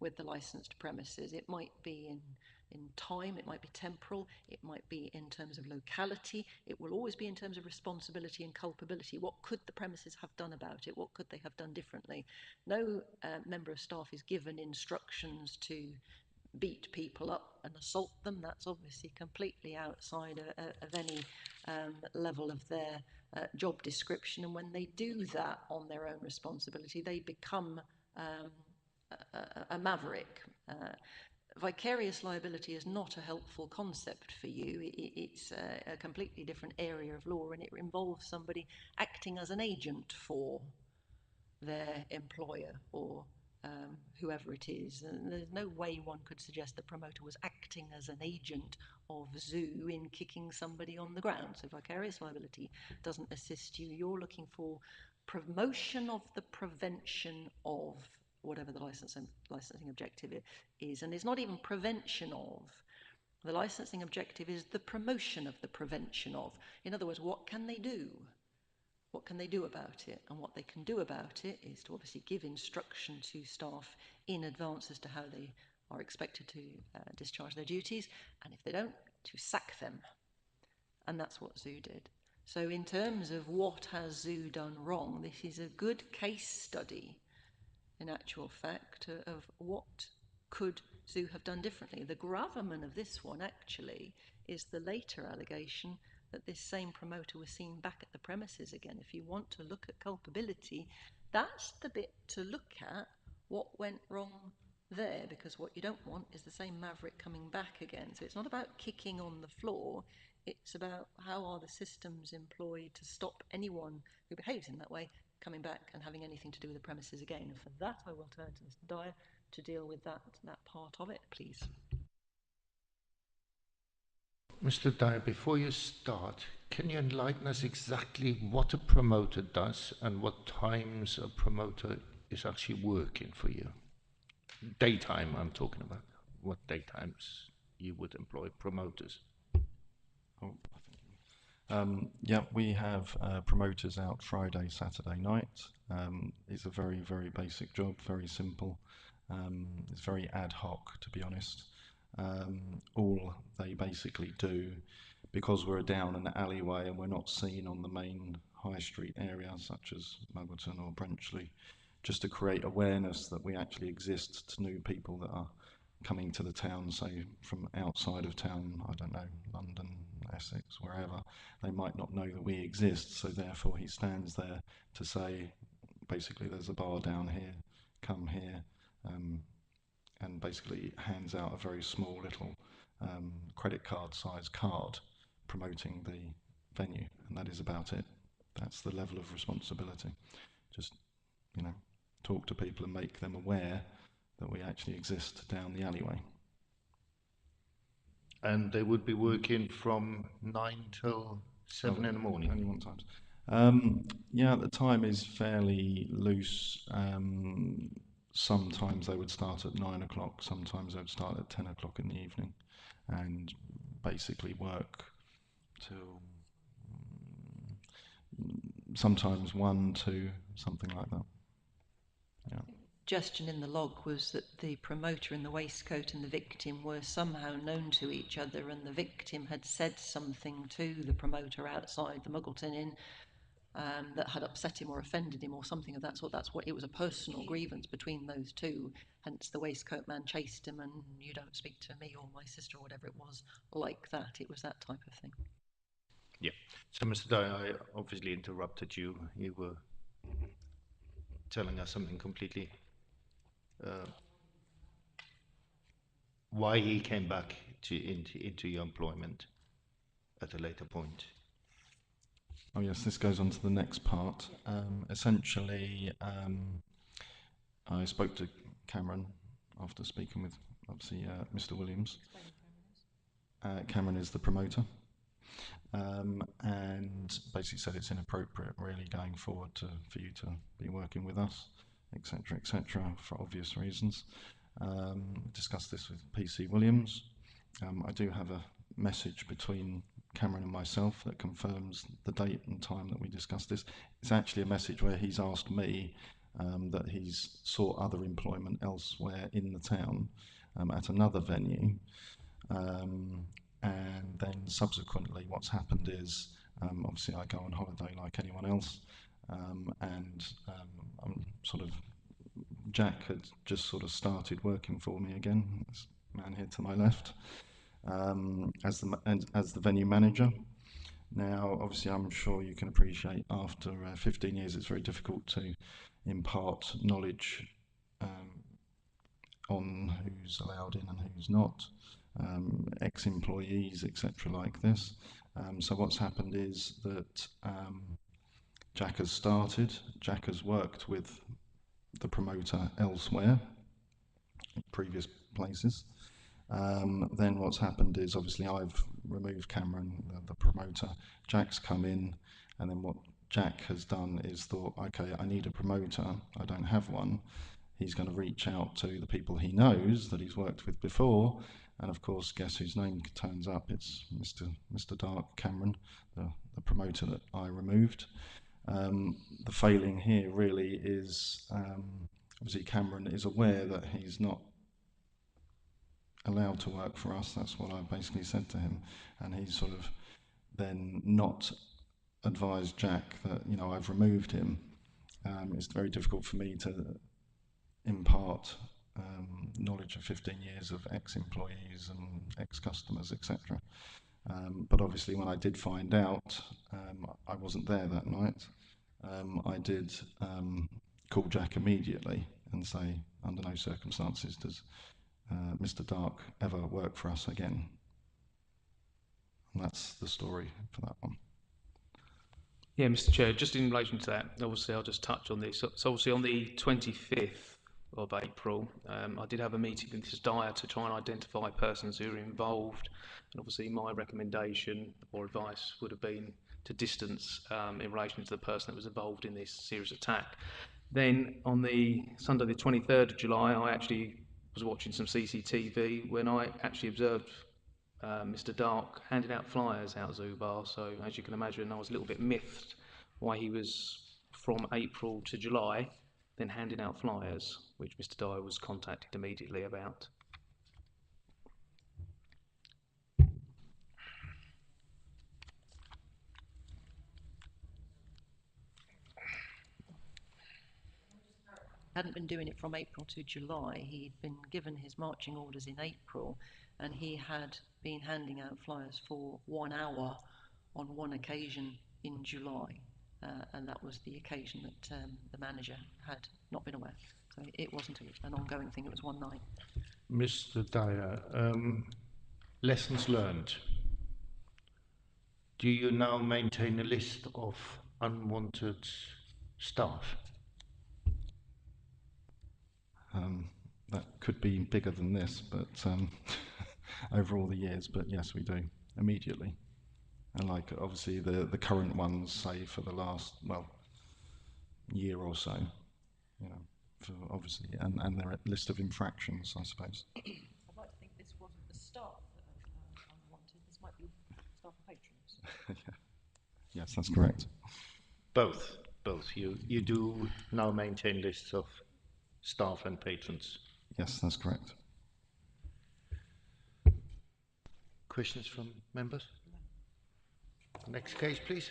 with the licensed premises. It might be in time, it might be temporal, it might be in terms of locality, it will always be in terms of responsibility and culpability. What could the premises have done about it? What could they have done differently? No member of staff is given instructions to beat people up and assault them. That's obviously completely outside of any level of their job description, and when they do that on their own responsibility, they become a maverick. Vicarious liability is not a helpful concept for you. It's a completely different area of law, and it involves somebody acting as an agent for their employer or whoever it is. And there's no way one could suggest the promoter was acting as an agent of Zoo in kicking somebody on the ground. So vicarious liability doesn't assist you. You're looking for promotion of the prevention of whatever the licensing objective is. And it's not even prevention of. The licensing objective is the promotion of the prevention of. In other words, what can they do? What can they do about it? And what they can do about it is to obviously give instruction to staff in advance as to how they are expected to discharge their duties, and if they don't, to sack them. And that's what Zoo did. So in terms of what has Zoo done wrong, this is a good case study, in actual fact, of what could Zoo have done differently. The gravamen of this one, actually, is the later allegation that this same promoter was seen back at the premises again. If you want to look at culpability, that's the bit to look at what went wrong there, because what you don't want is the same maverick coming back again. So it's not about kicking on the floor, it's about how are the systems employed to stop anyone who behaves in that way coming back and having anything to do with the premises again. And for that, I will turn to Mr. Dyer to deal with that part of it, please. Mr. Dyer, before you start, can you enlighten us exactly what a promoter does and what times a promoter is actually working for you? Daytime, I'm talking about. What daytimes you would employ promoters? Oh, thank you. Yeah, we have promoters out Friday, Saturday night. It's a very, very basic job, very simple. It's very ad hoc, to be honest. All they basically do, because we're down an alleyway and we're not seen on the main high street area such as Muggleton or Brenchley, just to create awareness that we actually exist to new people that are coming to the town, say from outside of town, I don't know, London, Essex, wherever. They might not know that we exist, so therefore he stands there to say, basically there's a bar down here, come here, and basically hands out a very small little credit card size card promoting the venue, and that is about it. That's the level of responsibility. Just, you know, talk to people and make them aware that we actually exist down the alleyway. And they would be working from 9 till 7 in the morning? Only one times. Yeah, the time is fairly loose. Sometimes they would start at 9 o'clock, sometimes they would start at 10 o'clock in the evening. and basically work till sometimes 1, 2, something like that. Yeah. Suggestion in the log was that the promoter in the waistcoat and the victim were somehow known to each other, and the victim had said something to the promoter outside the Muggleton Inn that had upset him or offended him or something of that sort. That's what it was, a personal grievance between those two. Hence the waistcoat man chased him and you don't speak to me or my sister or whatever it was like that. It was that type of thing. Yeah. So, Mr. Dye, I obviously interrupted you. You were telling us something completely. Why he came back into your employment at a later point. Oh yes, this goes on to the next part. Essentially, I spoke to Cameron after speaking with, obviously, Mr. Williams. Cameron is the promoter, and basically said it's inappropriate, really, going forward for you to be working with us, etc., for obvious reasons. Discussed this with PC Williams. I do have a message between Cameron and myself that confirms the date and time that we discussed this. It's actually a message where he's asked me that he's sought other employment elsewhere in the town at another venue, and then subsequently what's happened is obviously I go on holiday like anyone else, and I'm sort of, Jack had just sort of started working for me again, this man here to my left, as the venue manager. Now, obviously, I'm sure you can appreciate after 15 years, it's very difficult to impart knowledge on who's allowed in and who's not, ex-employees, etc., like this. So what's happened is that Jack has started. Jack has worked with the promoter elsewhere, previous places. Then what's happened is obviously I've removed Cameron, the promoter. Jack's come in, and then what Jack has done is thought, okay, I need a promoter. I don't have one. He's going to reach out to the people he knows that he's worked with before, and of course, guess whose name turns up? It's Mr. Dark, Cameron, the promoter that I removed. The failing here really is obviously Cameron is aware that he's not allowed to work for us. That's what I basically said to him, and he's sort of then not advised Jack that, you know, I've removed him. It's very difficult for me to impart knowledge of 15 years of ex-employees and ex-customers, etc. But obviously when I did find out, I wasn't there that night. I did call Jack immediately and say, under no circumstances does Mr. Dark ever work for us again. And that's the story for that one. Yeah, Mr. Chair, just in relation to that, obviously I'll just touch on this. So obviously on the 25th of April, I did have a meeting with Mrs. Dyer to try and identify persons who were involved, and obviously my recommendation or advice would have been to distance in relation to the person that was involved in this serious attack. Then on the Sunday the 23rd of July, I actually was watching some CCTV when I actually observed Mr. Dark handing out flyers out Zubar. So as you can imagine, I was a little bit miffed why he was from April to July then handing out flyers, which Mr. Dyer was contacted immediately about. Hadn't been doing it from April to July. He'd been given his marching orders in April, and he had been handing out flyers for 1 hour on one occasion in July, and that was the occasion that the manager had not been aware. So it wasn't an ongoing thing, it was one night. Mr. Dyer, lessons learned. Do you now maintain a list of unwanted staff? That could be bigger than this, but over all the years, but yes, we do, immediately. And like obviously the current ones, say for the last, well, year or so, you know, for obviously, and their list of infractions, I suppose. I'd like to think this wasn't the staff that Yes, that's correct. Both. You do now maintain lists of staff and patrons. Yes, that's correct. Questions from members? Next case, please.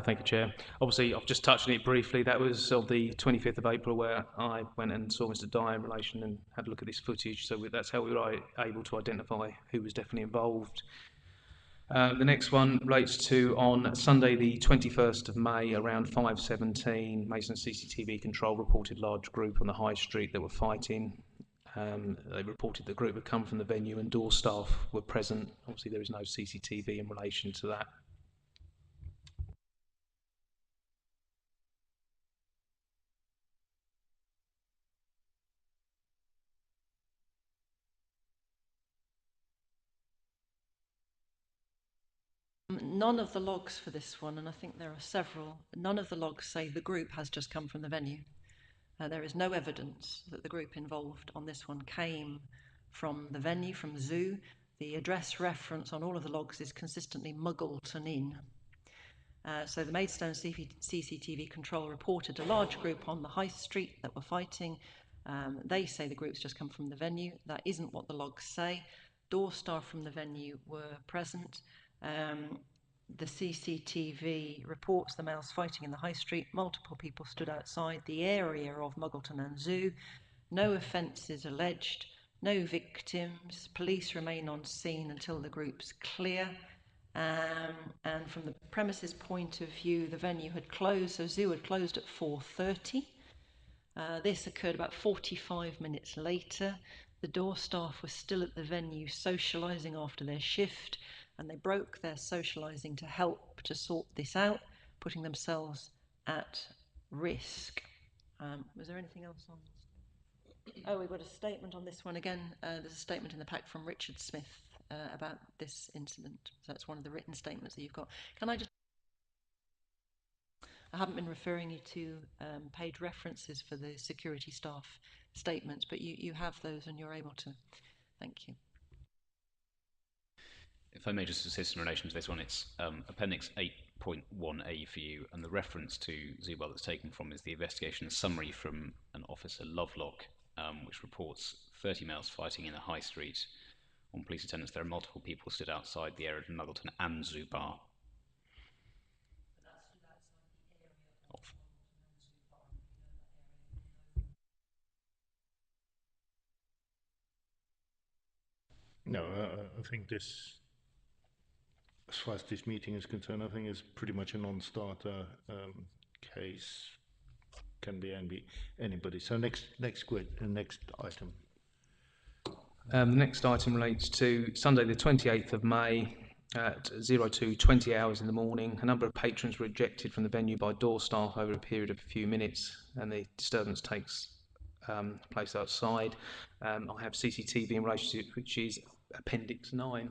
Thank you, Chair. Obviously, I've just touched on it briefly. That was of the 25th of April where I went and saw Mr. Dyer in relation and had a look at this footage. So that's how we were able to identify who was definitely involved. The next one relates to on Sunday the 21st of May around 5:17, Mason CCTV control reported large group on the high street that were fighting. They reported the group had come from the venue and door staff were present. Obviously there is no CCTV in relation to that. None of the logs for this one, and I think there are several, none of the logs say the group has just come from the venue. There is no evidence that the group involved on this one came from the venue, from the zoo. The address reference on all of the logs is consistently Muggleton Inn. So the Maidstone CCTV control reported a large group on the high street that were fighting. They say the group's just come from the venue. That isn't what the logs say. Door staff from the venue were present. The CCTV reports the males fighting in the high street. Multiple people stood outside the area of Muggleton and Zoo. No offences alleged, no victims. Police remain on scene until the group's clear. And from the premises point of view, the venue had closed, so Zoo had closed at 4:30. This occurred about 45 minutes later. The door staff were still at the venue socialising after their shift, and they broke their socialising to help to sort this out, putting themselves at risk. Was there anything else on? Oh, we've got a statement on this one again. There's a statement in the pack from Richard Smith about this incident. So that's one of the written statements that you've got. Can I just... I haven't been referring you to paid references for the security staff statements, but you have those and you're able to. Thank you. If I may just assist in relation to this one, it's Appendix 8.1a for you, and the reference to Zubal that's taken from is the investigation summary from an officer, Lovelock, which reports 30 males fighting in a high street. On police attendance, there are multiple people stood outside the area of Muggleton and Zubar. No, I think this, as far as this meeting is concerned, I think it's pretty much a non-starter case. Can be anybody. So next item. The next item relates to Sunday the 28th of May at 02:20 hours in the morning. A number of patrons were ejected from the venue by door staff over a period of a few minutes, and the disturbance takes place outside. I have CCTV in relation to it, which is Appendix 9.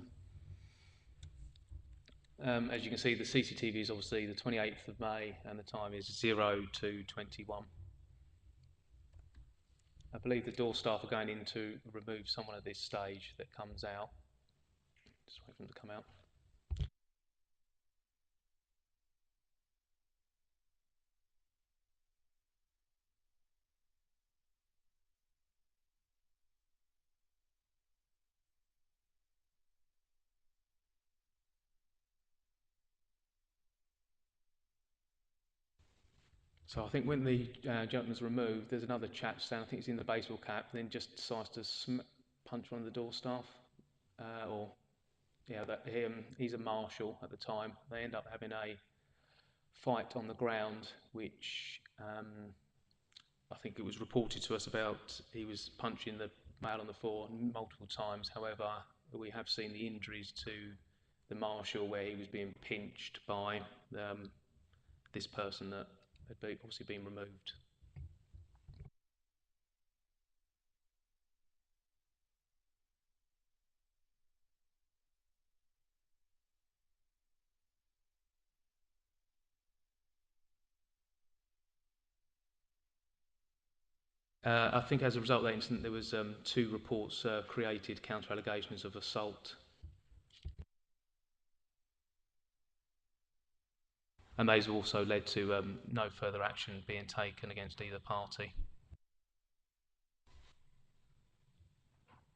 As you can see, the CCTV is obviously the 28th of May and the time is 02:21. I believe the door staff are going in to remove someone at this stage that comes out. Just wait for them to come out. So I think when the gentleman's removed, there's another chap standing, I think he's in the baseball cap, then just decides to punch one of the door staff. He's a marshal at the time. They end up having a fight on the ground, which I think it was reported to us about. He was punching the male on the floor multiple times. However, we have seen the injuries to the marshal where he was being pinched by this person that had obviously been removed. I think as a result of that incident, there was 2 reports created, counter allegations of assault. and those have also led to no further action being taken against either party.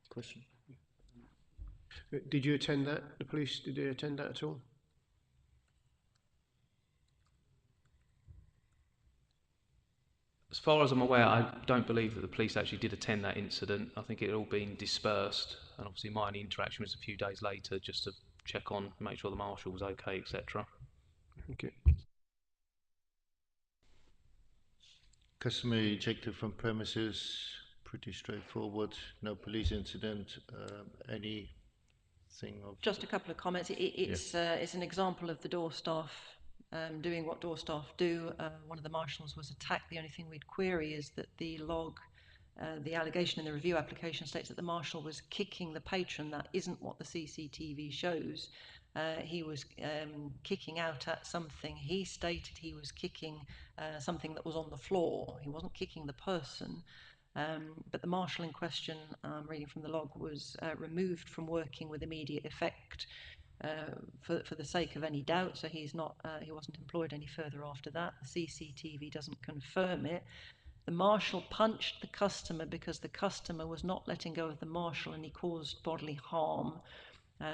Question? Did you attend that? The police, did they attend that at all? As far as I'm aware, I don't believe that the police actually did attend that incident. I think it had all been dispersed, and obviously my only interaction was a few days later just to check on, make sure the marshal was okay, etc. Okay. Customary ejected from premises, pretty straightforward, no police incident, anything of... Just a couple of comments. It's an example of the door staff doing what door staff do. One of the marshals was attacked. The only thing we'd query is that the log, the allegation in the review application states that the marshal was kicking the patron. That isn't what the CCTV shows. He was kicking out at something. He stated he was kicking something that was on the floor. He wasn't kicking the person. But the marshal in question, reading from the log, was removed from working with immediate effect for the sake of any doubt. So he wasn't employed any further after that. The CCTV doesn't confirm it. The marshal punched the customer because the customer was not letting go of the marshal, and he caused bodily harm.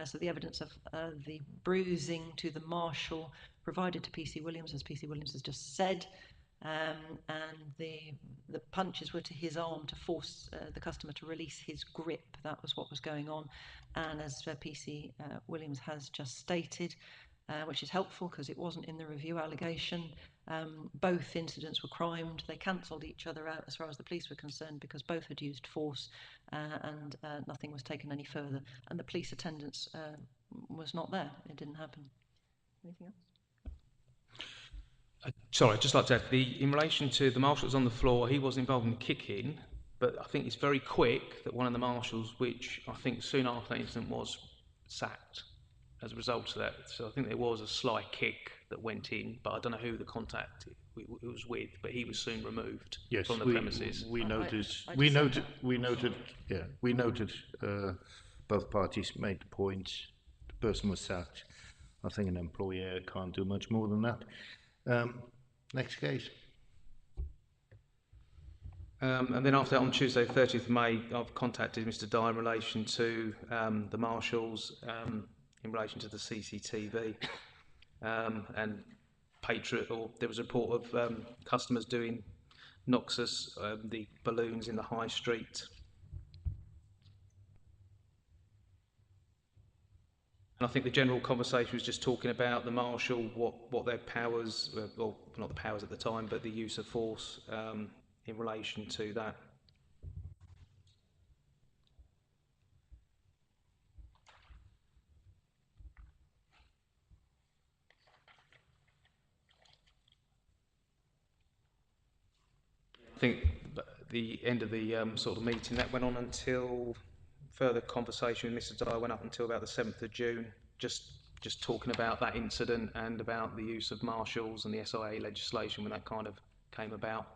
So the evidence of the bruising to the marshal provided to PC Williams, as PC Williams has just said, and the punches were to his arm to force the customer to release his grip. That was what was going on. And as PC Williams has just stated, which is helpful because it wasn't in the review allegation, both incidents were crimed. They cancelled each other out as far as the police were concerned because both had used force, and nothing was taken any further. And the police attendance was not there. It didn't happen. Anything else? Sorry, I'd just like to add, in relation to the marshal that was on the floor, he was involved in kicking, but I think it's very quick that one of the marshals, which I think soon after that incident was sacked as a result of that. So I think there was a sly kick that went in, but I don't know who the contact it was with, but he was soon removed from the premises. We noted, both parties made the point, the person was sacked. I think an employer can't do much more than that. Next case. And then after that, on Tuesday, 30th of May, I've contacted Mr. Dye in relation to the marshals, in relation to the CCTV, and there was a report of customers doing Noxus, the balloons in the high street. And I think the general conversation was just talking about the marshal, what their powers, well, not the powers at the time, but the use of force in relation to that. I think the end of the sort of meeting, that went on until further conversation with Mr. Dyer went up until about the 7th of June, just talking about that incident and about the use of marshals and the SIA legislation when that kind of came about.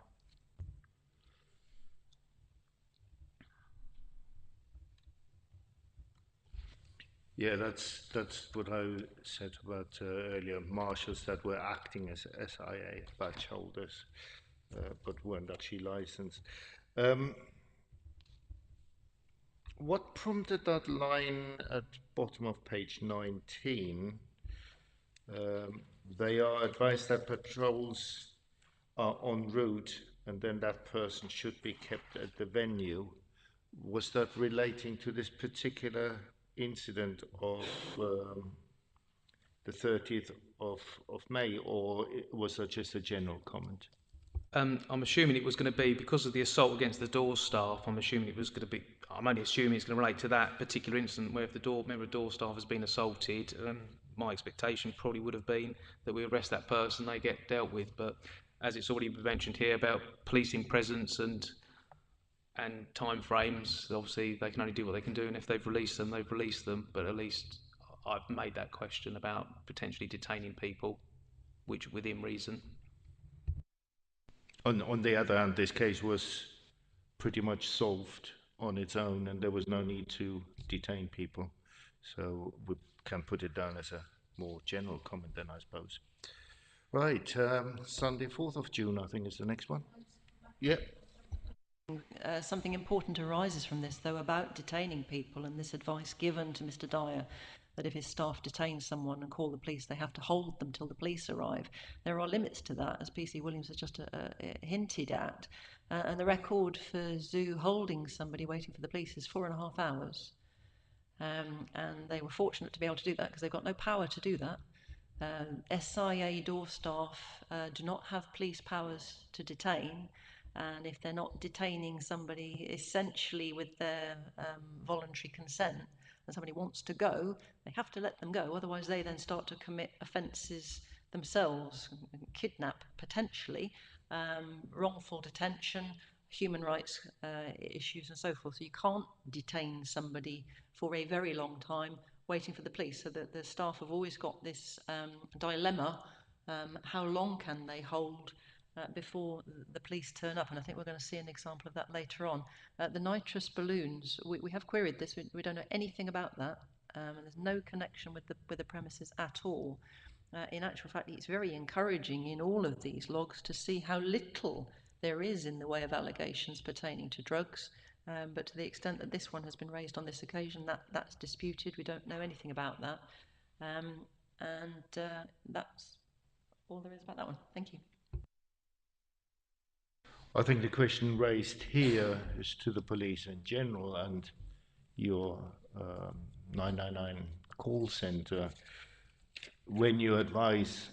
Yeah, that's what I said about earlier, marshals that were acting as SIA badge holders, but weren't actually licensed. What prompted that line at bottom of page 19? They are advised that patrols are en route and then that person should be kept at the venue. Was that relating to this particular incident of the 30th of May, or was that just a general comment? I'm assuming it was going to be, because of the assault against the door staff, I'm only assuming it's going to relate to that particular incident where if the member of door staff has been assaulted, my expectation probably would have been that we arrest that person, they get dealt with. But as it's already been mentioned here about policing presence and time frames, obviously they can only do what they can do, and if they've released them, they've released them. But at least I've made that question about potentially detaining people, which within reason. On the other hand, this case was pretty much solved on its own and there was no need to detain people. So we can put it down as a more general comment then, I suppose. Right, Sunday 4th of June, I think is the next one. Yeah. Something important arises from this, though, about detaining people, and this advice given to Mr. Dyer that if his staff detain someone and call the police, they have to hold them till the police arrive. There are limits to that, as PC Williams has just hinted at. And the record for Zoo holding somebody waiting for the police is 4.5 hours. And they were fortunate to be able to do that because they've got no power to do that. SIA door staff do not have police powers to detain, and if they're not detaining somebody essentially with their voluntary consent and somebody wants to go, they have to let them go, otherwise they then start to commit offences themselves, kidnap potentially, wrongful detention, human rights issues and so forth. So you can't detain somebody for a very long time waiting for the police. So that the staff have always got this dilemma, how long can they hold before the police turn up? And I think we're going to see an example of that later on. The nitrous balloons, we have queried this, we don't know anything about that, and there's no connection with the premises at all. In actual fact, it's very encouraging in all of these logs to see how little there is in the way of allegations pertaining to drugs, but to the extent that this one has been raised on this occasion, that's disputed. We don't know anything about that, and that's all there is about that one. Thank you. I think the question raised here is to the police in general and your 999 call center. When you advise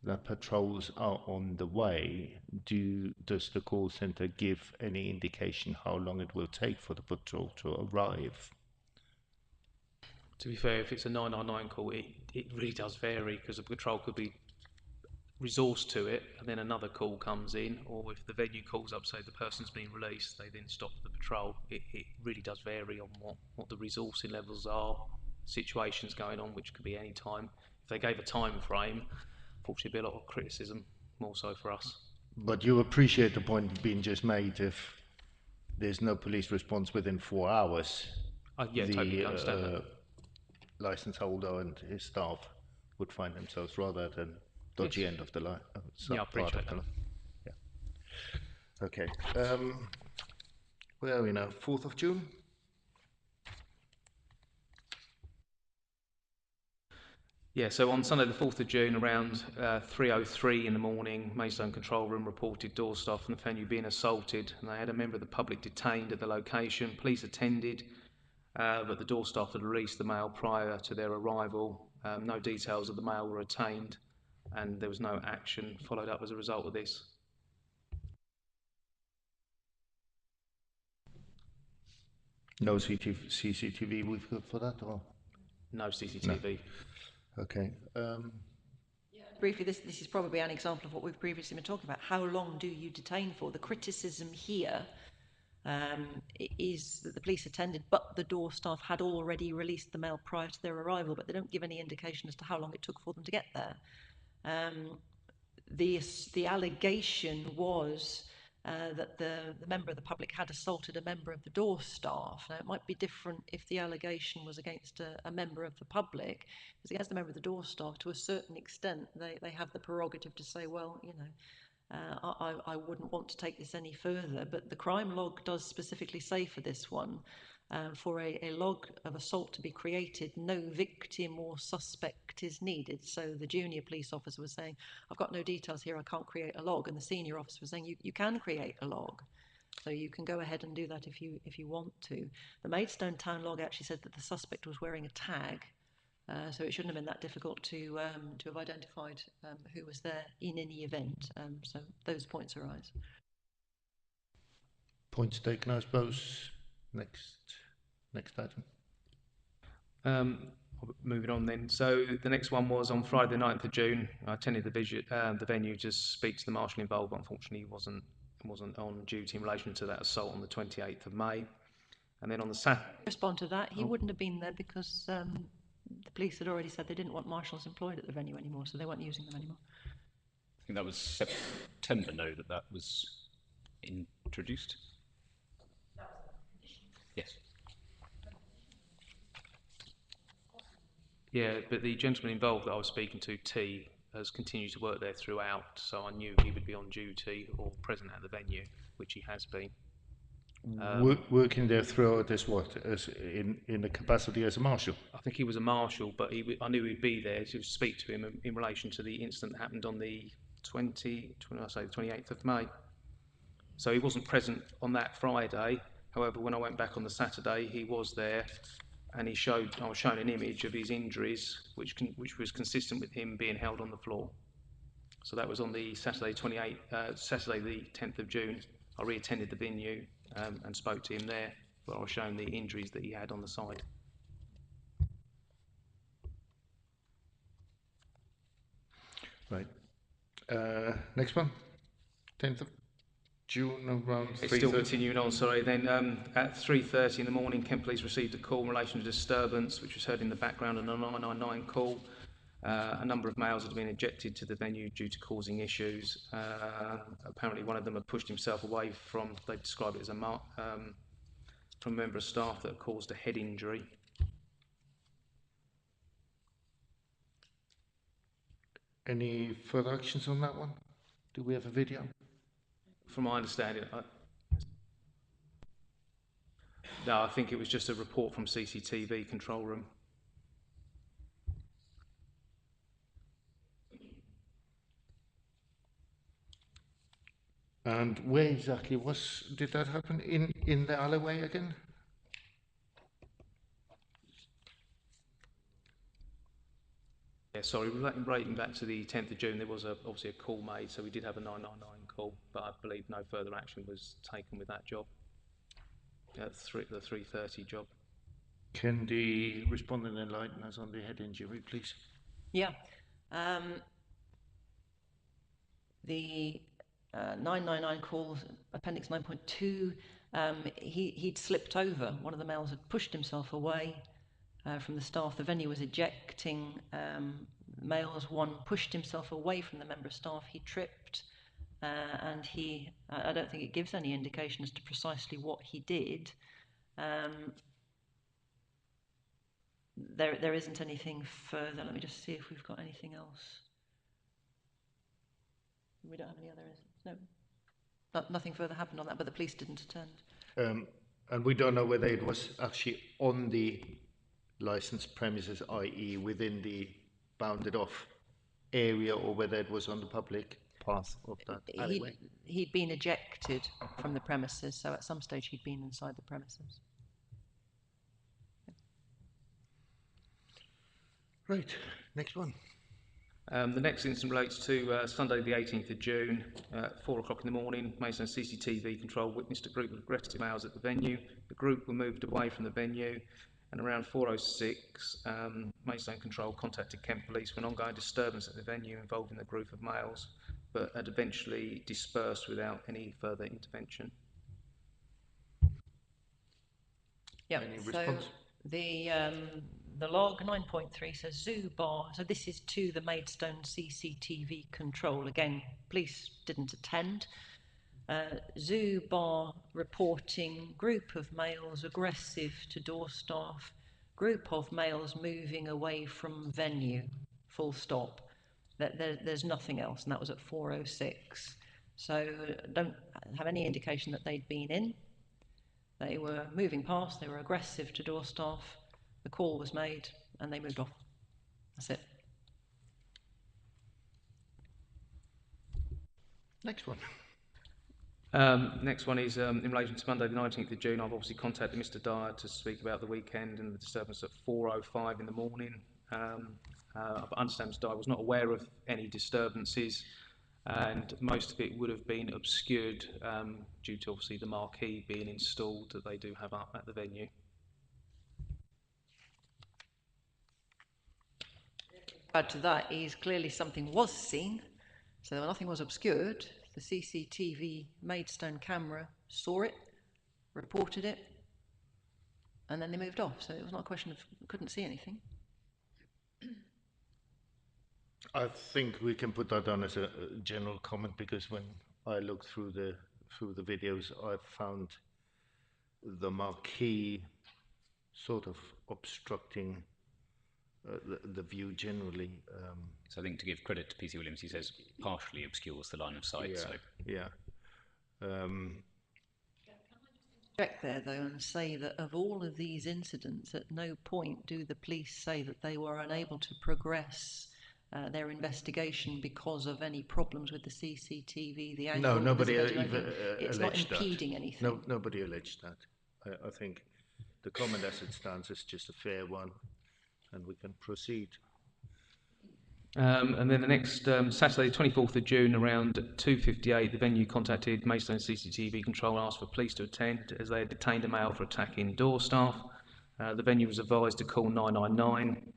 that patrols are on the way, does the call center give any indication how long it will take for the patrol to arrive? To be fair, if it's a 999 call, it really does vary, because the patrol could be resourced to it and then another call comes in, or if the venue calls up, say the person's been released, they then stop the patrol. It really does vary on what the resourcing levels are, situations going on, which could be any time. If they gave a time frame, unfortunately, there'd be a lot of criticism, more so for us. But you appreciate the point being just made. If there's no police response within 4 hours, yeah, totally understand that. License holder and his staff would find themselves rather at a dodgy end of the line. Yeah, I appreciate that. Yeah. Okay. Where are we now? 4th of June? Yeah, so on Sunday the 4th of June around 3:03 in the morning, Maidstone Control Room reported door staff from the venue being assaulted, and they had a member of the public detained at the location. Police attended, but the door staff had released the male prior to their arrival. No details of the male were attained, and there was no action followed up as a result of this. No CCTV we've got for that, or? No CCTV. No. Okay. Briefly, this is probably an example of what we've previously been talking about. How long do you detain for? The criticism here is that the police attended, but the door staff had already released the male prior to their arrival, but they don't give any indication as to how long it took for them to get there. The allegation was that the member of the public had assaulted a member of the door staff. Now, it might be different if the allegation was against a member of the public. If it's against a member of the door staff, to a certain extent, they have the prerogative to say, well, you know, I wouldn't want to take this any further. But the crime log does specifically say for this one, for a log of assault to be created, no victim or suspect is needed. So the junior police officer was saying, I've got no details here, I can't create a log. And the senior officer was saying, you can create a log. So you can go ahead and do that if you want to. The Maidstone town log actually said that the suspect was wearing a tag. So it shouldn't have been that difficult to have identified who was there in any event. So those points arise. Points taken, I suppose. Next item. Moving on then. So the next one was on Friday the 9th of June. I attended the venue to speak to the marshal involved, but unfortunately he wasn't on duty in relation to that assault on the 28th of May. And then on the Saturday... Respond to that, he wouldn't have been there because the police had already said they didn't want marshals employed at the venue anymore, so they weren't using them anymore. I think that was September, that was introduced. Yes. Yeah, but the gentleman involved that I was speaking to, T, has continued to work there throughout, so I knew he would be on duty or present at the venue, which he has been. Working there throughout as what? As in the capacity as a marshal? I think he was a marshal, but I knew he'd be there to speak to him in relation to the incident that happened on the 28th of May. So he wasn't present on that Friday. However, when I went back on the Saturday, he was there, and I was shown an image of his injuries, which was consistent with him being held on the floor. So that was on the Saturday the 10th of June. I re-attended the venue and spoke to him there, where I was shown the injuries that he had on the side. Right. Next one. 10th of June around 3:30. It's still continuing on, sorry. Then at 3:30 in the morning, Kent Police received a call in relation to disturbance, which was heard in the background of a 999 call. A number of males had been ejected to the venue due to causing issues. Apparently one of them had pushed himself away from, they described it as from a member of staff that caused a head injury. Any further actions on that one? Do we have a video? From my understanding, no, I think it was just a report from CCTV control room. And where exactly did that happen? In the alleyway again? Yeah, sorry, relating back to the 10th of June, there was obviously a call made, so we did have a 999 call, but I believe no further action was taken with that job, the 3:30 job. Can the respondent enlighten us on the head injury, please? Yeah. The 999 call, Appendix 9.2, he'd slipped over. One of the males had pushed himself away from the staff. The venue was ejecting males. One pushed himself away from the member of staff. He tripped, and I don't think it gives any indication as to precisely what he did. There isn't anything further. Let me just see if we've got anything else. We don't have any other, no. Nothing further happened on that, but the police didn't attend. And we don't know whether it was actually on the licensed premises, i.e. within the bounded off area, or whether it was on the public path of that alleyway. He'd been ejected from the premises, so at some stage he'd been inside the premises. Right, next one. The next incident relates to Sunday the 18th of June, 4 o'clock in the morning. Maidstone CCTV control witnessed a group of aggressive males at the venue. The group were moved away from the venue, and around 4:06, Maidstone control contacted Kent Police for an ongoing disturbance at the venue involving the group of males, but had eventually dispersed without any further intervention. Yeah, Any so response? the log 9.3 says zoo bar. So this is to the Maidstone CCTV control. Again, police didn't attend. Zoo bar reporting group of males aggressive to door staff, group of males moving away from venue, full stop. There's nothing else, and that was at 4:06. So don't have any indication that they'd been in. They were moving past, they were aggressive to door staff, the call was made, and they moved off. That's it. Next one. Next one is in relation to Monday the 19th of June. I've obviously contacted Mr. Dyer to speak about the weekend and the disturbance at 4:05 in the morning. I understand Mr. Dyer was not aware of any disturbances, and most of it would have been obscured due to obviously the marquee being installed that they do have up at the venue. Add to that is clearly something was seen, so nothing was obscured. The CCTV Maidstone camera saw it, reported it, and then they moved off. So it was not a question of couldn't see anything. I think we can put that down as a general comment, because when I looked through the videos, I found the marquee sort of obstructing the view generally. So I think to give credit to PC Williams, he says partially obscures the line of sight. Yeah, So yeah. Check there though and say that of all of these incidents, at no point do the police say that they were unable to progress their investigation because of any problems with the CCTV, the angle, No, nobody the visibility, or even anything. It's not alleged impeding that. anything. No, nobody alleged that. I think the comment as it stands is just a fair one, and we can proceed. And then the next Saturday, 24th of June, around 2:58, the venue contacted Maidstone CCTV Control and asked for police to attend as they had detained a male for attacking door staff. The venue was advised to call 999,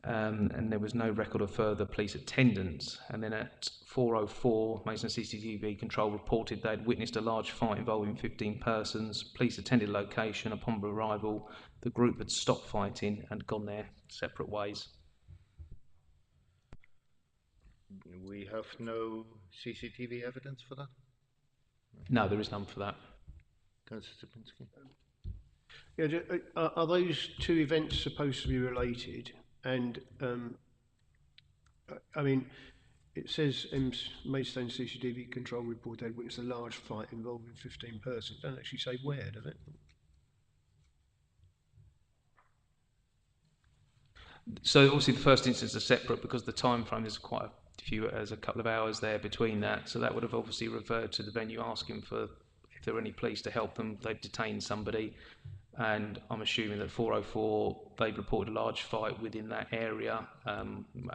and there was no record of further police attendance. And then at 4:04, Maidstone CCTV Control reported they had witnessed a large fight involving 15 persons. Police attended location. Upon arrival, the group had stopped fighting and gone their separate ways. We have no CCTV evidence for that? No, there is none for that. Councillor Stepinski? Yeah, are those two events supposed to be related? And I mean, it says Maidstone CCTV Control report had witnessed a large fight involving 15 persons. Don't actually say where, does it? So obviously the first instance are separate because the time frame is quite a few, there's a couple of hours there between that. So that would have obviously referred to the venue asking for if there were any police to help them. They've detained somebody, and I'm assuming that 4:04 they've reported a large fight within that area,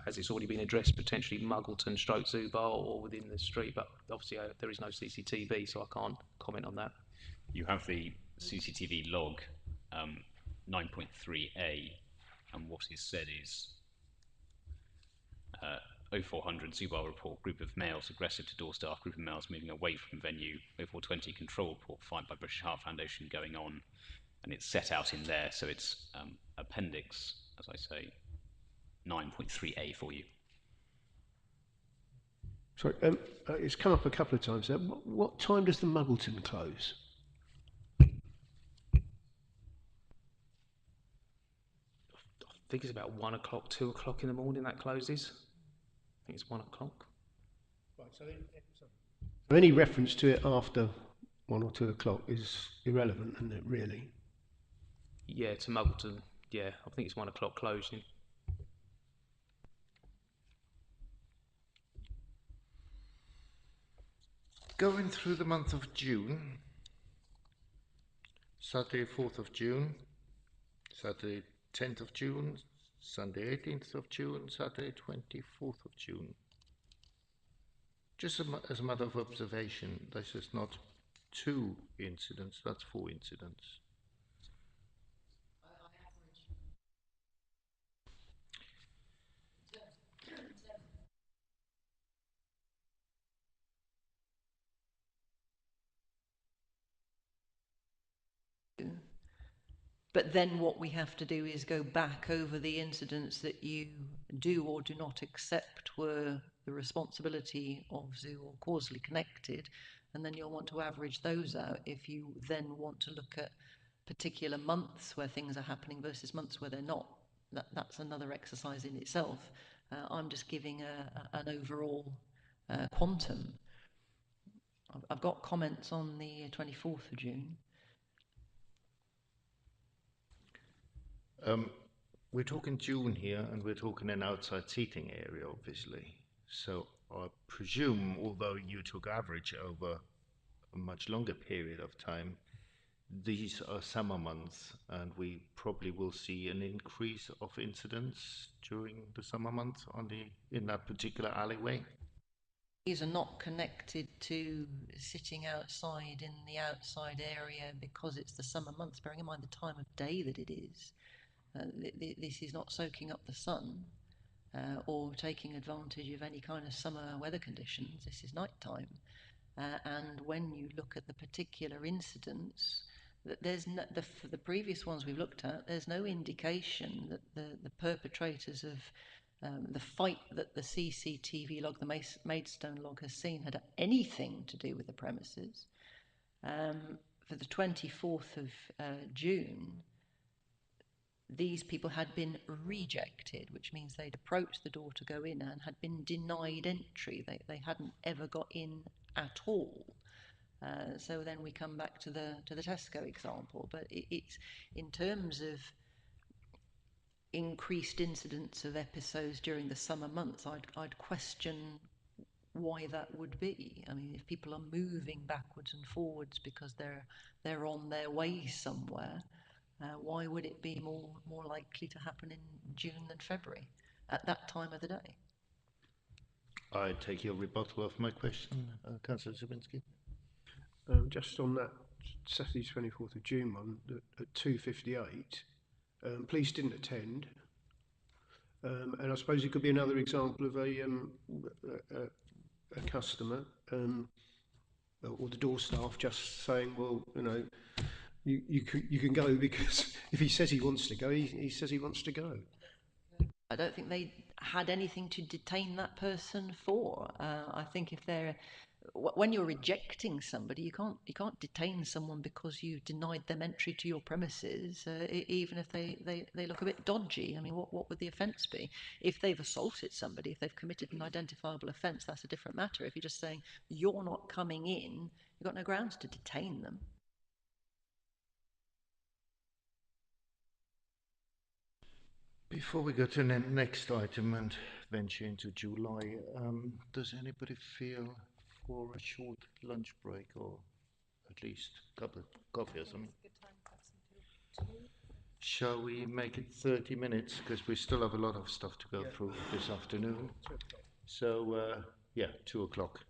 as it's already been addressed, potentially Muggleton, Zubar, or within the street. But obviously there is no CCTV, so I can't comment on that. you have the CCTV log 9.3a, and what is said is 0400 Zubar report, group of males aggressive to door staff, group of males moving away from venue. 0420 control report, fight by British Heart Foundation going on, and it's set out in there, so it's appendix, as I say, 9.3a for you. Sorry, it's come up a couple of times there. What time does the Muggleton close? I think it's about 1 o'clock, 2 o'clock in the morning that closes. I think it's 1 o'clock. Right, so any reference to it after 1 or 2 o'clock is irrelevant, isn't it, really? Yeah, to Muggleton, yeah, I think it's 1 o'clock closing. Going through the month of June, Saturday 4th of June, Saturday 10th of June, Sunday 18th of June, Saturday 24th of June. Just as a matter of observation, this is not 2 incidents, that's 4 incidents. But then what we have to do is go back over the incidents that you do or do not accept were the responsibility of Zoo or causally connected, and then you'll want to average those out if you then want to look at particular months where things are happening versus months where they're not. That's another exercise in itself. I'm just giving an overall quantum. I've got comments on the 24th of June. We're talking June here, and we're talking an outside seating area, obviously. So I presume, although you took average over a much longer period of time, these are summer months, and we probably will see an increase of incidents during the summer months in that particular alleyway. These are not connected to sitting outside in the outside area because it's the summer months, bearing in mind the time of day that it is. This is not soaking up the sun or taking advantage of any kind of summer weather conditions. This is night time. And when you look at the particular incidents, there's no, for the previous ones we've looked at, there's no indication that the perpetrators of the fight that the CCTV log, the Maidstone log has seen, had anything to do with the premises. For the 24th of June, these people had been rejected, which means they'd approached the door to go in and had been denied entry. They hadn't ever got in at all. So then we come back to the Tesco example, but it's in terms of increased incidence of episodes during the summer months, I'd question why that would be. I mean, if people are moving backwards and forwards because they're on their way somewhere, why would it be more likely to happen in June than February at that time of the day? I take your rebuttal of my question, Councillor Zubinski. Just on that Saturday 24th of June one at 2:58, police didn't attend, and I suppose it could be another example of a customer or the door staff just saying, well, you know, you can go, because if he says he wants to go, he says he wants to go. I don't think they had anything to detain that person for. I think if they're, when you're rejecting somebody, you can't detain someone because you denied them entry to your premises, even if they look a bit dodgy. I mean, what would the offence be? If they've assaulted somebody, if they've committed an identifiable offence, that's a different matter. If you're just saying you're not coming in, you've got no grounds to detain them. Before we go to the next item and venture into July, does anybody feel for a short lunch break, or at least a cup of coffee or something? Shall we make it 30 minutes, because we still have a lot of stuff to go through this afternoon. So, yeah, 2 o'clock.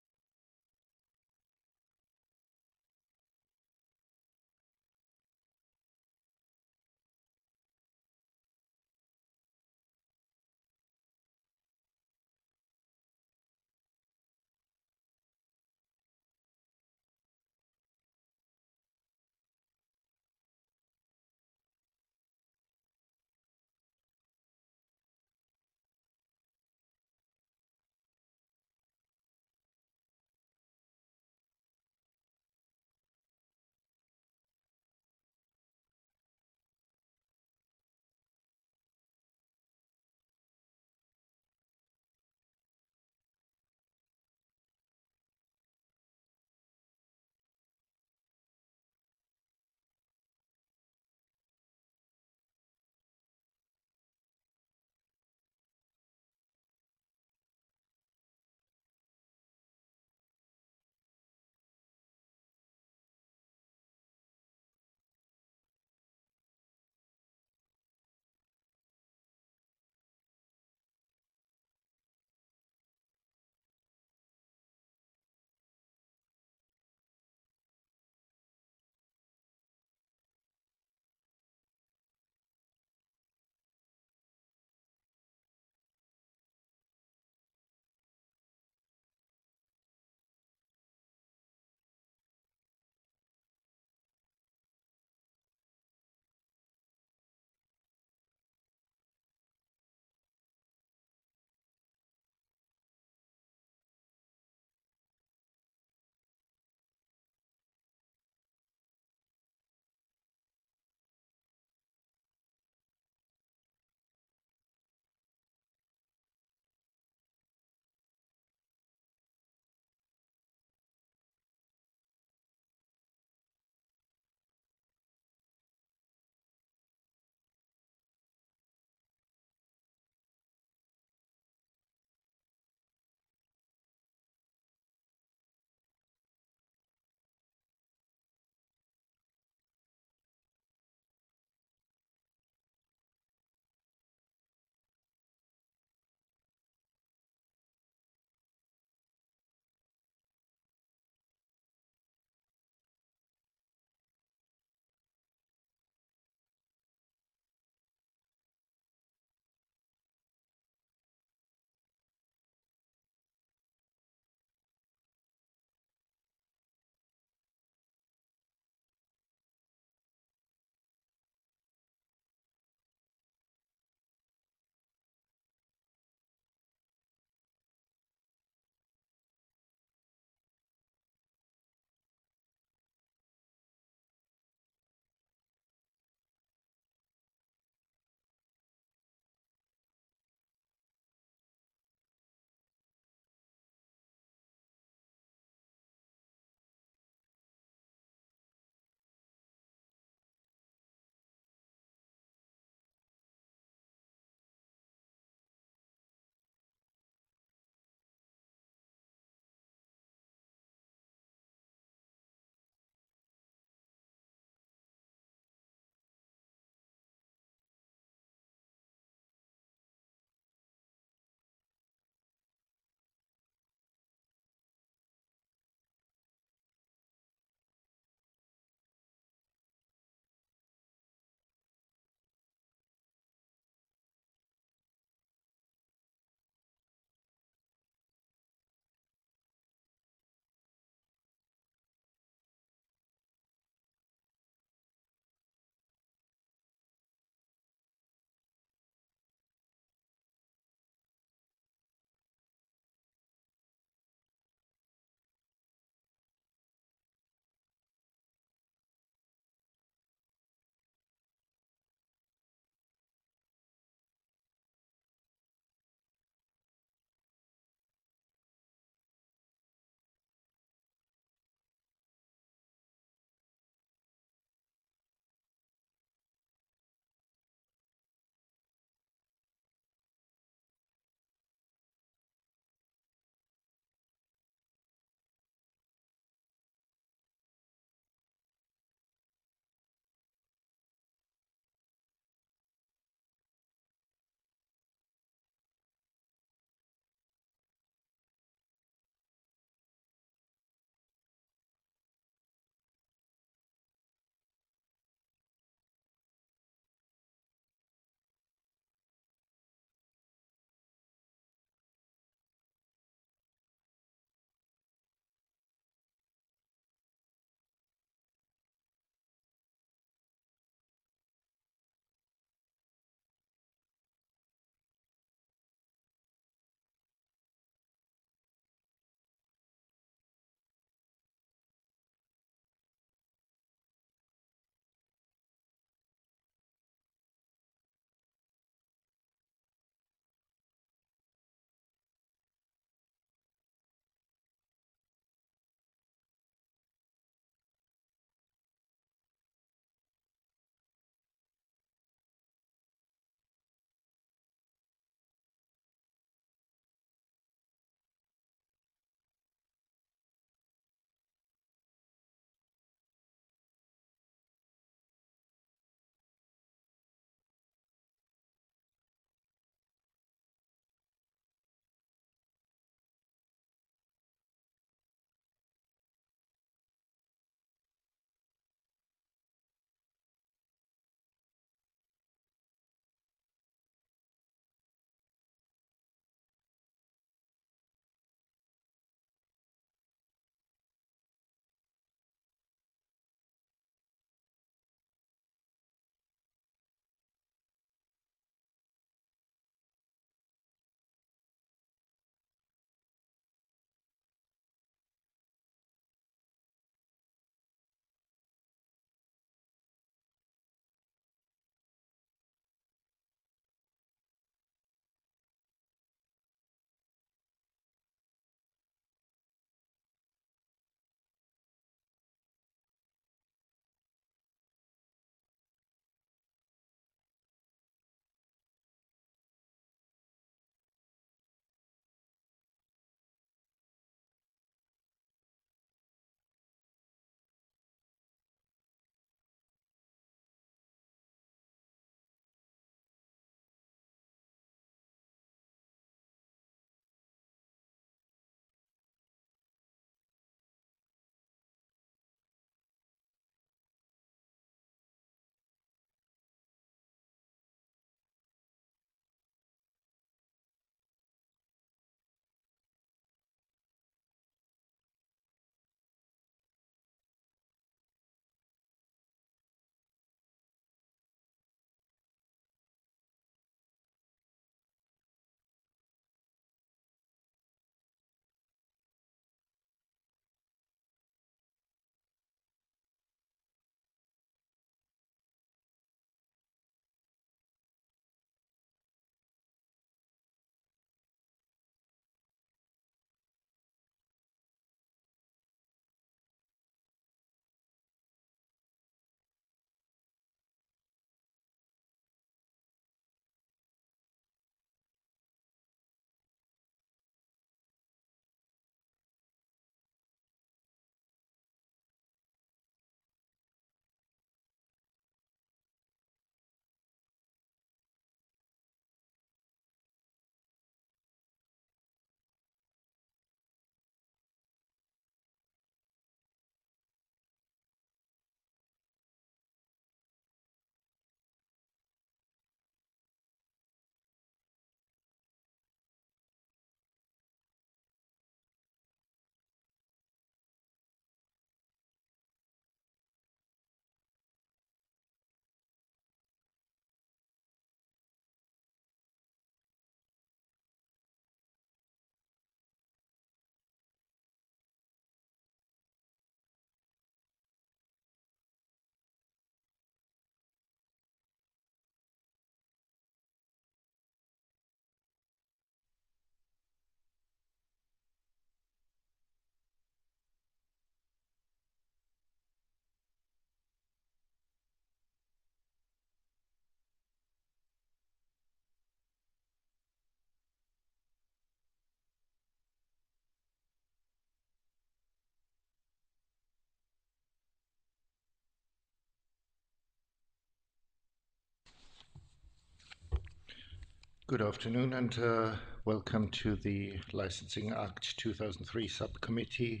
Good afternoon and welcome to the Licensing Act 2003 Subcommittee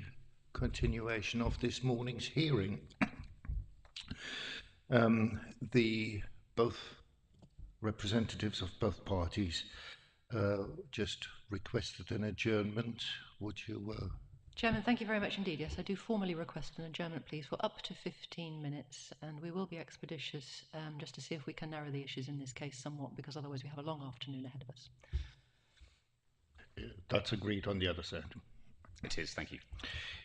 continuation of this morning's hearing. The both representatives of both parties just requested an adjournment. Would you Chairman, thank you very much indeed. Yes, I do formally request an adjournment, please, for up to 15 minutes, and we will be expeditious just to see if we can narrow the issues in this case somewhat, because otherwise we have a long afternoon ahead of us. That's agreed on the other side. It is, thank you.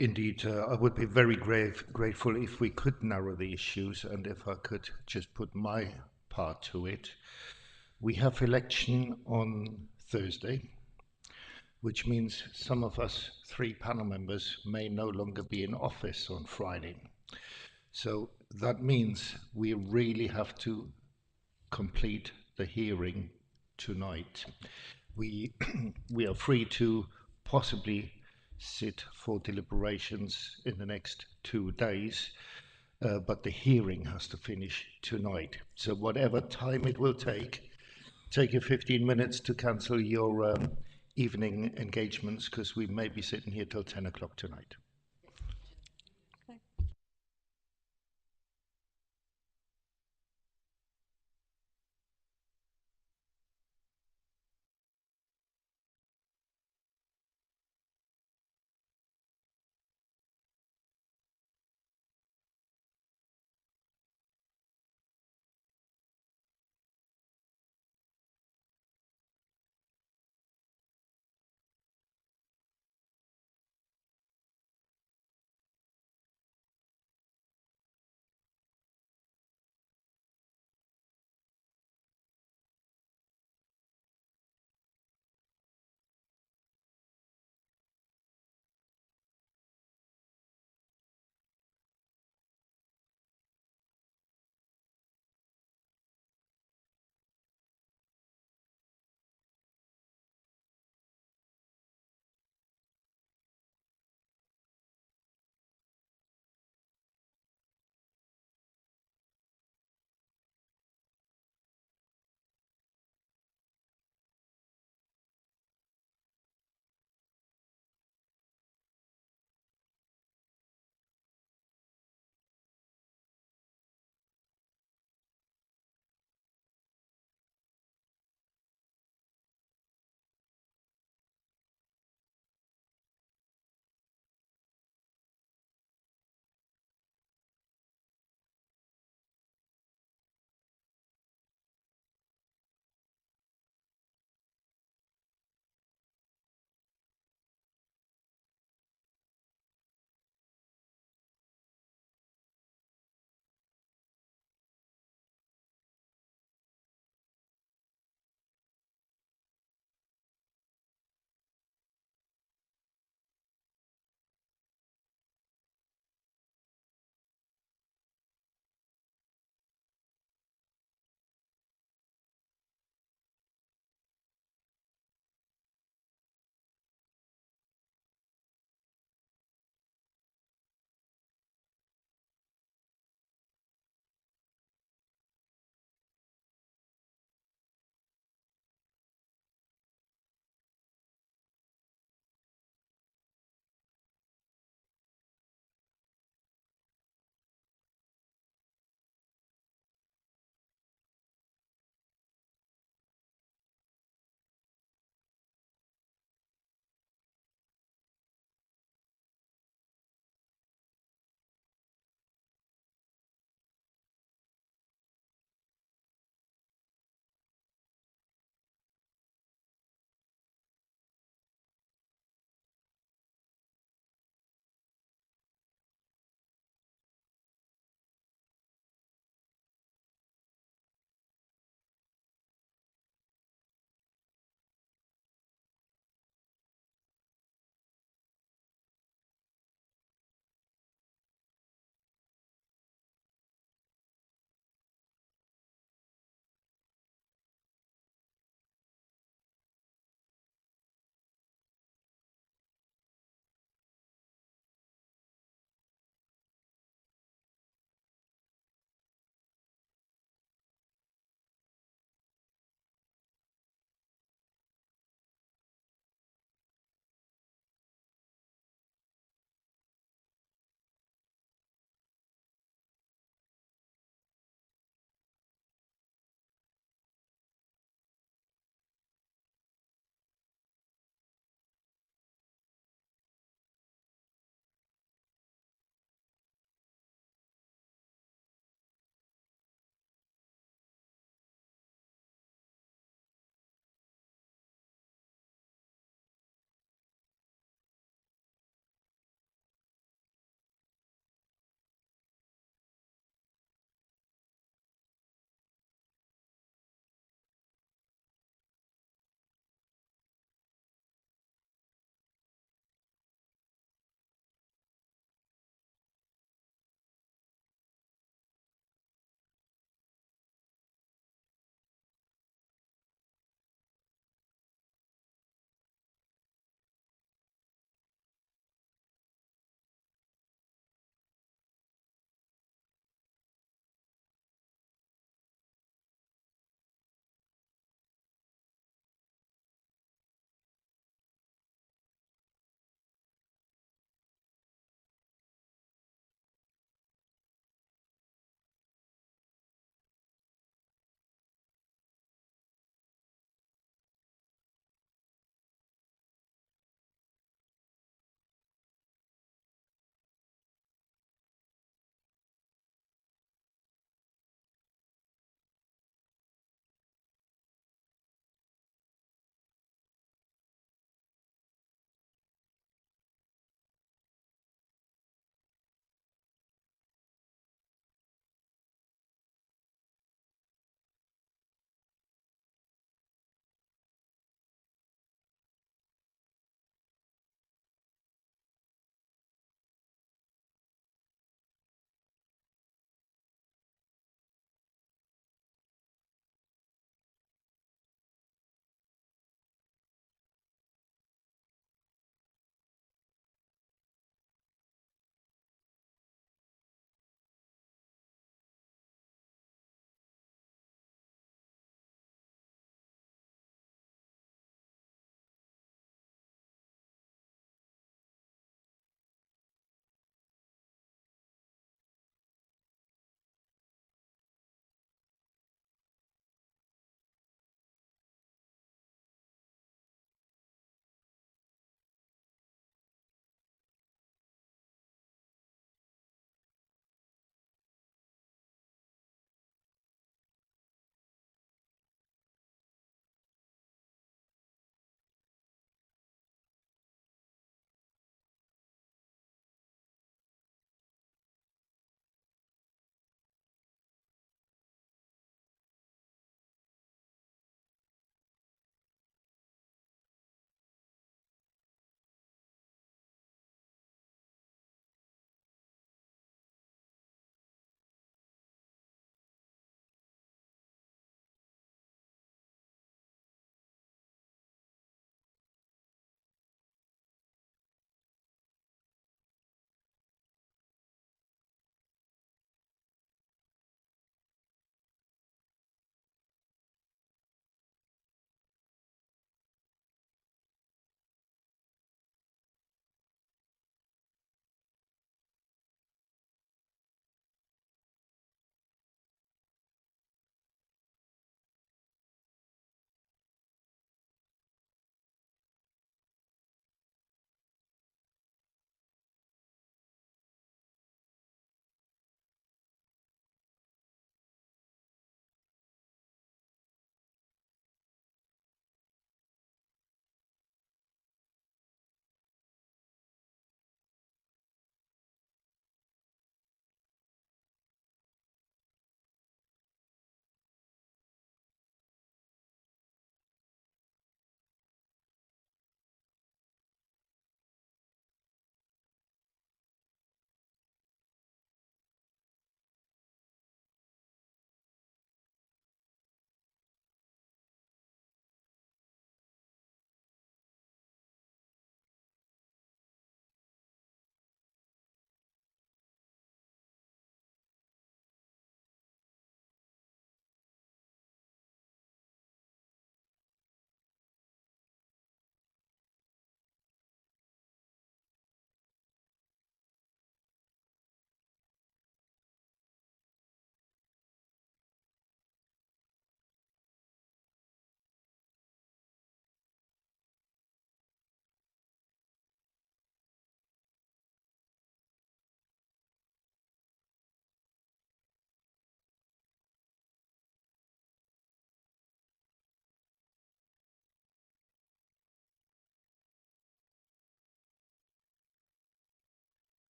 Indeed, I would be very grateful if we could narrow the issues and if I could just put my part to it. We have election on Thursday, which means some of us 3 panel members may no longer be in office on Friday. So that means we really have to complete the hearing tonight. We are free to possibly sit for deliberations in the next 2 days, but the hearing has to finish tonight. So whatever time it will take you 15 minutes to cancel your evening engagements, because we may be sitting here till 10 o'clock tonight.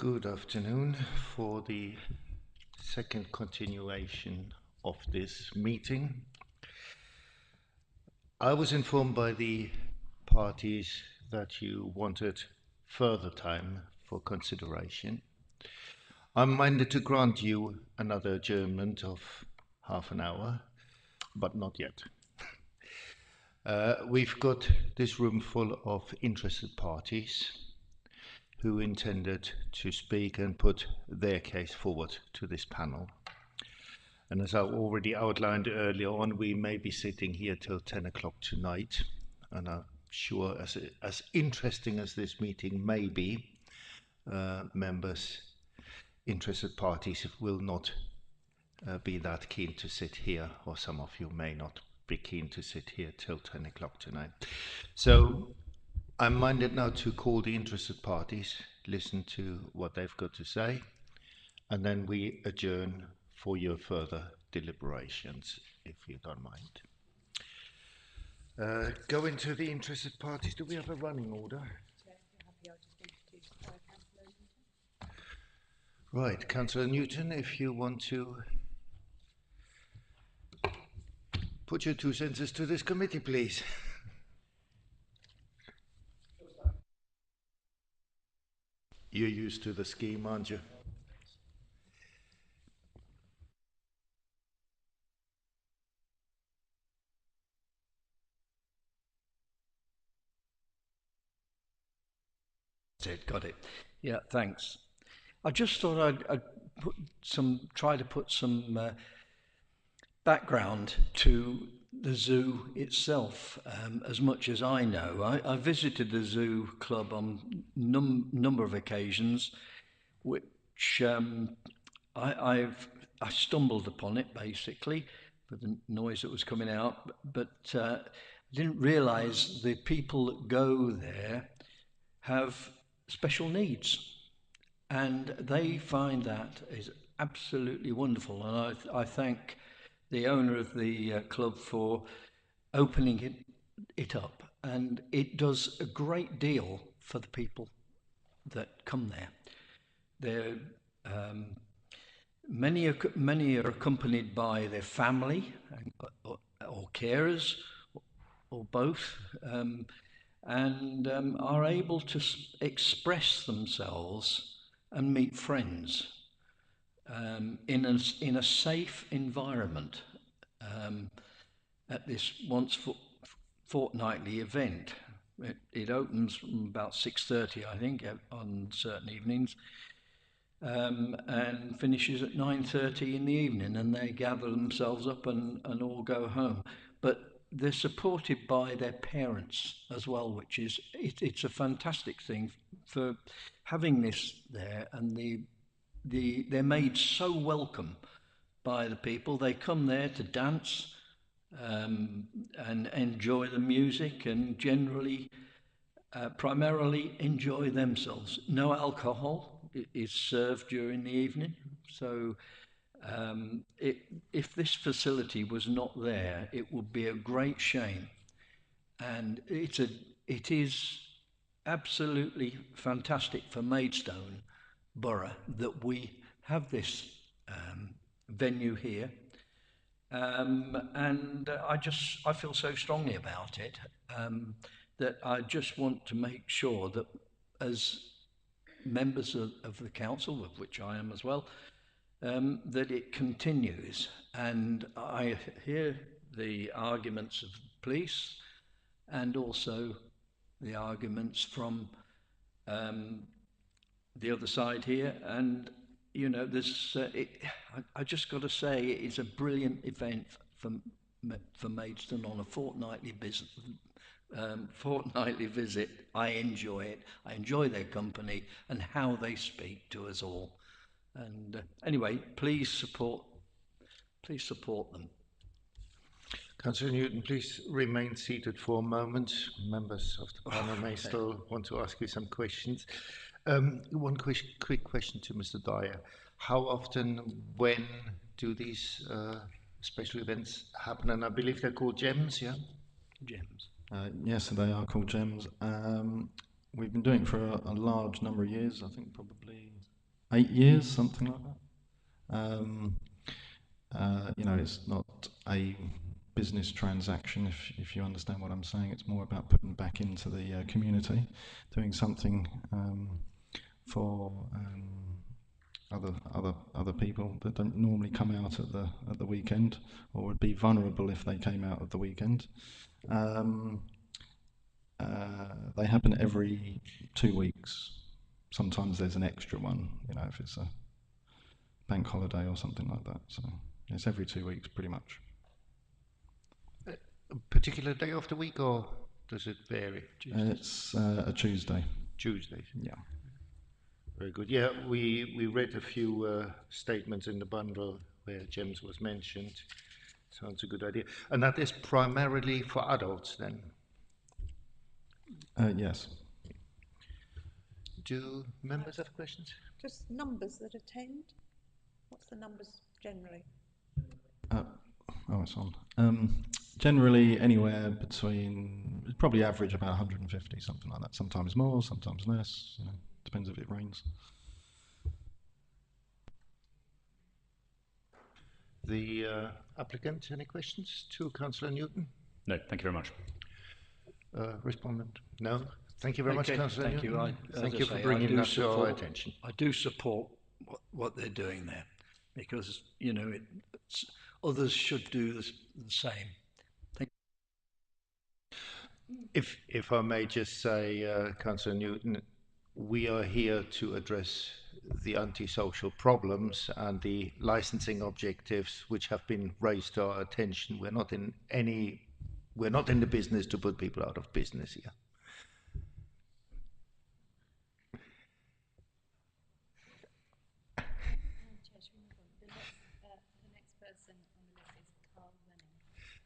Good afternoon. For the second continuation of this meeting, I was informed by the parties that you wanted further time for consideration. I'm minded to grant you another adjournment of half an hour, but not yet. We've got this room full of interested parties who intended to speak and put their case forward to this panel. And as I already outlined earlier on, we may be sitting here till 10 o'clock tonight. And I'm sure as interesting as this meeting may be, members, interested parties will not be that keen to sit here, or some of you may not be keen to sit here till 10 o'clock tonight. So I'm minded now to call the interested parties, listen to what they've got to say, and then we adjourn for your further deliberations, if you don't mind. Going to the interested parties, do we have a running order? Right, Councillor Newton, if you want to put your 2 cents to this committee, please. You're used to the scheme, aren't you? Got it. Yeah, thanks. I just thought I'd try to put some background to the zoo itself, as much as I know. I visited the zoo club on number of occasions, which I stumbled upon it basically for the noise that was coming out, but didn't realise the people that go there have special needs, and they find that is absolutely wonderful. And I thank the owner of the club for opening it up, and it does a great deal for the people that come there. They're many are accompanied by their family or carers or both, and are able to express themselves and meet friends in a safe environment at this once fortnightly event. It opens from about 6:30, I think, on certain evenings, and finishes at 9:30 in the evening, and they gather themselves up and all go home. But they're supported by their parents as well, which is it's a fantastic thing for having this there, and they're made so welcome by the people. They come there to dance and enjoy the music, and generally primarily enjoy themselves. No alcohol is served during the evening, so if this facility was not there, it would be a great shame. And it is absolutely fantastic for Maidstone Borough that we have this venue here, and I feel so strongly about it that I just want to make sure that as members of the council, of which I am as well, that it continues. And I hear the arguments of the police and also the arguments from the other side here, and you know, there's I just got to say it is a brilliant event for Maidstone on a fortnightly visit. I enjoy it. I enjoy their company and how they speak to us all. And anyway, please support them. Councillor Newton, please remain seated for a moment. Members of the panel may still want to ask you some questions. One quick question to Mr. Dyer. How often, when do these special events happen? And I believe they're called GEMS, yeah? GEMS. Yes, they are called GEMS. We've been doing it for a large number of years, I think probably 8 years, something like that. It's not a business transaction, if you understand what I'm saying. It's more about putting back into the community, doing something for other people that don't normally come out at the weekend, or would be vulnerable if they came out at the weekend. They happen every 2 weeks. Sometimes there's an extra one, if it's a bank holiday or something like that. So it's every 2 weeks, pretty much. A particular day of the week, or does it vary? It's a Tuesday. Tuesdays. Yeah. Very good. Yeah, we read a few statements in the bundle where GEMS was mentioned. Sounds a good idea. And that is primarily for adults then? Yes. Do members have questions? Just numbers that attend? What's the numbers generally? It's on. Generally anywhere between, probably average about 150, something like that. Sometimes more, sometimes less. Depends if it rains. The applicant, any questions to Councillor Newton? No, thank you very much. Respondent? No? Thank you very much, Councillor Thank Newton. you. Thank you for bringing that to our attention. I do support what they're doing there, because, others should do the same. Thank you. If I may just say, Councillor Newton, we are here to address the antisocial problems and the licensing objectives which have been raised to our attention. We're not in the business to put people out of business here.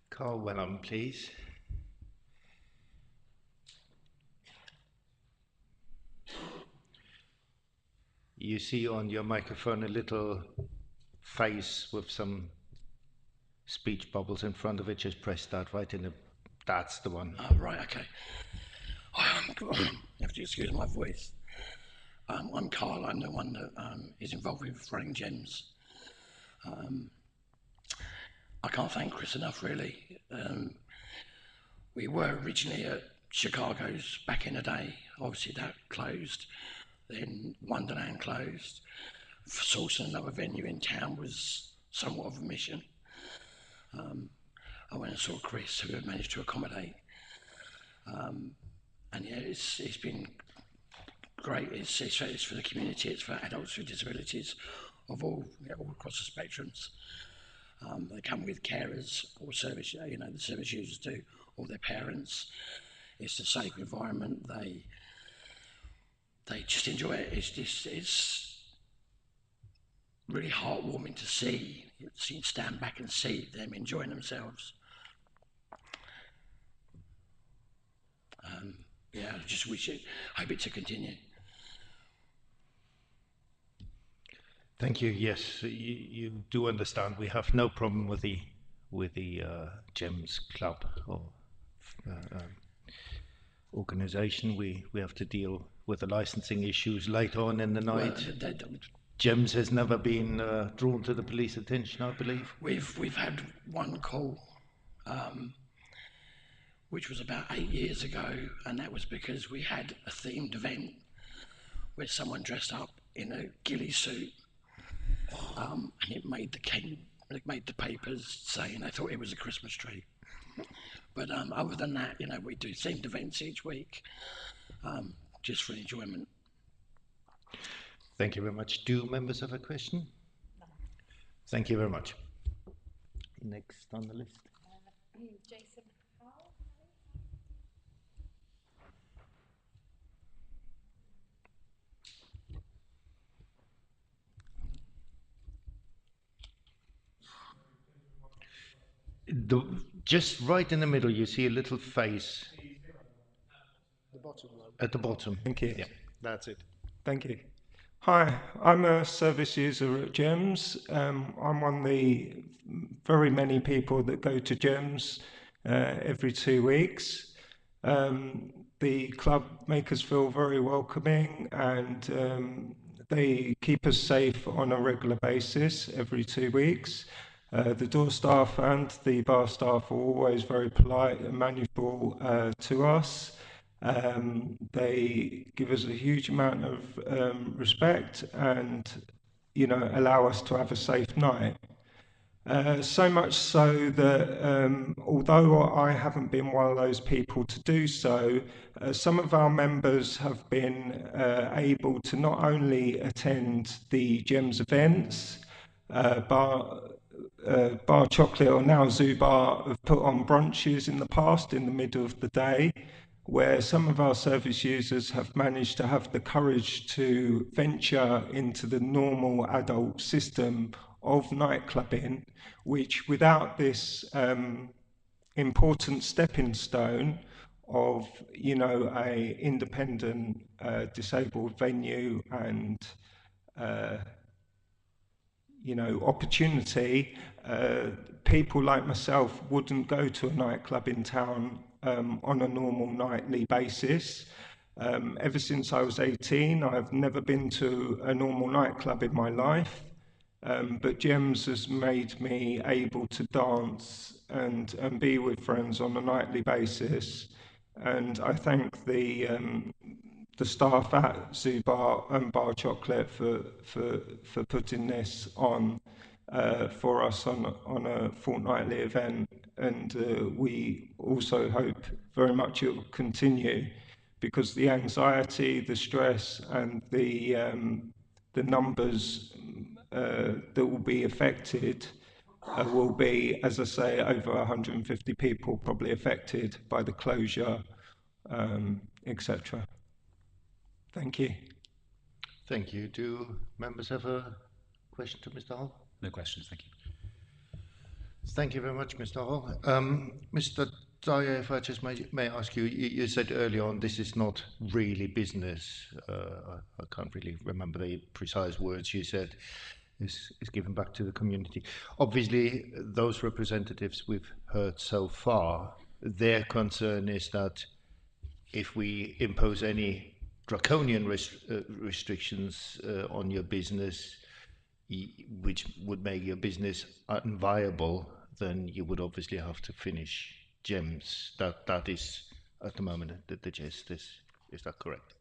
Carl Wenham, please. You see on your microphone a little face with some speech bubbles in front of it. Just press that right in the... That's the one. Oh, right, okay. You have to excuse my voice. I'm Carl. I'm the one that is involved with running GEMS. I can't thank Chris enough, really. We were originally at Chicago's back in the day. Obviously that closed. Then Wonderland closed. Sourcing another venue in town was somewhat of a mission. I went and saw Chris, who had managed to accommodate. And yeah, it's been great. It's for the community. It's for adults with disabilities of all across the spectrums. They come with carers or service, the service users do, or their parents. It's a safe environment. They just enjoy it. It's really heartwarming to see. You stand back and see them enjoying themselves. I just hope it to continue. Thank you. Yes, you do understand. We have no problem with the GEMS club or organisation. We have to deal with the licensing issues later on in the night. Well, GEMS has never been drawn to the police attention, I believe. We've had one call, which was about 8 years ago, and that was because we had a themed event where someone dressed up in a ghillie suit, and it made the papers saying they thought it was a Christmas tree. But other than that, we do themed events each week, just for enjoyment. Thank you very much. Do members have a question? No. Thank you very much. Next on the list. Jason Howell. Just right in the middle, you see a little face. The bottom one. At the bottom. Thank you. Yeah, that's it. Thank you. Hi, I'm a service user at GEMS. I'm one of the very many people that go to GEMS every 2 weeks. The club make us feel very welcoming, and they keep us safe on a regular basis every 2 weeks. The door staff and the bar staff are always very polite and mannerable to us. They give us a huge amount of respect and, you know, allow us to have a safe night. So much so that although I haven't been one of those people to do so, some of our members have been able to not only attend the GEMS events, Bar Chocolate, or now Zoo Bar, have put on brunches in the past in the middle of the day, where some of our service users have managed to have the courage to venture into the normal adult system of nightclubbing, which without this important stepping stone of, you know, a independent disabled venue and you know, opportunity, people like myself wouldn't go to a nightclub in town on a normal nightly basis. Ever since I was 18, I've never been to a normal nightclub in my life, but GEMS has made me able to dance and be with friends on a nightly basis. And I thank the staff at Zoo Bar and Bar Chocolate for putting this on for us on a fortnightly event, and we also hope very much it will continue, because the anxiety, the stress, and the numbers that will be affected will be, as I say, over 150 people probably affected by the closure, etc. Thank you. Thank you. Do members have a question to Mr. Hall? No questions, thank you. Thank you very much, Mr. Hall. Mr. Dyer, if I just may ask you, you said earlier on this is not really business. I can't really remember the precise words you said. Is given back to the community. Obviously, those representatives we've heard so far, their concern is that if we impose any draconian restrictions on your business, which would make your business unviable, then you would obviously have to finish GEMS. That is at the moment the gist. Is that correct?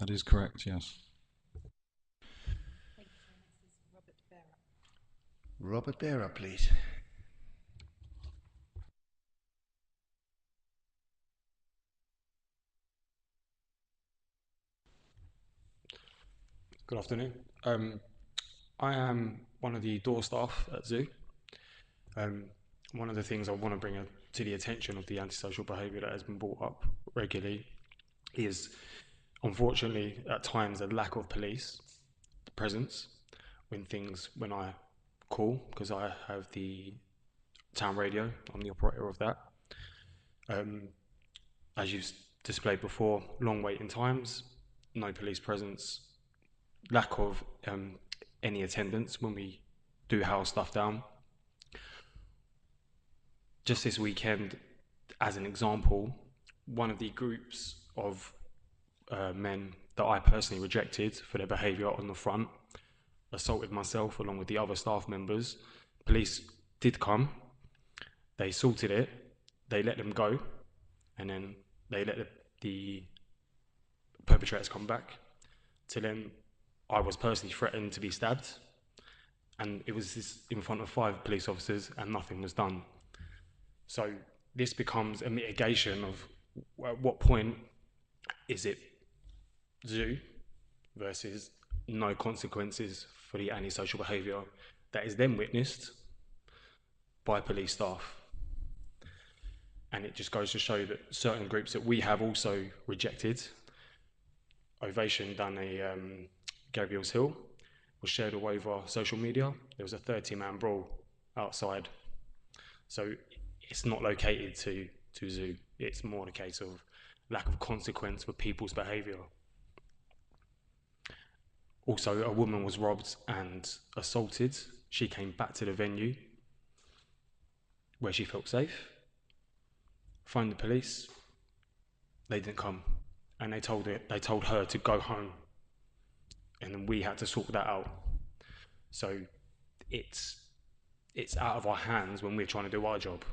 That is correct, yes. Robert Bearer, please. Good afternoon. I am one of the door staff at Zoo. One of the things I want to bring to the attention of the antisocial behaviour that has been brought up regularly is, unfortunately, at times, a lack of police presence when I call, because I have the town radio. I'm the operator of that. As you've displayed before, long waiting times, no police presence, lack of any attendance when we do house stuff down. Just this weekend, as an example, one of the groups of men that I personally rejected for their behaviour on the front assaulted myself along with the other staff members. Police did come, they sorted it, they let them go, and then they let the perpetrators come back. Till then, I was personally threatened to be stabbed, and it was this in front of 5 police officers, and nothing was done. So this becomes a mitigation of at what point is it Zoo versus no consequences for the antisocial behaviour that is then witnessed by police staff. And it just goes to show that certain groups that we have also rejected. Ovation done a Gabriel's Hill, was shared all over social media. There was a 30-man brawl outside. So it's not located to Zoo. It's more the case of lack of consequence for people's behaviour. Also, a woman was robbed and assaulted. She came back to the venue where she felt safe, phoned the police. They didn't come, and they told her to go home. and then we had to sort that out. So it's out of our hands when we're trying to do our job.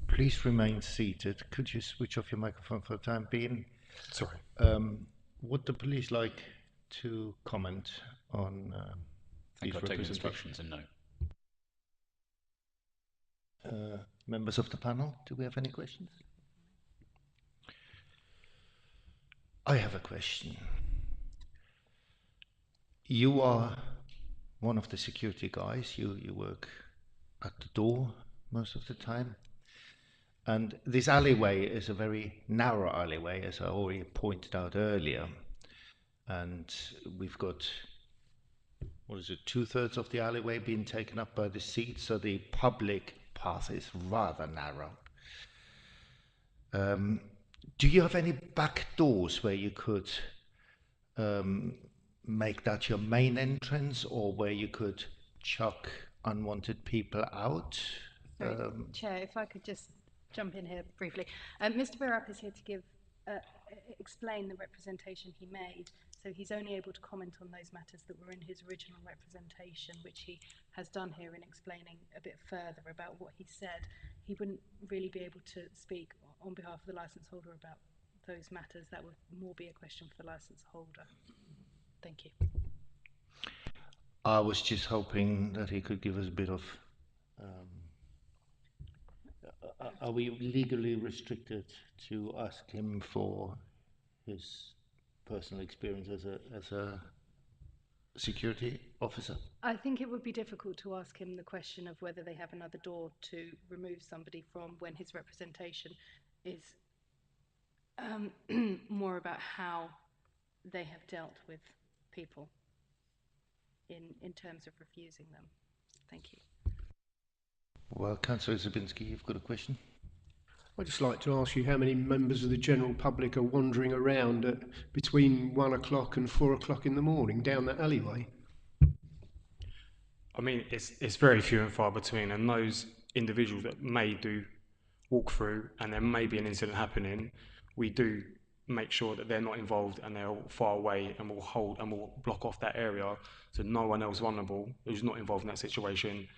Please remain seated. Could you switch off your microphone for the time being? Sorry. Would the police like to comment on I these think I've taken representations? instructions and no. Members of the panel, do we have any questions? I have a question. You are one of the security guys. You work at the door most of the time. And this alleyway is a very narrow alleyway, as I already pointed out earlier. And we've got, what is it, 2/3 of the alleyway being taken up by the seats, so the public path is rather narrow. Do you have any back doors where you could make that your main entrance, or where you could chuck unwanted people out? Sorry, Chair, if I could just jump in here briefly. Mr. Birrup is here to give, explain the representation he made, so he's only able to comment on those matters that were in his original representation, which he has done here in explaining a bit further about what he said. He wouldn't really be able to speak on behalf of the licence holder about those matters. That would more be a question for the licence holder. Thank you. I was just hoping that he could give us a bit of... are we legally restricted to ask him for his personal experience as a security officer? I think it would be difficult to ask him the question of whether they have another door to remove somebody from, when his representation is more about how they have dealt with people in terms of refusing them. Thank you. Well, Councillor Zabinski, you've got a question? I'd just like to ask you how many members of the general public are wandering around at between 1 o'clock and 4 o'clock in the morning down that alleyway? I mean, it's very few and far between, and those individuals that may do walk through and there may be an incident happening, we do make sure that they're not involved and they're far away, and we'll hold and we'll block off that area so no one else vulnerable who's not involved in that situation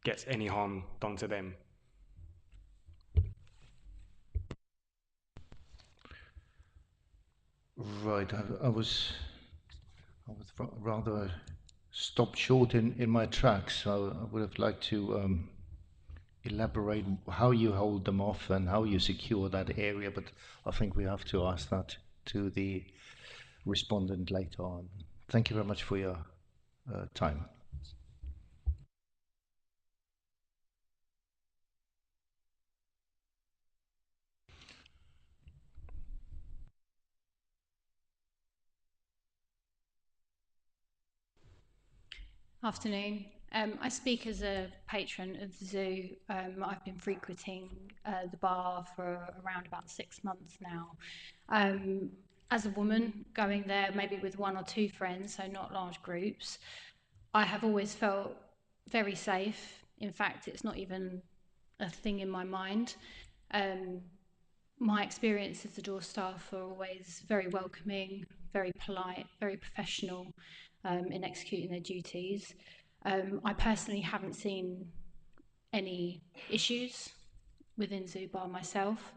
gets any harm done to them. Right, I was rather stopped short in my tracks, so I would have liked to elaborate how you hold them off and how you secure that area, but I think we have to ask that to the respondent later on. Thank you very much for your time. Afternoon. I speak as a patron of the zoo. I've been frequenting the bar for around about 6 months now. As a woman going there, maybe with 1 or 2 friends, so not large groups, I have always felt very safe. In fact, it's not even a thing in my mind. My experience of the door staff are always very welcoming, very polite, very professional in executing their duties. I personally haven't seen any issues within Zoo Bar myself.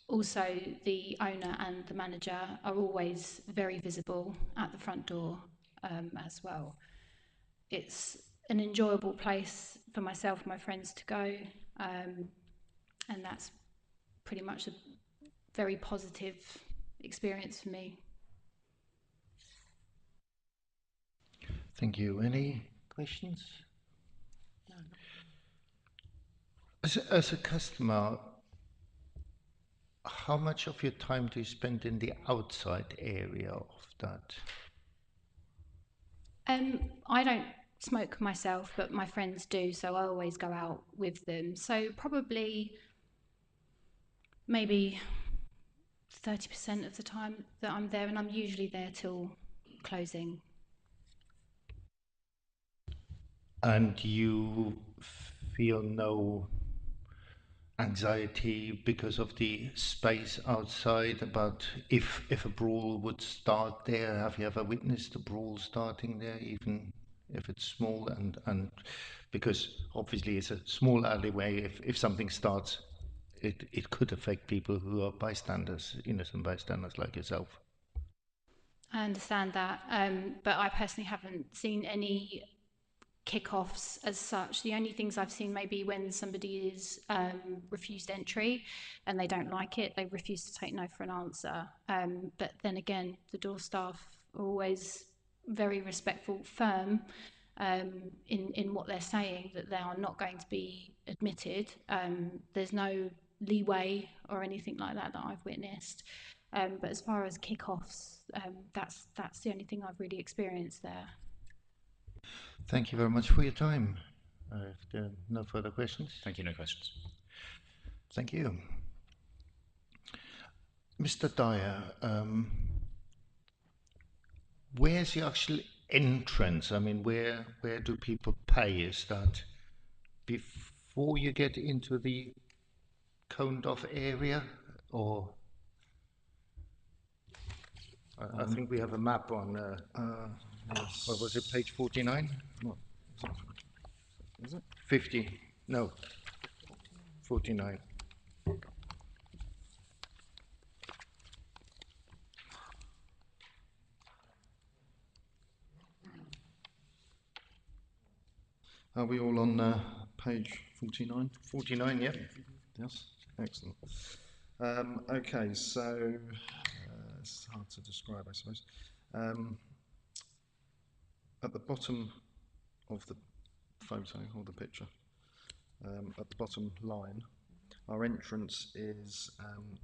Also, the owner and the manager are always very visible at the front door as well. It's an enjoyable place for myself and my friends to go, and that's pretty much a very positive experience for me. Thank you. Any questions? No. As a customer, how much of your time do you spend in the outside area of that? I don't smoke myself, but my friends do, so I always go out with them. So probably maybe 30% of the time that I'm there, and I'm usually there till closing. And you feel no anxiety because of the space outside about if a brawl would start there? Have you ever witnessed a brawl starting there, even if it's small? And because obviously it's a small alleyway, if something starts, it could affect people who are bystanders, innocent bystanders like yourself. I understand that, but I personally haven't seen any kick-offs as such. The only things I've seen maybe when somebody is refused entry and they don't like it, they refuse to take no for an answer. But then again, the door staff are always very respectful, firm in what they're saying, that they are not going to be admitted. There's no leeway or anything like that that I've witnessed. But as far as kick-offs, that's the only thing I've really experienced there. Thank you very much for your time. If there are no further questions. Thank you, no questions. Thank you. Mr. Dyer, where's the actual entrance? I mean, where do people pay? Is that before you get into the coned off area, or? I think we have a map on, yes. what was it, page 49? No. Is it? 50, no, 49. Are we all on page 49? 49, yeah. Yes, excellent. Okay, so it's hard to describe, I suppose. At the bottom of the photo or the picture, at the bottom line, our entrance is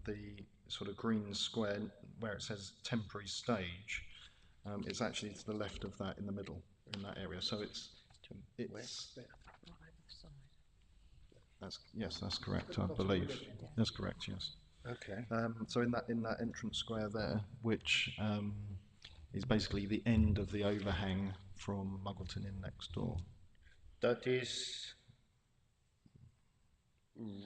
the sort of green square where it says temporary stage. It's actually to the left of that, in the middle, in that area. So it's that's correct, I believe. That's correct, yes. Okay. So in that entrance square there, which is basically the end of the overhang from Muggleton Inn next door. That is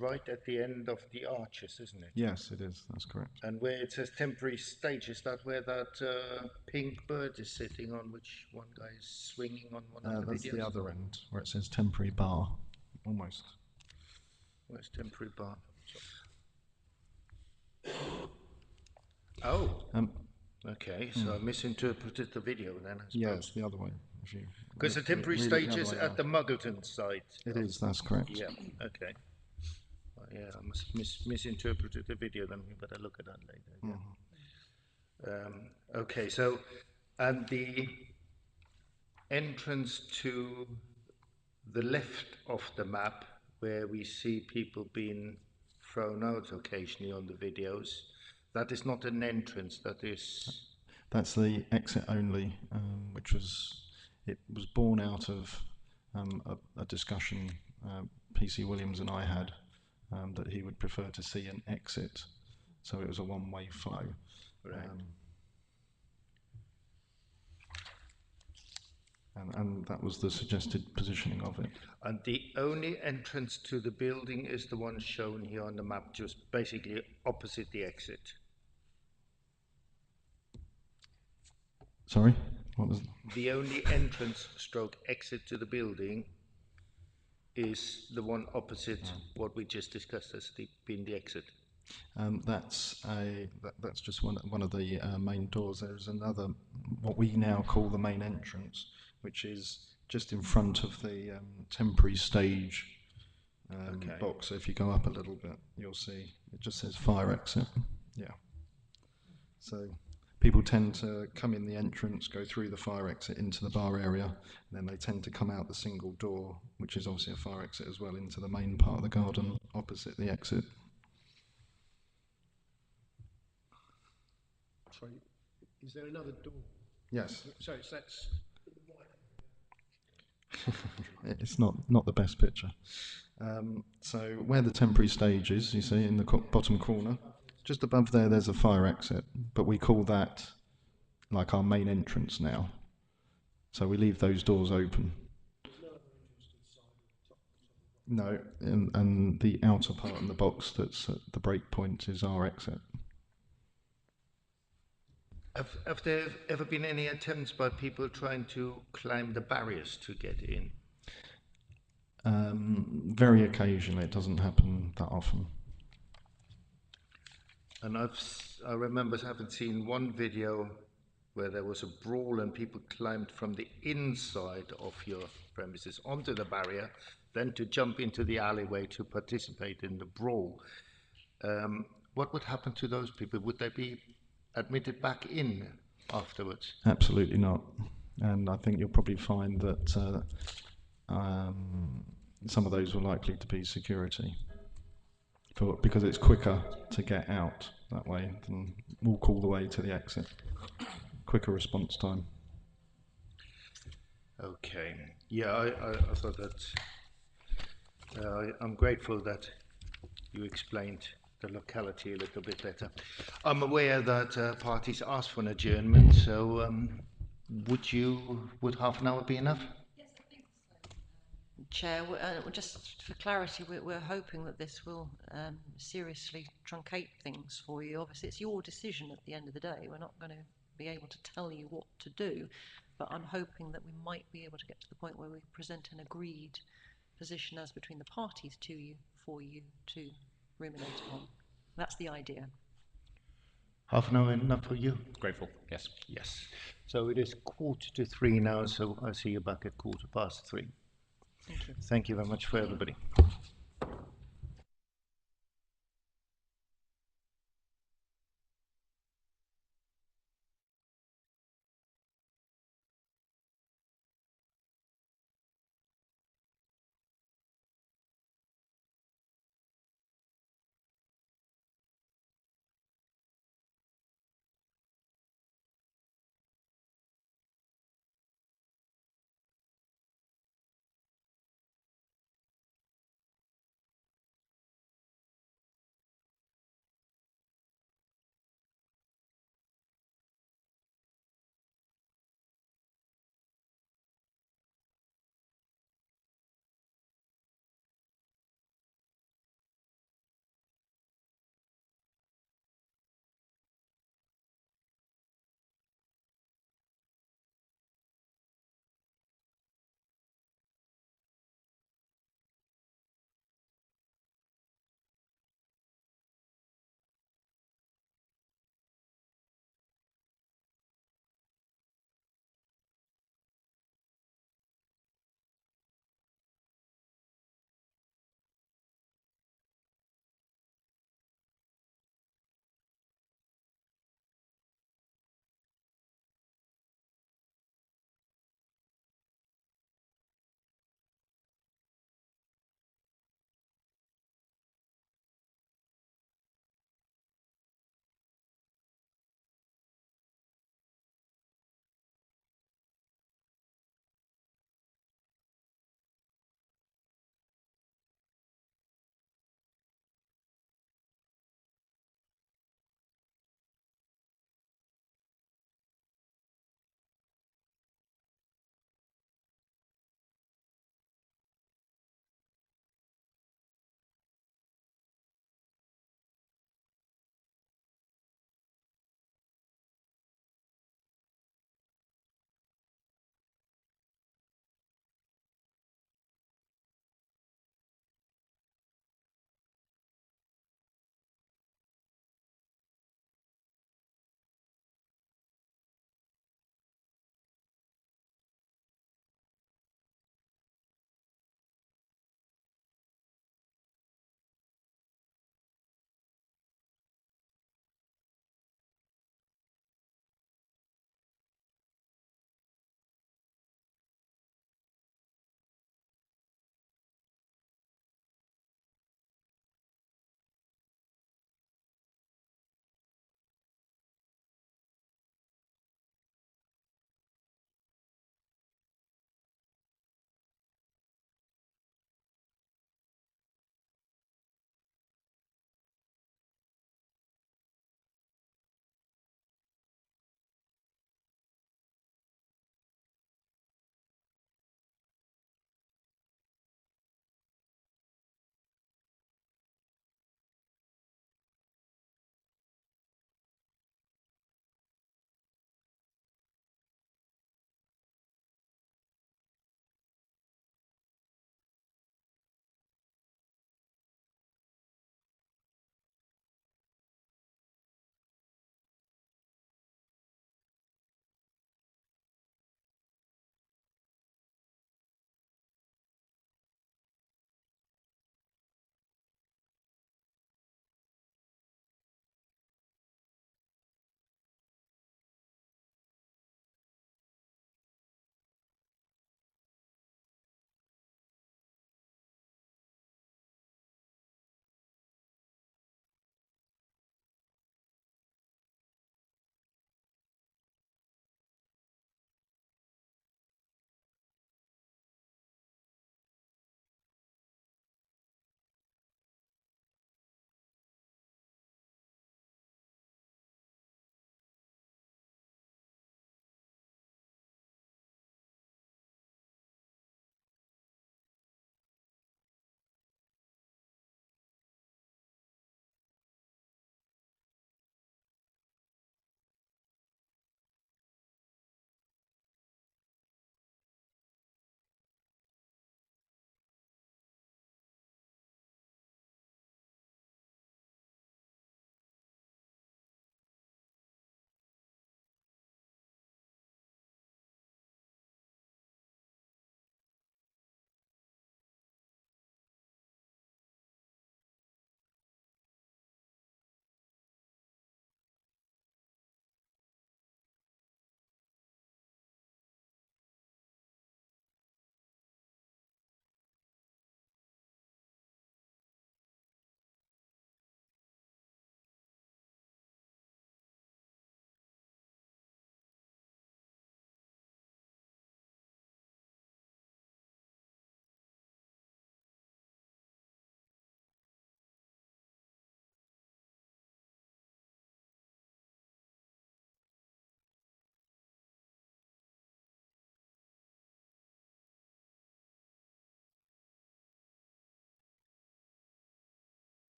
right at the end of the arches, isn't it? Yes, it is. That's correct. And where it says temporary stage, is that where that pink bird is sitting on, which one guy is swinging on one of the That's videos? the other end, where it says temporary bar, almost. Where's temporary bar? Oh. Okay, so I misinterpreted the video then, I suppose. Yeah, it's the other way. Because the temporary stage is at the Muggleton site. It is, that's correct. Yeah, okay. Well, yeah, I must misinterpreted the video, then we better look at that later. Yeah. Okay, so, and the entrance to the left of the map, where we see people being thrown out occasionally on the videos, that is not an entrance, that is... That's the exit only, which was born out of a discussion PC Williams and I had, that he would prefer to see an exit, so it was a one-way flow. Right. And that was the suggested positioning of it. And the only entrance to the building is the one shown here on the map, just basically opposite the exit. Sorry? What was the only entrance stroke exit to the building is the one opposite what we just discussed as being the exit. That's just one of the main doors. There's another, what we now call the main entrance, which is just in front of the temporary stage box. So if you go up a little bit, you'll see it just says fire exit. Yeah. So people tend to come in the entrance, go through the fire exit into the bar area, and then they tend to come out the single door, which is obviously a fire exit as well, into the main part of the garden opposite the exit. Sorry, is there another door? Yes. Sorry, so that's... It's not the best picture. So where the temporary stage is, you see in the bottom corner, just above there, there's a fire exit, but we call that like our main entrance now. So we leave those doors open. No, and the outer part in the box that's at the break point is our exit. Have there ever been any attempts by people trying to climb the barriers to get in? Very occasionally, it doesn't happen that often. And I remember having seen one video where there was a brawl and people climbed from the inside of your premises onto the barrier, then to jump into the alleyway to participate in the brawl. What would happen to those people? Would they be admitted back in afterwards? Absolutely not. And I think you'll probably find that some of those were likely to be security, because it's quicker to get out that way than walk all the way to the exit. Quicker response time. Okay. Yeah, I thought that. I'm grateful that you explained the locality a little bit better. I'm aware that parties asked for an adjournment, so would half an hour be enough? Chair, just for clarity, we're hoping that this will seriously truncate things for you. Obviously, it's your decision at the end of the day. We're not going to be able to tell you what to do, but I'm hoping that we might be able to get to the point where we present an agreed position as between the parties to you, for you to ruminate upon. That's the idea. Half an hour enough for you? Grateful, yes. Yes. So it is 2:45 now, so I'll see you back at 3:15. Thank you. Thank you very much for everybody.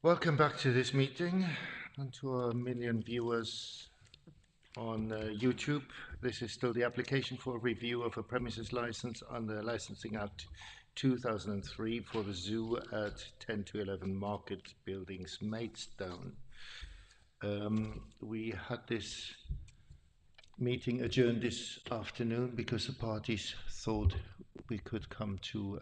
Welcome back to this meeting and to our million viewers on YouTube. This is still the application for review of a premises license under Licensing Act 2003 for the zoo at 10 to 11 Market Buildings, Maidstone. We had this meeting adjourned this afternoon because the parties thought we could come to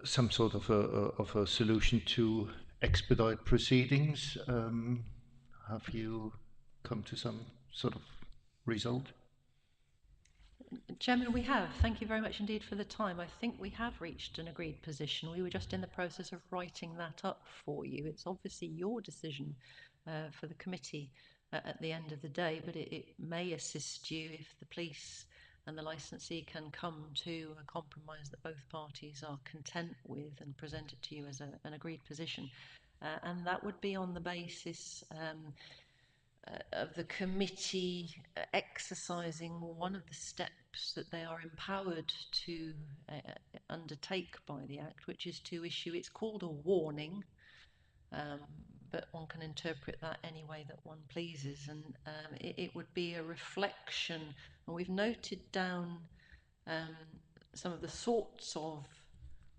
some sort of a solution to expedite proceedings. Have you come to some sort of result? Chairman, we have. Thank you very much indeed for the time. I think we have reached an agreed position. We were just in the process of writing that up for you. It's obviously your decision for the committee at the end of the day, but it may assist you if the police and the licensee can come to a compromise that both parties are content with and present it to you as an agreed position. And that would be on the basis of the committee exercising one of the steps that they are empowered to undertake by the Act, which is to issue, it's called a warning, but one can interpret that any way that one pleases, and it would be a reflection, and we've noted down some of the sorts of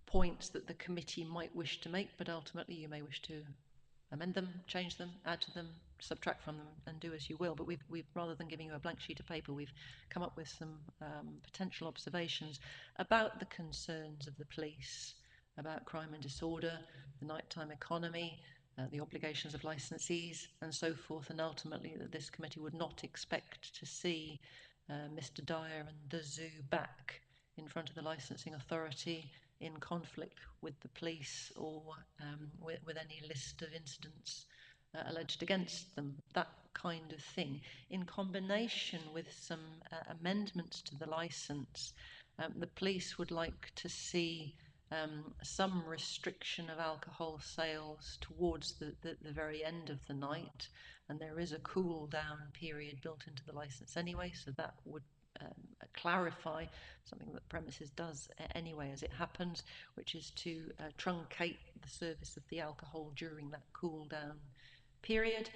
points that the committee might wish to make, but ultimately you may wish to amend them, change them, add to them, subtract from them, and do as you will. But we've rather than giving you a blank sheet of paper, we've come up with some potential observations about the concerns of the police, about crime and disorder, the nighttime economy, the obligations of licensees, and so forth, and ultimately that this committee would not expect to see Mr. Dyer and the zoo back in front of the licensing authority in conflict with the police or with any list of incidents alleged against them, that kind of thing, in combination with some amendments to the licence. The police would like to see some restriction of alcohol sales towards the very end of the night, and there is a cool down period built into the licence anyway, so that would clarify something that premises does anyway as it happens, which is to truncate the service of the alcohol during that cool down period.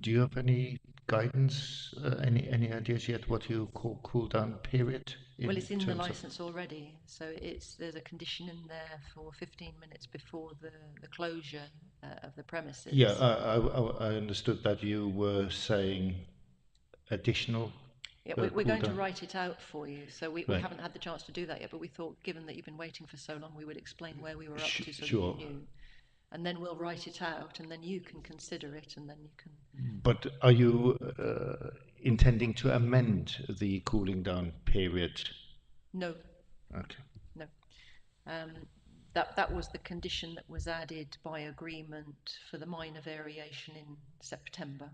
Do you have any guidance, any ideas yet what you call cool down period? Well, it's in the licence already, so there's a condition in there for 15 minutes before the closure of the premises. Yeah, I understood that you were saying additional. Yeah, we're going to write it out for you, so we Right. haven't had the chance to do that yet, but we thought, given that you've been waiting for so long, we would explain where we were up to so Sure. that you knew. And then we'll write it out, and then you can consider it, and then you can... But are you intending to amend the cooling down period? No. Okay. No. That was the condition that was added by agreement for the minor variation in September.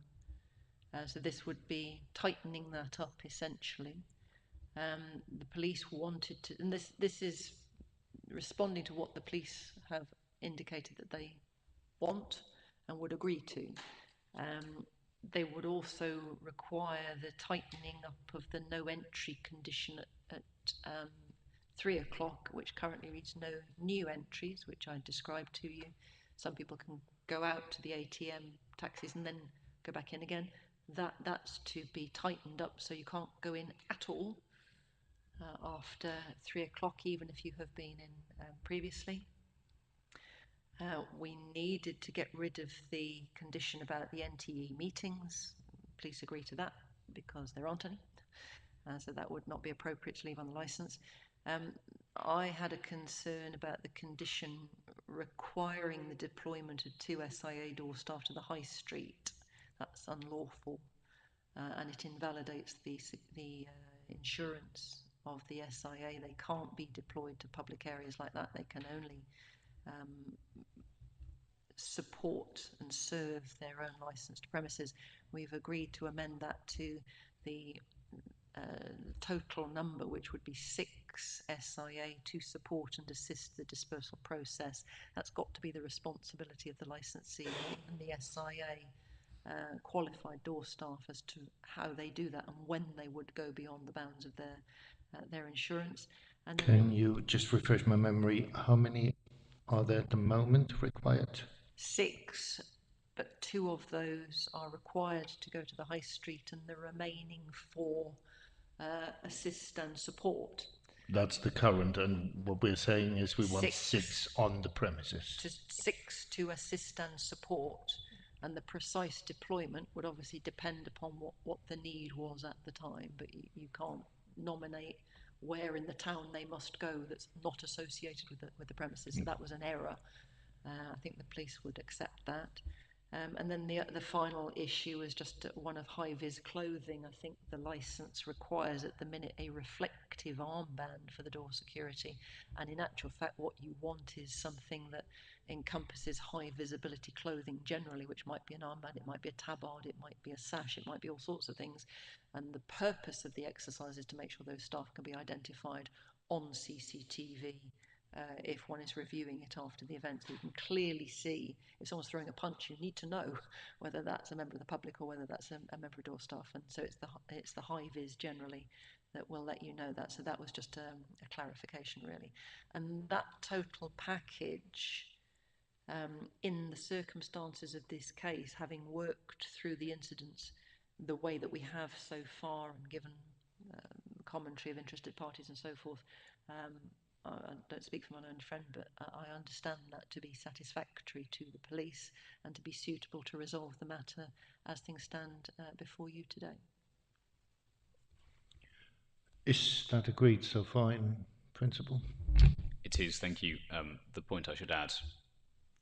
So this would be tightening that up essentially. The police wanted to, and this is responding to what the police have indicated that they want and would agree to. They would also require the tightening up of the no entry condition at 3 o'clock, which currently reads no new entries, which I described to you. Some people can go out to the ATM taxis and then go back in again. That's to be tightened up, so you can't go in at all after 3 o'clock, even if you have been in previously. We needed to get rid of the condition about the NTE meetings. Please agree to that because there aren't any. So that would not be appropriate to leave on the licence. I had a concern about the condition requiring the deployment of 2 SIA door staff to the high street. That's unlawful, and it invalidates the insurance of the SIA. They can't be deployed to public areas like that. They can only support and serve their own licensed premises. We've agreed to amend that to the total number, which would be 6 SIA to support and assist the dispersal process. That's got to be the responsibility of the licensee and the SIA qualified door staff as to how they do that and when they would go beyond the bounds of their insurance. And can you just refresh my memory? How many are there at the moment required? 6, but 2 of those are required to go to the high street, and the remaining 4 assist and support. That's the current, and what we're saying is we want 6 6 on the premises. to 6 to assist and support, and the precise deployment would obviously depend upon what the need was at the time, but you can't nominate where in the town they must go that's not associated with the premises. So that was an error. I think the police would accept that. And then the final issue is just one of high-vis clothing. I think the licence requires at the minute a reflective armband for the door security. And in actual fact, what you want is something that encompasses high visibility clothing generally, which might be an armband, it might be a tabard, it might be a sash, it might be all sorts of things. And the purpose of the exercise is to make sure those staff can be identified on CCTV if one is reviewing it after the event, so you can clearly see if someone's throwing a punch. You need to know whether that's a member of the public or whether that's a member of door staff, and so it's the high vis generally that will let you know that. So that was just a clarification really, and that total package, in the circumstances of this case, having worked through the incidents the way that we have so far and given commentary of interested parties and so forth, I don't speak for my own friend, but I understand that to be satisfactory to the police and to be suitable to resolve the matter as things stand before you today. Is that agreed so far in principle? It is, thank you. The point I should add,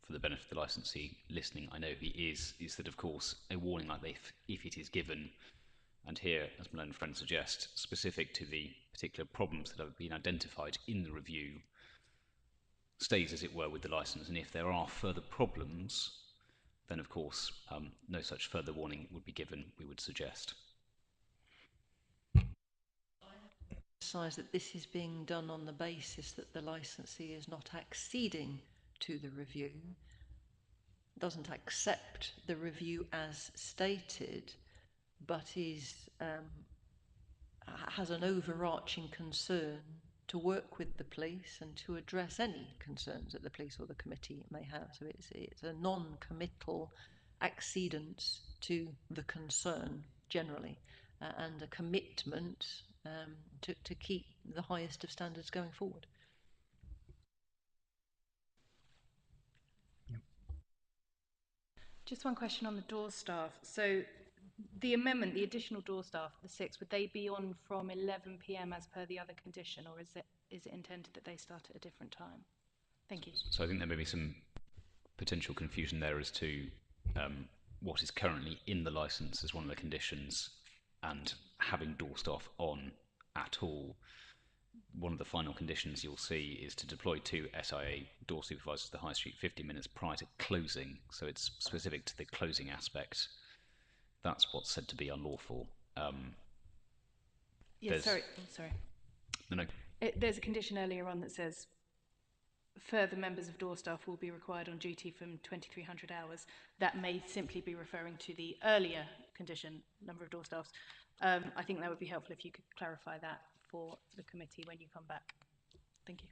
for the benefit of the licensee listening, I know he is that of course a warning like this, if it is given, and here, as my own friend suggests, specific to the particular problems that have been identified in the review, stays as it were with the licence, and if there are further problems, then of course no such further warning would be given, we would suggest. Emphasise that this is being done on the basis that the licensee is not acceding to the review, doesn't accept the review as stated, but has an overarching concern to work with the police and to address any concerns that the police or the committee may have. So it's a non-committal accedance to the concern generally, and a commitment to keep the highest of standards going forward. Just one question on the door staff. So the amendment, the additional door staff, the 6, would they be on from 11 p.m. as per the other condition, or is it intended that they start at a different time? Thank you. So I think there may be some potential confusion there as to what is currently in the licence as one of the conditions, and having door staff on at all. One of the final conditions you'll see is to deploy 2 SIA door supervisors to the high street 50 minutes prior to closing, so it's specific to the closing aspect. That's what's said to be unlawful. Yes, sorry. No. There's a condition earlier on that says further members of door staff will be required on duty from 2300 hours. That may simply be referring to the earlier condition, number of door staffs. I think that would be helpful if you could clarify that for the committee when you come back. Thank you.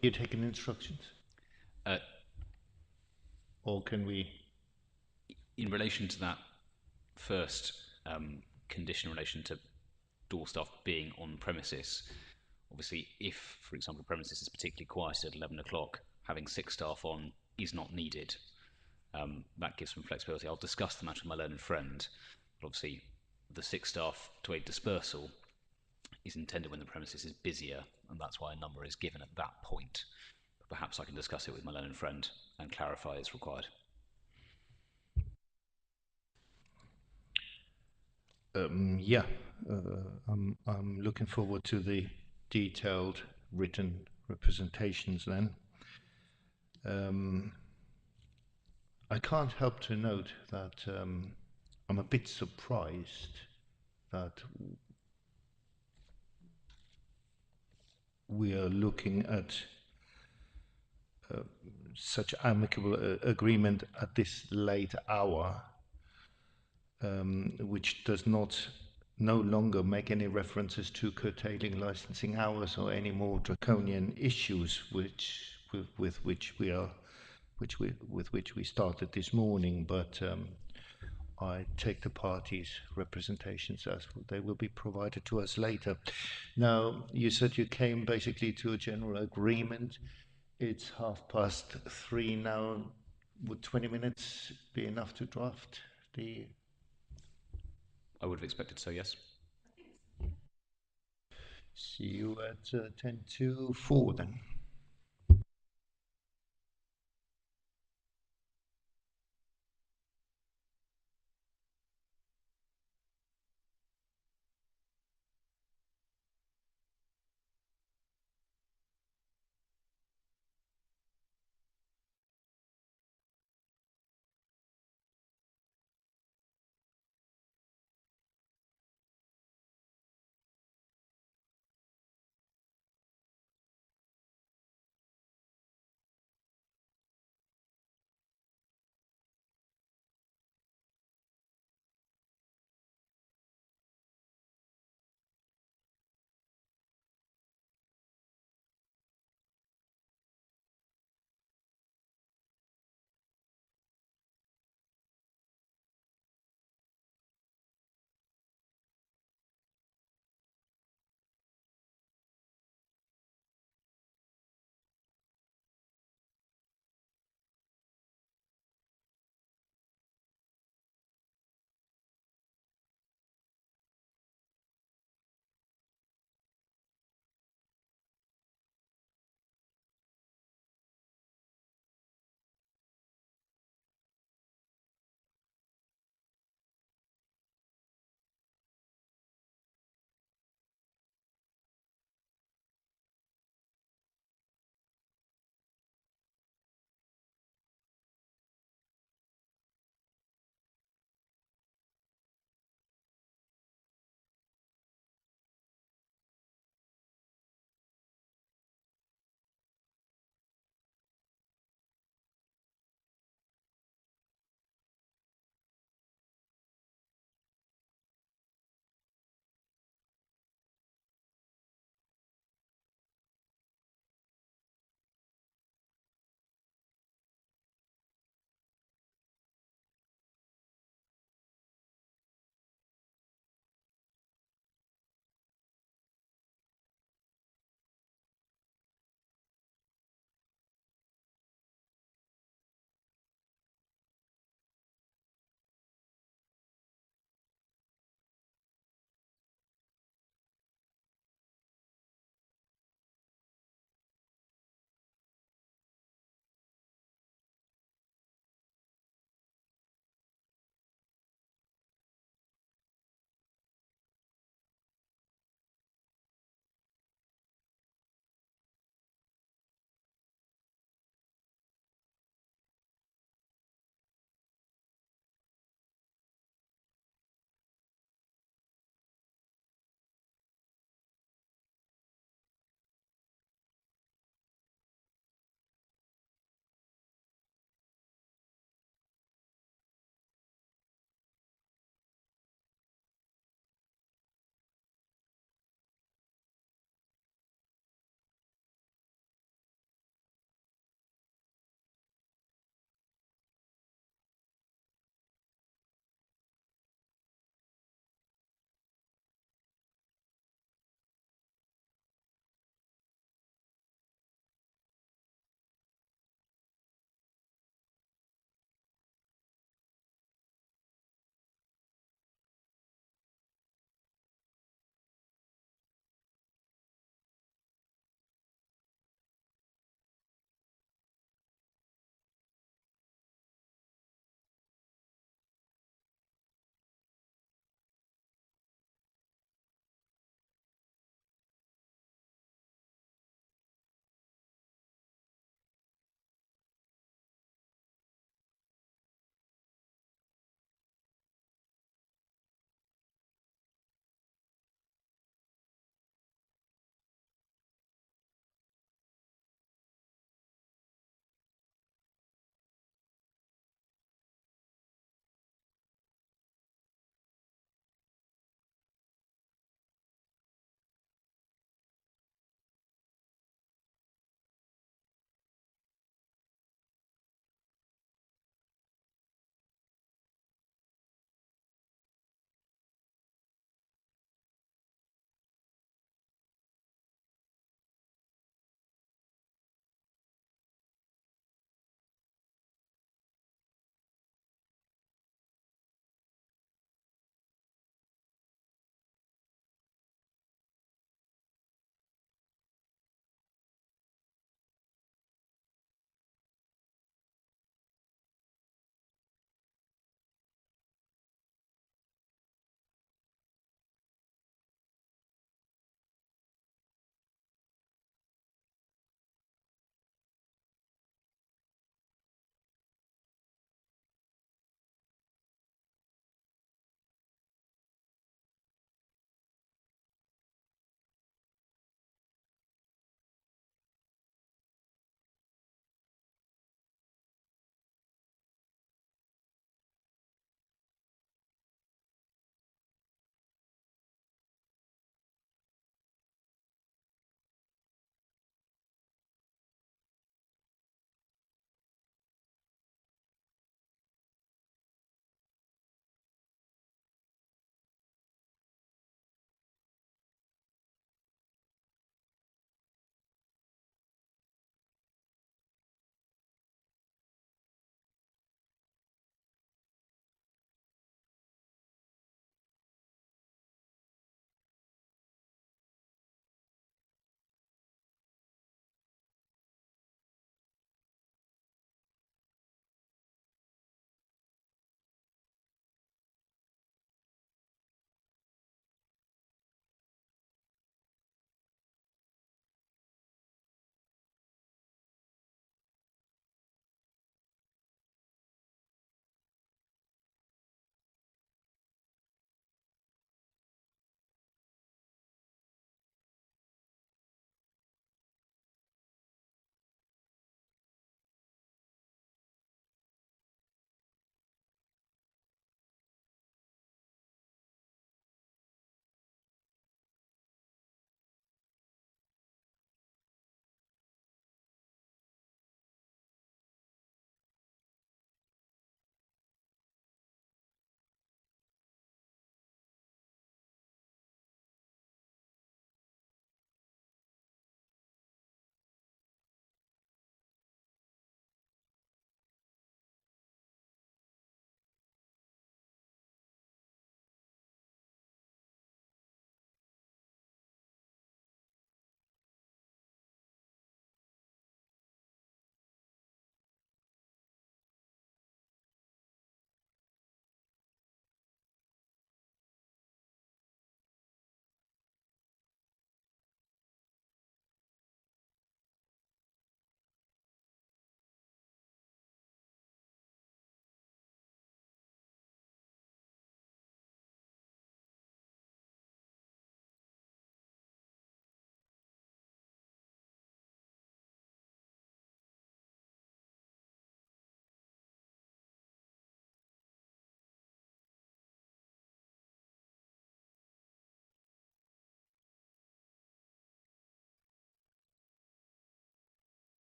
You taking instructions? Or can we? In relation to that first condition in relation to door staff being on premises, obviously if, for example, the premises is particularly quiet at 11 o'clock, having 6 staff on is not needed. That gives some flexibility. I'll discuss the matter with my learned friend, but obviously the 6 staff to aid dispersal is intended when the premises is busier, and that's why a number is given at that point. But perhaps I can discuss it with my learned friend and clarify as required. Yeah, I'm looking forward to the detailed written representations then. I can't help to note that I'm a bit surprised that we are looking at such amicable agreement at this late hour, which does not no longer make any references to curtailing licensing hours or any more draconian issues with which we started this morning, but I take the parties' representations as they will be provided to us later. Now, you said you came basically to a general agreement. It's 3:30 now. Would 20 minutes be enough to draft the... I would have expected so, yes. See you at 10 to 4 then.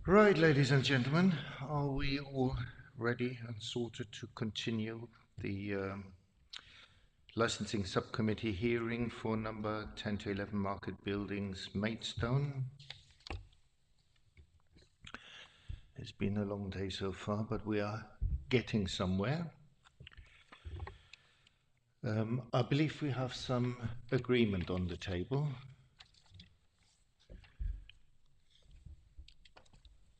Right, ladies and gentlemen, are we all ready and sorted to continue the licensing subcommittee hearing for number 10 to 11 Market Buildings, Maidstone? It's been a long day so far, but we are getting somewhere. I believe we have some agreement on the table.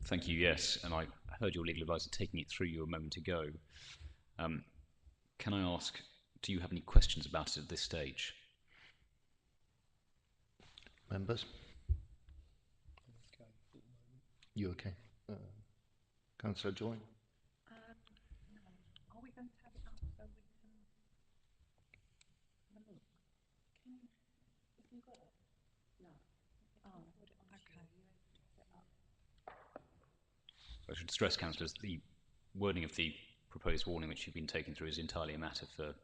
Thank you, yes, and I heard your legal advisor taking it through you a moment ago. Can I ask, do you have any questions about it at this stage? Members? You okay? Councillor Joy? No. Are we going to have it up so we can have a look? Have you got it? No. Oh, okay. I should stress, councillors, the wording of the proposed warning which you've been taken through is entirely a matter for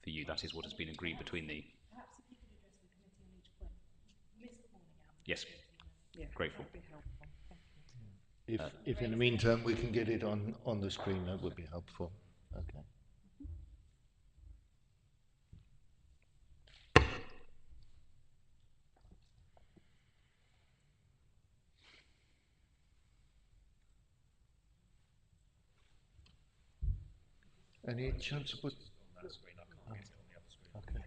you. That is what has been agreed between the... Perhaps if you could address the committee on each point. Miss the warning out. Yes. Yeah, Grateful. that'd be helpful. Thank you. If in the meantime we can get it on the screen, that would be helpful. Okay. Any chance to put on that screen? I can't get it on the other screen. Okay.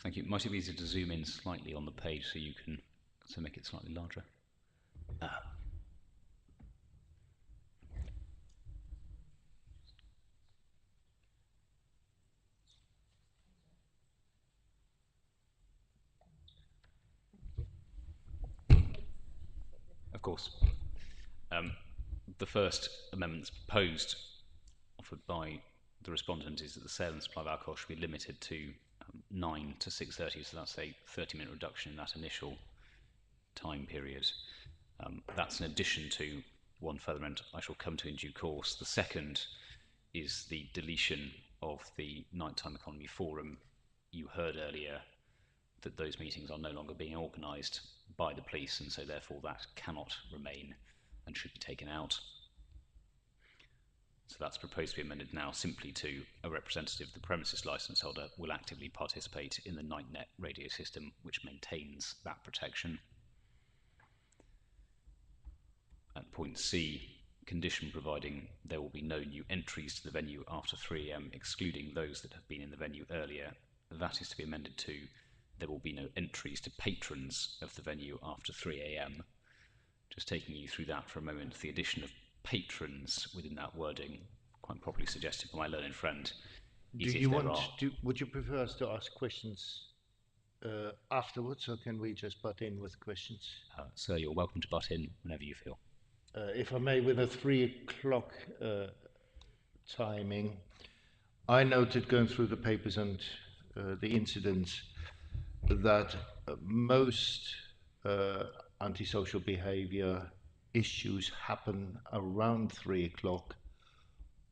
Thank you. Might it be easier to zoom in slightly on the page so you can make it slightly larger? Of course. The first amendments proposed, offered by the respondent, is that the sale and supply of alcohol should be limited to 9 to 6:30, so that's a 30-minute reduction in that initial time period. That's in addition to one further amendment I shall come to in due course. The second is the deletion of the Nighttime Economy Forum. You heard earlier that those meetings are no longer being organised by the police, and so therefore that cannot remain and should be taken out. So that's proposed to be amended now simply to a representative of the premises licence holder will actively participate in the NightNet radio system which maintains that protection. At point C, condition providing there will be no new entries to the venue after 3 AM, excluding those that have been in the venue earlier. That is to be amended to there will be no entries to patrons of the venue after 3 AM. Just taking you through that for a moment, the addition of patrons within that wording, quite properly suggested by my learned friend, is would you prefer us to ask questions afterwards, or can we just butt in with questions? Sir, you're welcome to butt in whenever you feel. If I may, with a 3 o'clock timing, I noted going through the papers and the incidents that most antisocial behaviour issues happen around 3 o'clock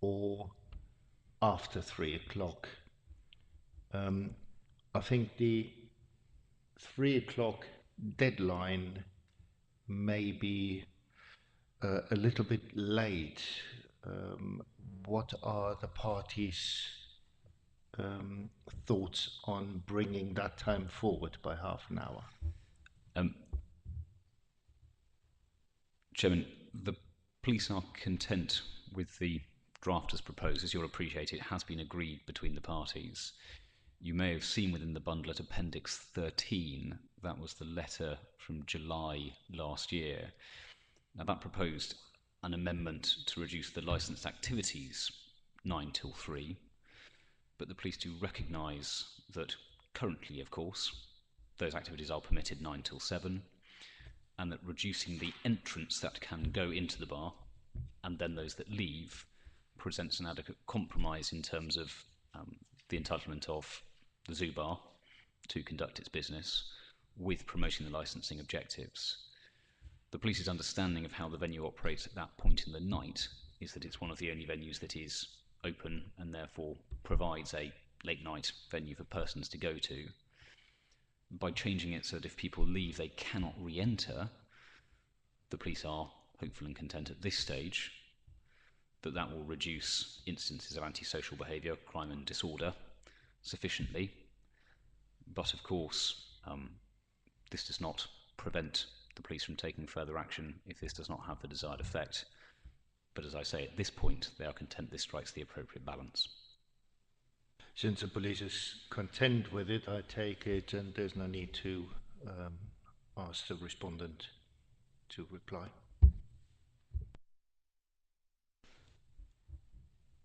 or after 3 o'clock. I think the 3 o'clock deadline may be a little bit late. What are the parties' thoughts on bringing that time forward by half an hour? Chairman, the police are content with the draft as proposed. As you'll appreciate, it has been agreed between the parties. You may have seen within the bundle at Appendix 13, that was the letter from July last year. Now that proposed an amendment to reduce the licensed activities 9 till 3, but the police do recognise that currently, of course, those activities are permitted 9 till 7, and that reducing the entrance that can go into the bar and then those that leave presents an adequate compromise in terms of the entitlement of the Zoo Bar to conduct its business with promoting the licensing objectives. The police's understanding of how the venue operates at that point in the night is that it's one of the only venues that is open and therefore provides a late night venue for persons to go to. By changing it so that if people leave they cannot re-enter, the police are hopeful and content at this stage that that will reduce instances of antisocial behaviour, crime and disorder sufficiently. But of course, this does not prevent the police from taking further action if this does not have the desired effect. But as I say, at this point, they are content this strikes the appropriate balance. Since the police is content with it, I take it, and there's no need to ask the respondent to reply.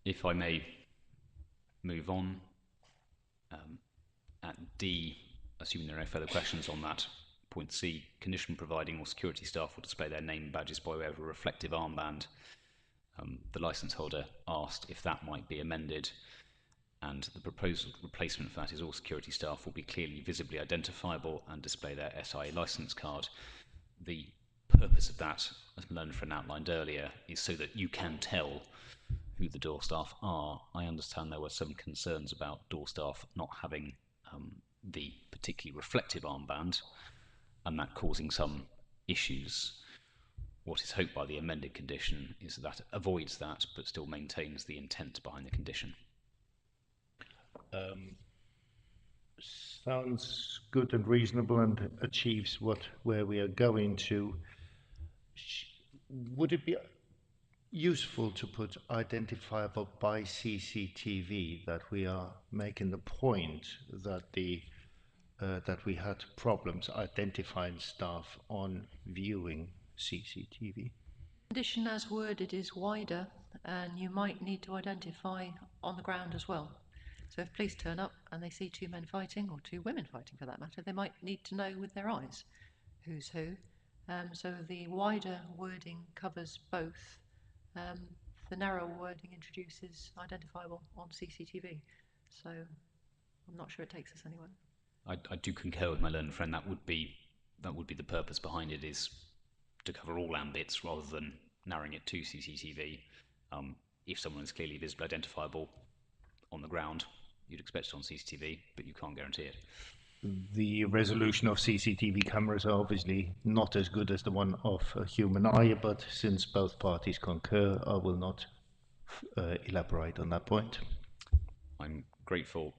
If I may move on, at D, assuming there are no further questions on that, point C, condition providing all security staff will display their name and badges by way of a reflective armband. The licence holder asked if that might be amended, and the proposed replacement for that is all security staff will be clearly visibly identifiable and display their SIA licence card. The purpose of that, as Malone outlined earlier, is so that you can tell who the door staff are. I understand there were some concerns about door staff not having the particularly reflective armband, and that causing some issues. What is hoped by the amended condition is that it avoids that, but still maintains the intent behind the condition. Sounds good and reasonable and achieves where we are going to. Would it be useful to put identifiable by CCTV, that we are making the point that that we had problems identifying staff on viewing CCTV? Condition as worded is wider, and you might need to identify on the ground as well. So if police turn up and they see two men fighting, or two women fighting for that matter, they might need to know with their eyes who's who. So the wider wording covers both. The narrow wording introduces identifiable on CCTV. So I'm not sure it takes us anywhere. I do concur with my learned friend. That would be the purpose behind it, is to cover all ambits rather than narrowing it to CCTV. If someone is clearly visibly identifiable on the ground, you'd expect it on CCTV, but you can't guarantee it. The resolution of CCTV cameras are obviously not as good as the one of a human eye, but since both parties concur, I will not elaborate on that point. I'm grateful.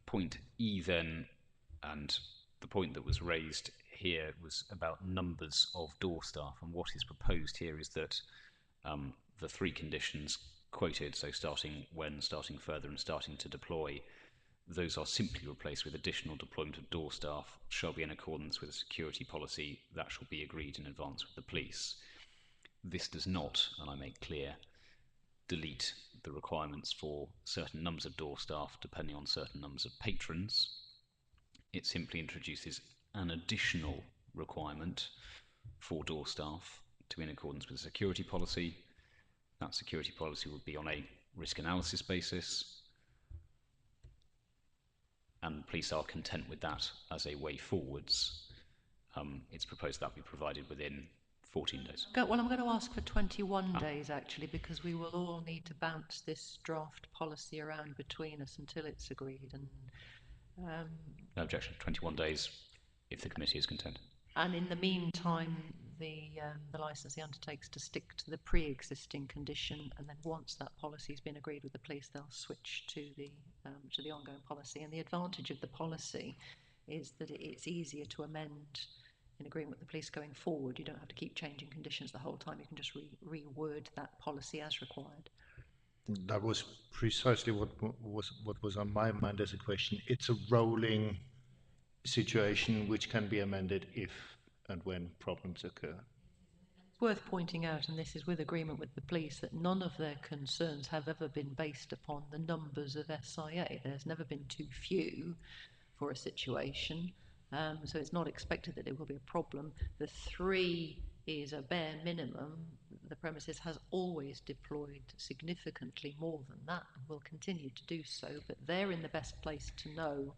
Point E then, and the point that was raised here was about numbers of door staff, and what is proposed here is that the three conditions quoted, so starting when, starting further and starting to deploy, those are simply replaced with additional deployment of door staff shall be in accordance with a security policy that shall be agreed in advance with the police. This does not, and I make clear, delete the requirements for certain numbers of door staff depending on certain numbers of patrons. It simply introduces an additional requirement for door staff to be in accordance with a security policy. That security policy would be on a risk analysis basis, and police are content with that as a way forwards. It's proposed that be provided within 14 days. Well, I'm going to ask for 21 days, actually, because we will all need to bounce this draft policy around between us until it's agreed. And no objection. 21 days if the committee is content. And in the meantime, the licensee undertakes to stick to the pre-existing condition, and then once that policy has been agreed with the police, they'll switch to the ongoing policy. And the advantage of the policy is that it's easier to amend in agreement with the police going forward. You don't have to keep changing conditions the whole time. You can just reword that policy as required. That was precisely what was on my mind as a question. It's a rolling situation which can be amended if and when problems occur. It's worth pointing out, and this is with agreement with the police, that none of their concerns have ever been based upon the numbers of SIA. There's never been too few for a situation, so it's not expected that it will be a problem. The 3 is a bare minimum. The premises has always deployed significantly more than that and will continue to do so, but they're in the best place to know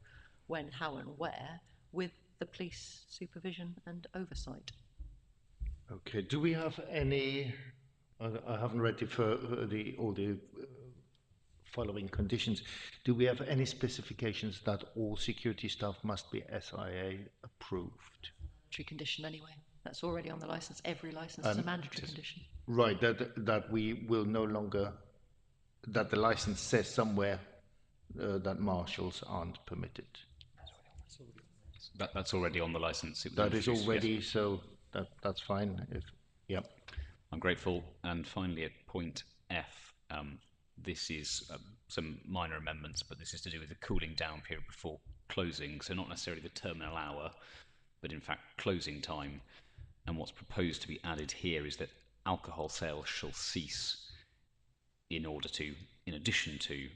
when, how and where, with the police supervision and oversight. Okay, do we have any, I haven't read all the following conditions. Do we have any specifications that all security staff must be SIA approved? Mandatory condition anyway. That's already on the license. Every license is a mandatory condition. Right, that we will no longer, that the license says somewhere that marshals aren't permitted. That's already on the license. That is already, yes. so that's fine. Yep. I'm grateful. And finally, at point F, this is some minor amendments, but this is to do with the cooling down period before closing. So not necessarily the terminal hour, but in fact closing time. And what's proposed to be added here is that alcohol sales shall cease in addition to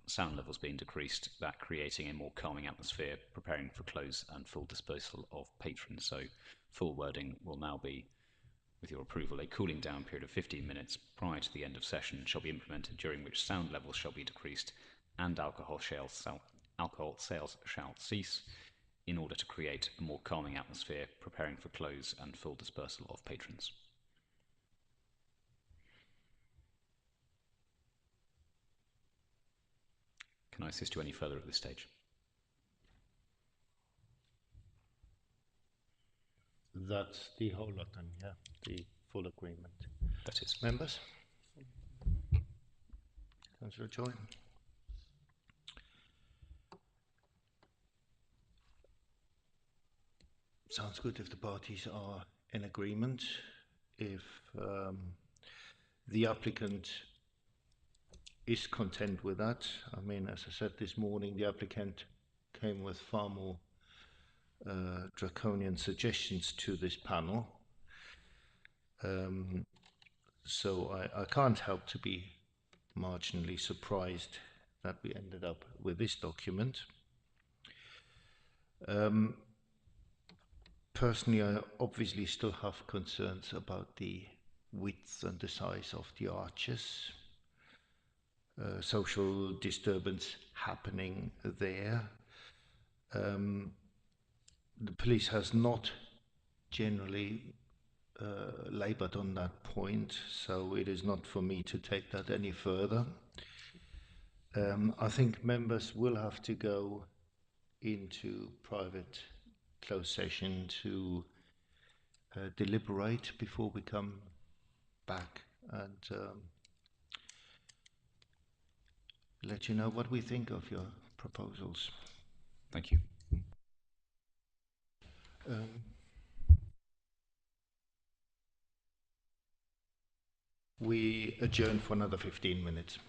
sound levels being decreased, that creating a more calming atmosphere, preparing for close and full dispersal of patrons. So full wording will now be, with your approval, a cooling down period of 15 minutes prior to the end of session shall be implemented, during which sound levels shall be decreased and alcohol sales shall cease, in order to create a more calming atmosphere, preparing for close and full dispersal of patrons. Can I assist you any further at this stage? That's the whole lot then, yeah, the full agreement. That is. Members? Councillor Joy? Sounds good if the parties are in agreement. If the applicant is content with that, I mean, as I said this morning, the applicant came with far more draconian suggestions to this panel. So I can't help to be marginally surprised that we ended up with this document. Personally, I obviously still have concerns about the width and the size of the arches. Social disturbance happening there. The police has not generally laboured on that point, so it is not for me to take that any further. I think members will have to go into private closed session to deliberate before we come back and let you know what we think of your proposals. Thank you. We adjourn for another 15 minutes.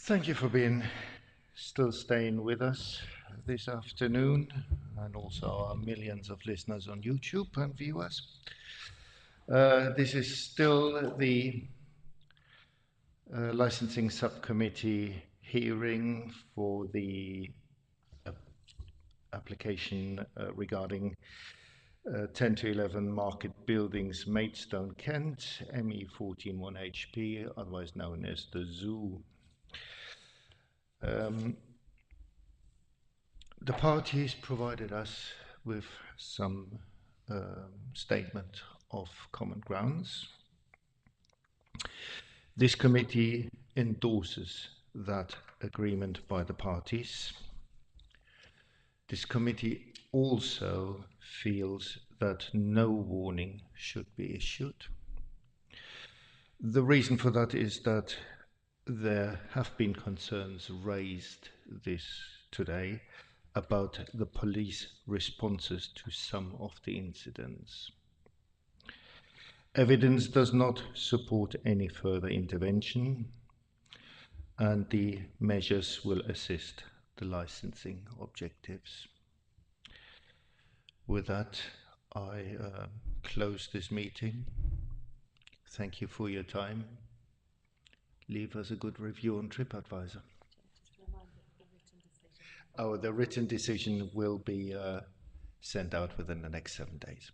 Thank you for still staying with us this afternoon, and also our millions of listeners on YouTube and viewers. This is still the licensing subcommittee hearing for the application regarding 10 to 11 Market Buildings, Maidstone, Kent, ME 141HP, otherwise known as the Zoo. The parties provided us with some statement of common grounds. This committee endorses that agreement by the parties. This committee also feels that no warning should be issued. The reason for that is that there have been concerns raised today about the police responses to some of the incidents. Evidence does not support any further intervention, and the measures will assist the licensing objectives. With that, I close this meeting. Thank you for your time. Leave us a good review on TripAdvisor. Oh, the written decision will be sent out within the next 7 days.